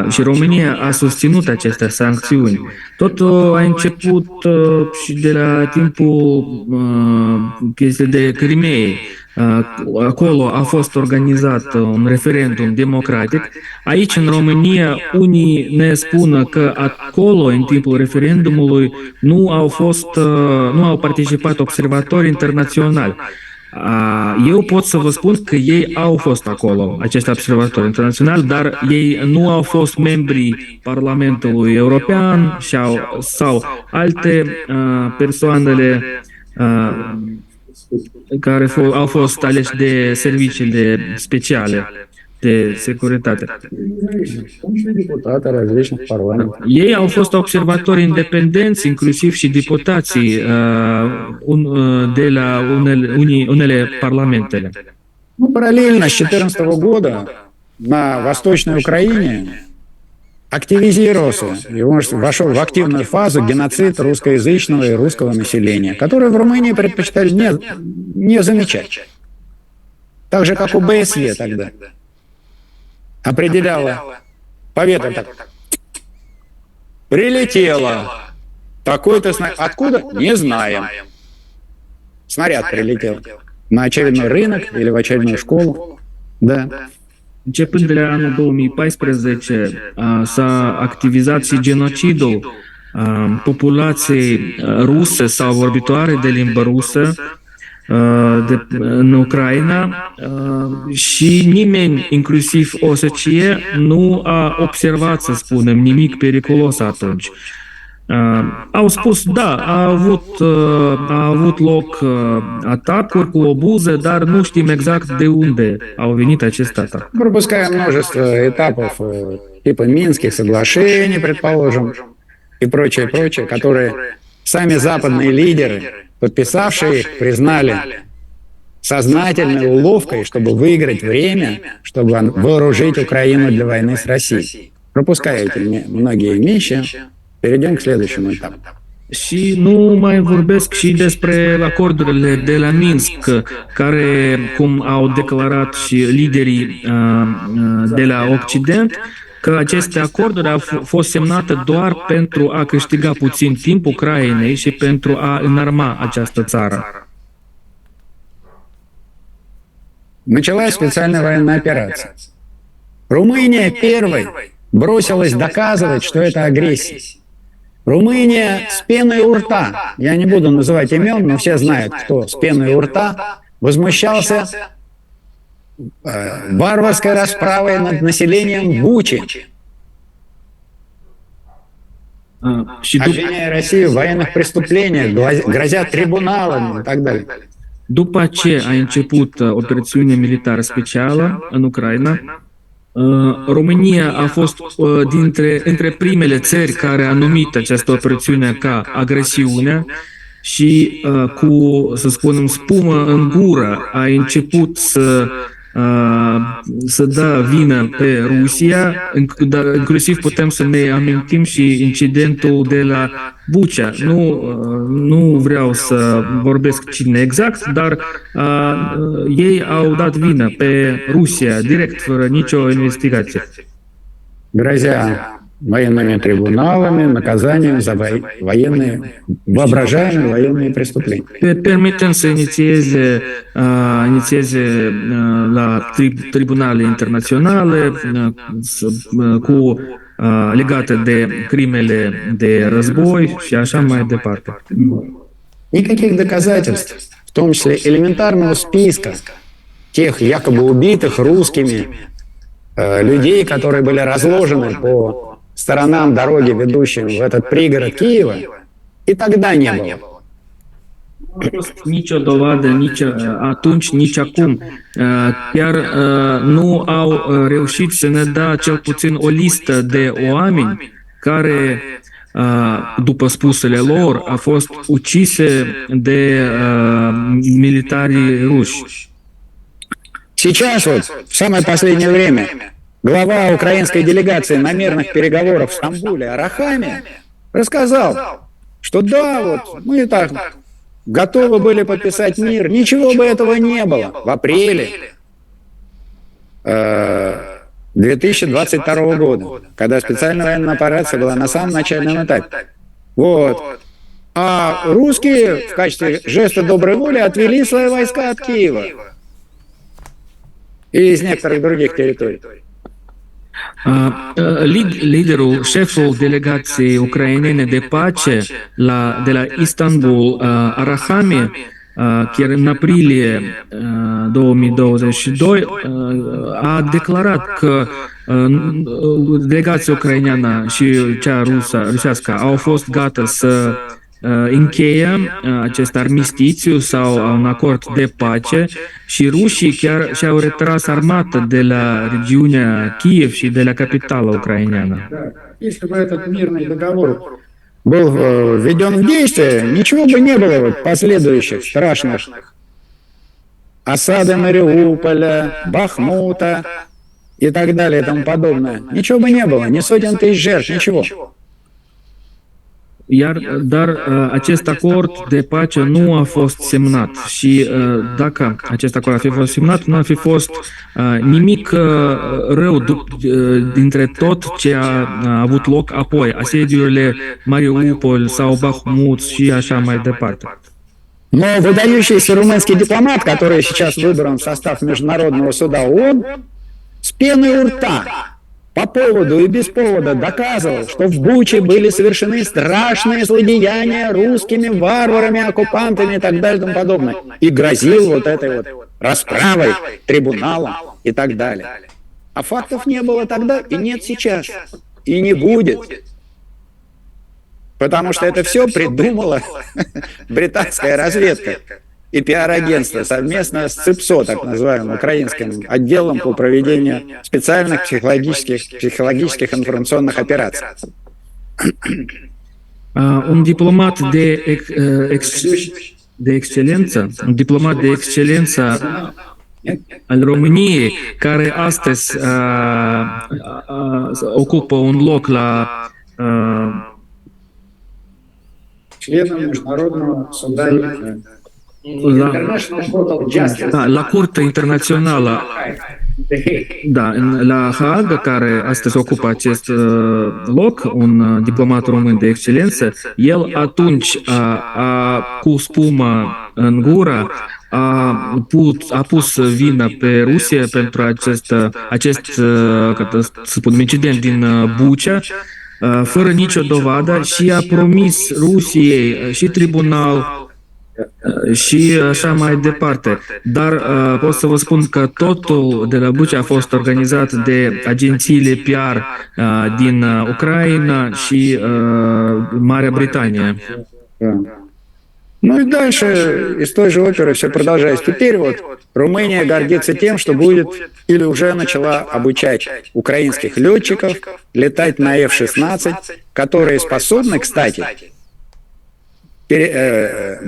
și România a susținut aceste sancțiuni. Totul a început și de la timpul chestii de Crimeei. Acolo a fost organizat un referendum democratic. Aici, în România, unii ne spun că acolo, în timpul referendumului, nu au participat observatori internaționali. Eu pot să vă spun că ei au fost acolo, acești observatori internaționali, dar ei nu au fost membrii Parlamentului European sau alte persoanele care au fost aleși de serviciile speciale de securitate. Ei au fost observatori independenți, inclusiv și deputații de la unele parlamentele. Параллельно с 2014 года на Восточной Украине активизировался и вошел в активную фазу геноцид русскоязычного и русского населения, который в Румынии предпочитали не замечать. Так же, как ОБСЕ тогда определяла по ветру так. Прилетело. Такой-то снаряд. Откуда? Не знаем. Снаряд прилетел на очередной рынок или в очередную школу. Да. Începând de la anul 2014 s-a activizat și genocidul populației ruse sau vorbitoare de limbă rusă în Ucraina și nimeni, inclusiv OSCE, nu a observat, să spunem, nimic periculos atunci. au spus, da, a avut loc atacuri cu obuze, dar nu știm exact de unde au venit aceste atacuri. Пропуская множество этапов типа Минских соглашений, предположим, и прочее, прочее, которые сами западные лидеры, подписавшие их, признали сознательной уловкой, чтобы выиграть время, чтобы вооружить Украину для войны с Россией. Пропуская эти многие вещи, перейдем к следующему этапу. Și nu mai vorbesc și despre acordurile de la Minsk, care, cum au declarat și liderii de la Occident, că aceste acorduri au fost semnate doar pentru a câștiga puțin timp Ucrainei și pentru a înarma această țară. Началась специальная военная операция. Румыния первой бросилась доказывать, что это агрессия. Румыния с пеной у рта, я не буду называть имен, но все знают, кто с пеной у рта, возмущался варварской расправой над населением Бучи, обвиняя Россию в военных преступлениях, грозя трибуналами и так далее. După ce a început operațiunea militară specială în Ucraina, România a fost între primele țări care a numit această operațiune ca agresiune și cu, să spunem, spumă în gură a început să dea vină pe Rusia, inclusiv putem să ne amintim și incidentul de la Bucea. Nu vreau să vorbesc cine exact, dar ei au dat vină pe Rusia direct, fără nicio investigație. Грозя военными трибуналами, наказанием за военные, воображаемые военные преступления. Permitem să inițieze la tribunale internaționale legate de crimele de război și așa mai departe. Никаких доказательств, в том числе элементарного списка тех якобы убитых русскими людей, которые были разложены по сторонам дороги, ведущим в этот пригород Киева, и тогда не было. Nicio dovadă, nici atunci, nici acum. Chiar nu au reușit să ne dea cel puțin o listă de oameni care, după spusele lor, au fost ucise de militarii ruși. Сейчас вот, в самое последнее время, глава украинской делегации на мирных переговорах в Стамбуле Арахами рассказал, что да, вот мы так готовы были подписать мир, ничего бы этого не было. В апреле 2022 года, когда специальная военная операция была на самом начальном этапе. Вот. А русские в качестве жеста доброй воли отвели свои войска от Киева и из некоторых других территорий. Liderul, șeful delegației ucrainene de pace de la Istanbul, Arahami, chiar în aprilie 2022, a declarat că delegația ucraineană și cea rusească au fost gata să încheie acest armistițiu sau un acord de pace și rușii chiar și-au retras armata de la regiunea Kiev și de la capitala ucraineană. Если бы этот мирный договор был введен в действие, ничего бы не было последующих страшных осады Мариуполя, Бахмута и так далее и тому подобное. Ничего бы не было, ни сотен тысяч жертв, ничего. Dar acest acord de pace nu a fost semnat și dacă acest acord ar fi fost semnat, nu ar fi fost nimic rău dintre tot ce a avut loc apoi, asediurile Mariupol sau Bahmut și așa mai departe. Но выдающийся румынский дипломат, который сейчас выбран в состав Международного суда ООН, с пеной у рта по поводу и без повода доказывал, что в Буче были совершены страшные злодеяния русскими варварами, оккупантами и так далее и тому подобное. И грозил вот этой вот расправой, трибуналом и так далее. А фактов не было тогда и нет сейчас. И не будет. Потому что это все придумала британская разведка и пиар-агентство совместно с ЦИПСО, так называемым украинским отделом по проведению специальных психологических информационных операций. Un diplomat de excelență, un diplomat de excelență al României, care astăzi ocupă un loc la la Curtea Internațională, la Haga, care astăzi ocupă acest loc, un diplomat român de excelență, el atunci cu spumă în gură a pus vină pe Rusia pentru acest să spunem, incident din Bucea, fără nicio dovadă, și a promis Rusiei și tribunal și așa mai departe. Dar pot să vă spun că totul de la Bucea a fost organizat de agențiile PR din Ucraina și Marea Britanie. Ну и дальше из той же оперы все продолжается. Теперь вот Румыния гордится тем, что будет или уже начала обучать украинских летчиков летать на F-16, которые способны, кстати,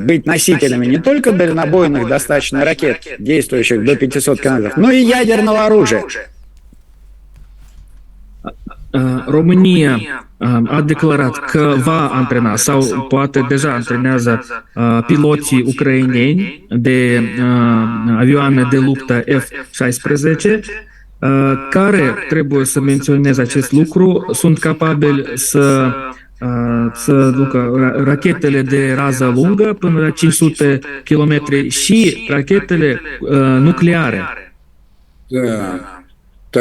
быть носителями не только дальнобойных достаточно ракет, действующих до 500 километров, но и ядерного оружия. România a declarat că va antrena sau poate deja antrenează piloții ucraineni de avioane de luptă F-16, care, trebuie să menționez acest lucru, sunt capabili să ducă rachetele de rază lungă până la 500 km și rachetele nucleare.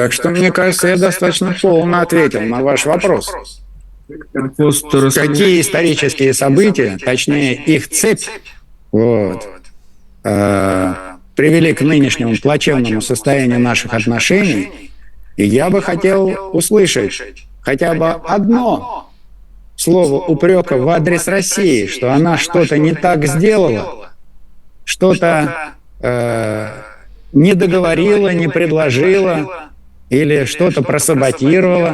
Так что, мне кажется, я достаточно полно ответил на ваш вопрос. Какие исторические события, точнее их цепь, привели к нынешнему плачевному состоянию наших отношений, и я бы хотел услышать хотя бы одно слово упрека в адрес России, что она что-то не так сделала, что-то не договорила, не предложила, или что-то просаботировала.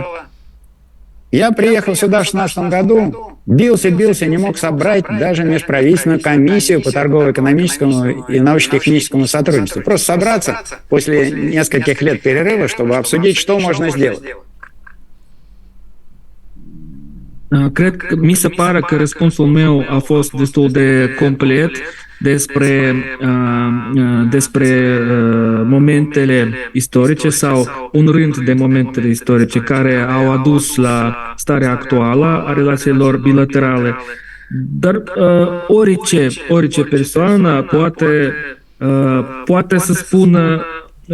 Я приехал сюда в 2016 году, бился, не мог собрать даже межправительственную комиссию по торгово-экономическому и научно-техническому сотрудничеству. Просто собраться после нескольких лет перерыва, чтобы обсудить, что можно сделать. Cred că mi se pare că răspunsul meu a fost destul de complet despre momentele istorice sau un rând de momentele istorice care au adus la starea actuală a relațiilor bilaterale. Dar orice persoană poate să spună,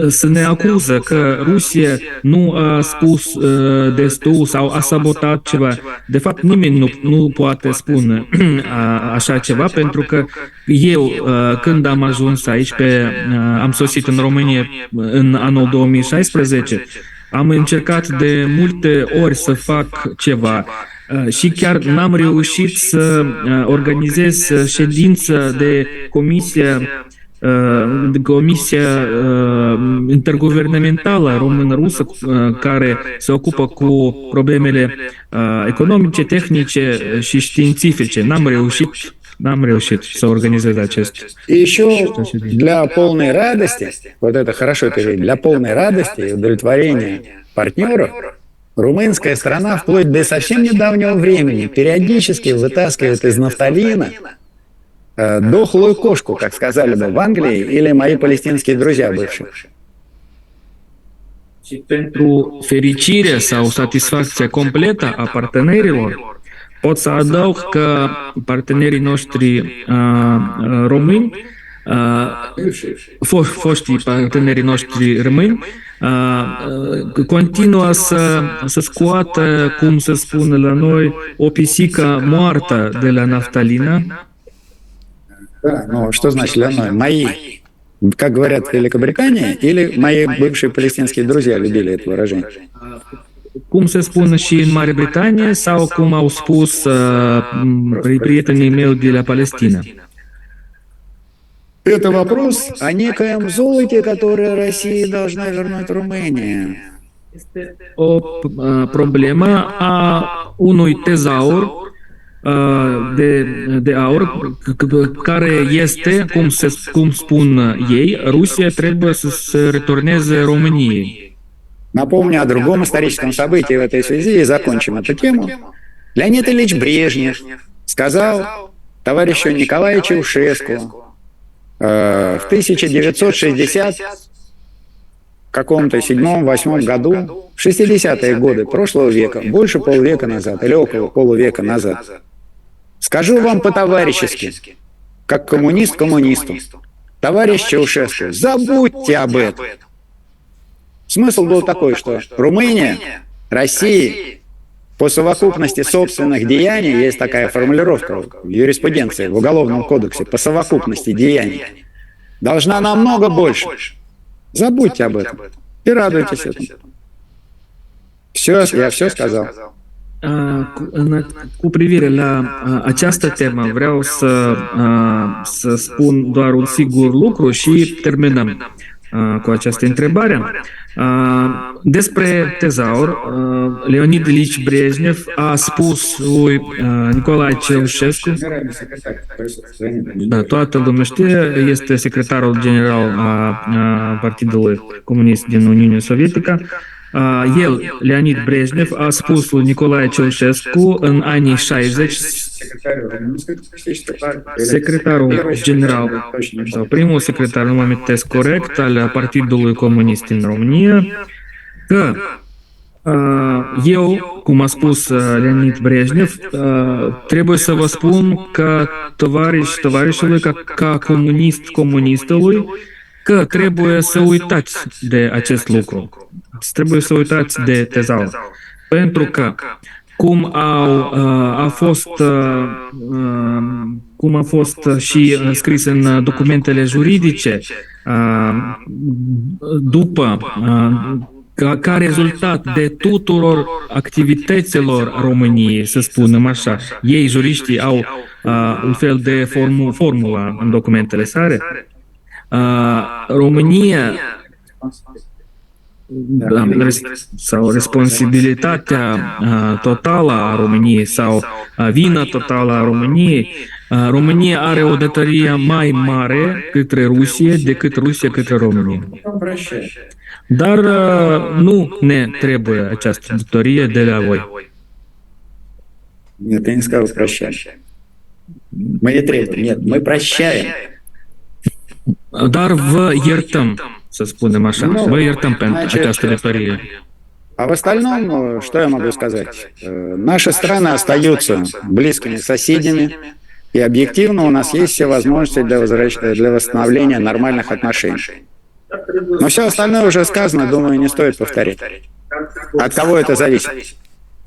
să ne acuză că Rusia nu a spus destul sau a sabotat ceva. De fapt, nimeni nu poate spune așa ceva, pentru că eu, când am ajuns aici, am sosit în România în anul 2016, am încercat de multe ori să fac ceva și chiar n-am reușit să organizez ședință de Comisia interguvernamentală română-rusă care se ocupă cu problemele economice, tehnice și științifice. N-am reușit să organizez acest. И еще для полной радости, вот это хорошо перевели, для полной радости и удовлетворения партнеров, румынская страна вплоть до совсем недавнего времени периодически вытаскивает из нафталина дохлую кошку, как сказали бы в Англии, или мои палестинские друзья бывшие. Și pentru fericire sau satisfacția completă a partenerilor, pot să adaug că partenerii noștri români, foștii partenerii noștri români, continuă să scoată, cum se spune la noi, o pisică moartă de la naftalină. Да, ну что значит для мной? Мои, как говорят в Великобритании, или мои бывшие палестинские друзья любили это выражение? cum se spune și în Marea Britanie sau cum au spus prietenii mei de la Palestina? Это вопрос о некоем золоте, которое Россия должна вернуть Румынии. Este o problemă a unui tezaur de aur care este, cum spun ei, Rusia trebuie să se returneze României. Напомню о другом историческом событии в этой связи и закончим эту тему. Леонид Ильич Брежнев сказал товарищу Николаю Чаушеску в 1960 каком-то 7-8 году, в 60-е годы прошлого века, больше полвека назад или около полувека назад, скажу вам по-товарищески, как коммунист коммунисту, товарищ Чаушеску, забудьте об этом. Смысл был такой, что Румыния, Россия по совокупности собственных деяний, есть такая формулировка в юриспруденции, в Уголовном кодексе, по совокупности деяний, должна намного больше. Забудьте об этом и радуйтесь этому. Все, я все сказал. Cu privire la această temă, vreau să spun doar un sigur lucru și terminăm cu această întrebare. Despre tezaur, Leonid Ilici Brejnev a spus lui Nicolae Ceaușescu, da, toată lumea știe, este secretarul general a Partidului Comunist din Uniunea Sovietică. El, Leonid Brejnev, a spus lui Nicolae Ceaușescu în anii 60, secretarul general, sau primul secretar, nu mă amintesc corect, al Partidului Comunist din România, că eu, cum a spus Leonid Brejnev, trebuie să vă spun că tovarășului, ca comunistului, că trebuie să uitați de acest lucru. Trebuie să uitați de tezaur. Pentru că cum a fost și scris în documentele juridice, după ca rezultat de tuturor activităților României, să spunem așa, ei, juriștii, au un fel de formulă în documentele sale, România sau responsabilitatea totală a României sau vina totală a României, România are o datorie mai mare către Rusie decât Rusia către România. Dar nu ne trebuie această datorie de la voi. Нет, я не сказал прощаем. Мы не требуем, нет, мы прощаем. Dar vă iertăm, să spunem așa, vă iertăm pentru această datorie. А в остальном, что я могу сказать? Наши страны остаются близкими соседями, и объективно у нас есть все возможности для восстановления нормальных отношений. Но все остальное уже сказано, думаю, не стоит повторять. От кого это зависит?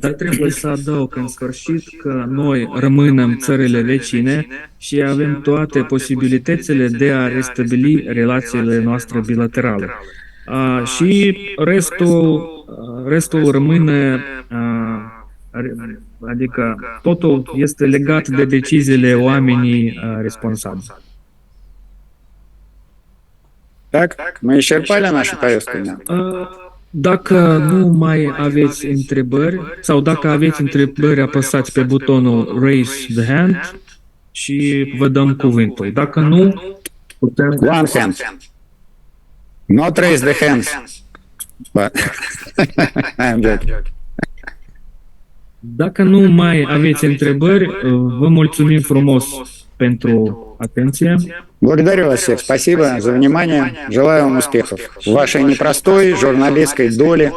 Dar trebuie să adaug în sfârșit că noi rămânem țările vecine și avem toate posibilitățile de a restabili relațiile noastre bilaterale. Și restul rămâne, adică totul este legat de deciziile oamenii responsabili. Так, мы исчерпали нашу повестку дня. Dacă nu mai aveți întrebări sau dacă aveți întrebări, apăsați pe butonul Raise the Hand și vă dăm cuvântul. Dacă nu, putem... One hand. Not raise the hands. But I'm joking. Dacă nu mai aveți întrebări, vă mulțumim frumos pentru atenție. Благодарю вас всех. Спасибо за внимание. Желаю вам успехов в вашей непростой журналистской доле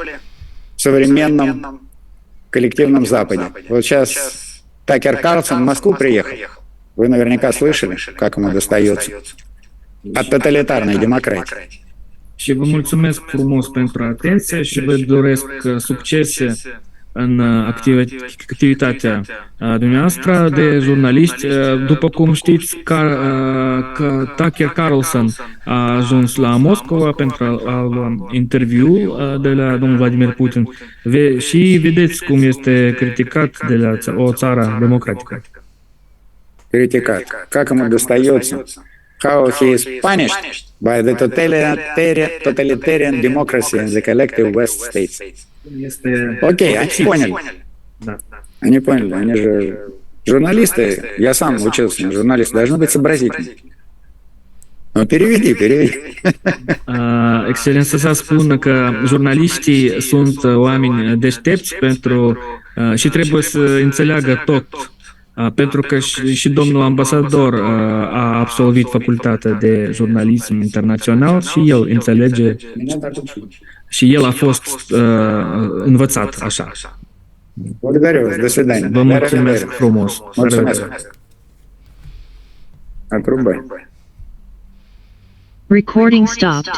в современном коллективном Западе. Вот сейчас Такер Карлсон в Москву приехал. Вы наверняка слышали, как ему достается от тоталитарной демократии. Și vă mulțumesc frumos pentru atenție și vă doresc succese în activitatea dumneavoastră de jurnaliști. După cum știți, că Tucker Carlson a ajuns la Moscova pentru a lua interviu de la domnul Vladimir Putin și vedeți cum este criticat de la o țară democratică. Criticat. Как ему достается? How he is punished by the totalitarian democracy in the collective West states. Окей, они поняли. Они поняли, они же журналисты. Я сам учился на журналиста, должны быть сообразительны. Ну, переведи. Excelența Sa spune că jurnaliștii sunt oameni deștepți și trebuie să înțeleagă tot. Pentru că și domnul ambasador a absolvit facultatea de jurnalism internațional și el înțelege și el a fost învățat așa. Vă mulțumesc frumos. Отрубай. Recording stopped.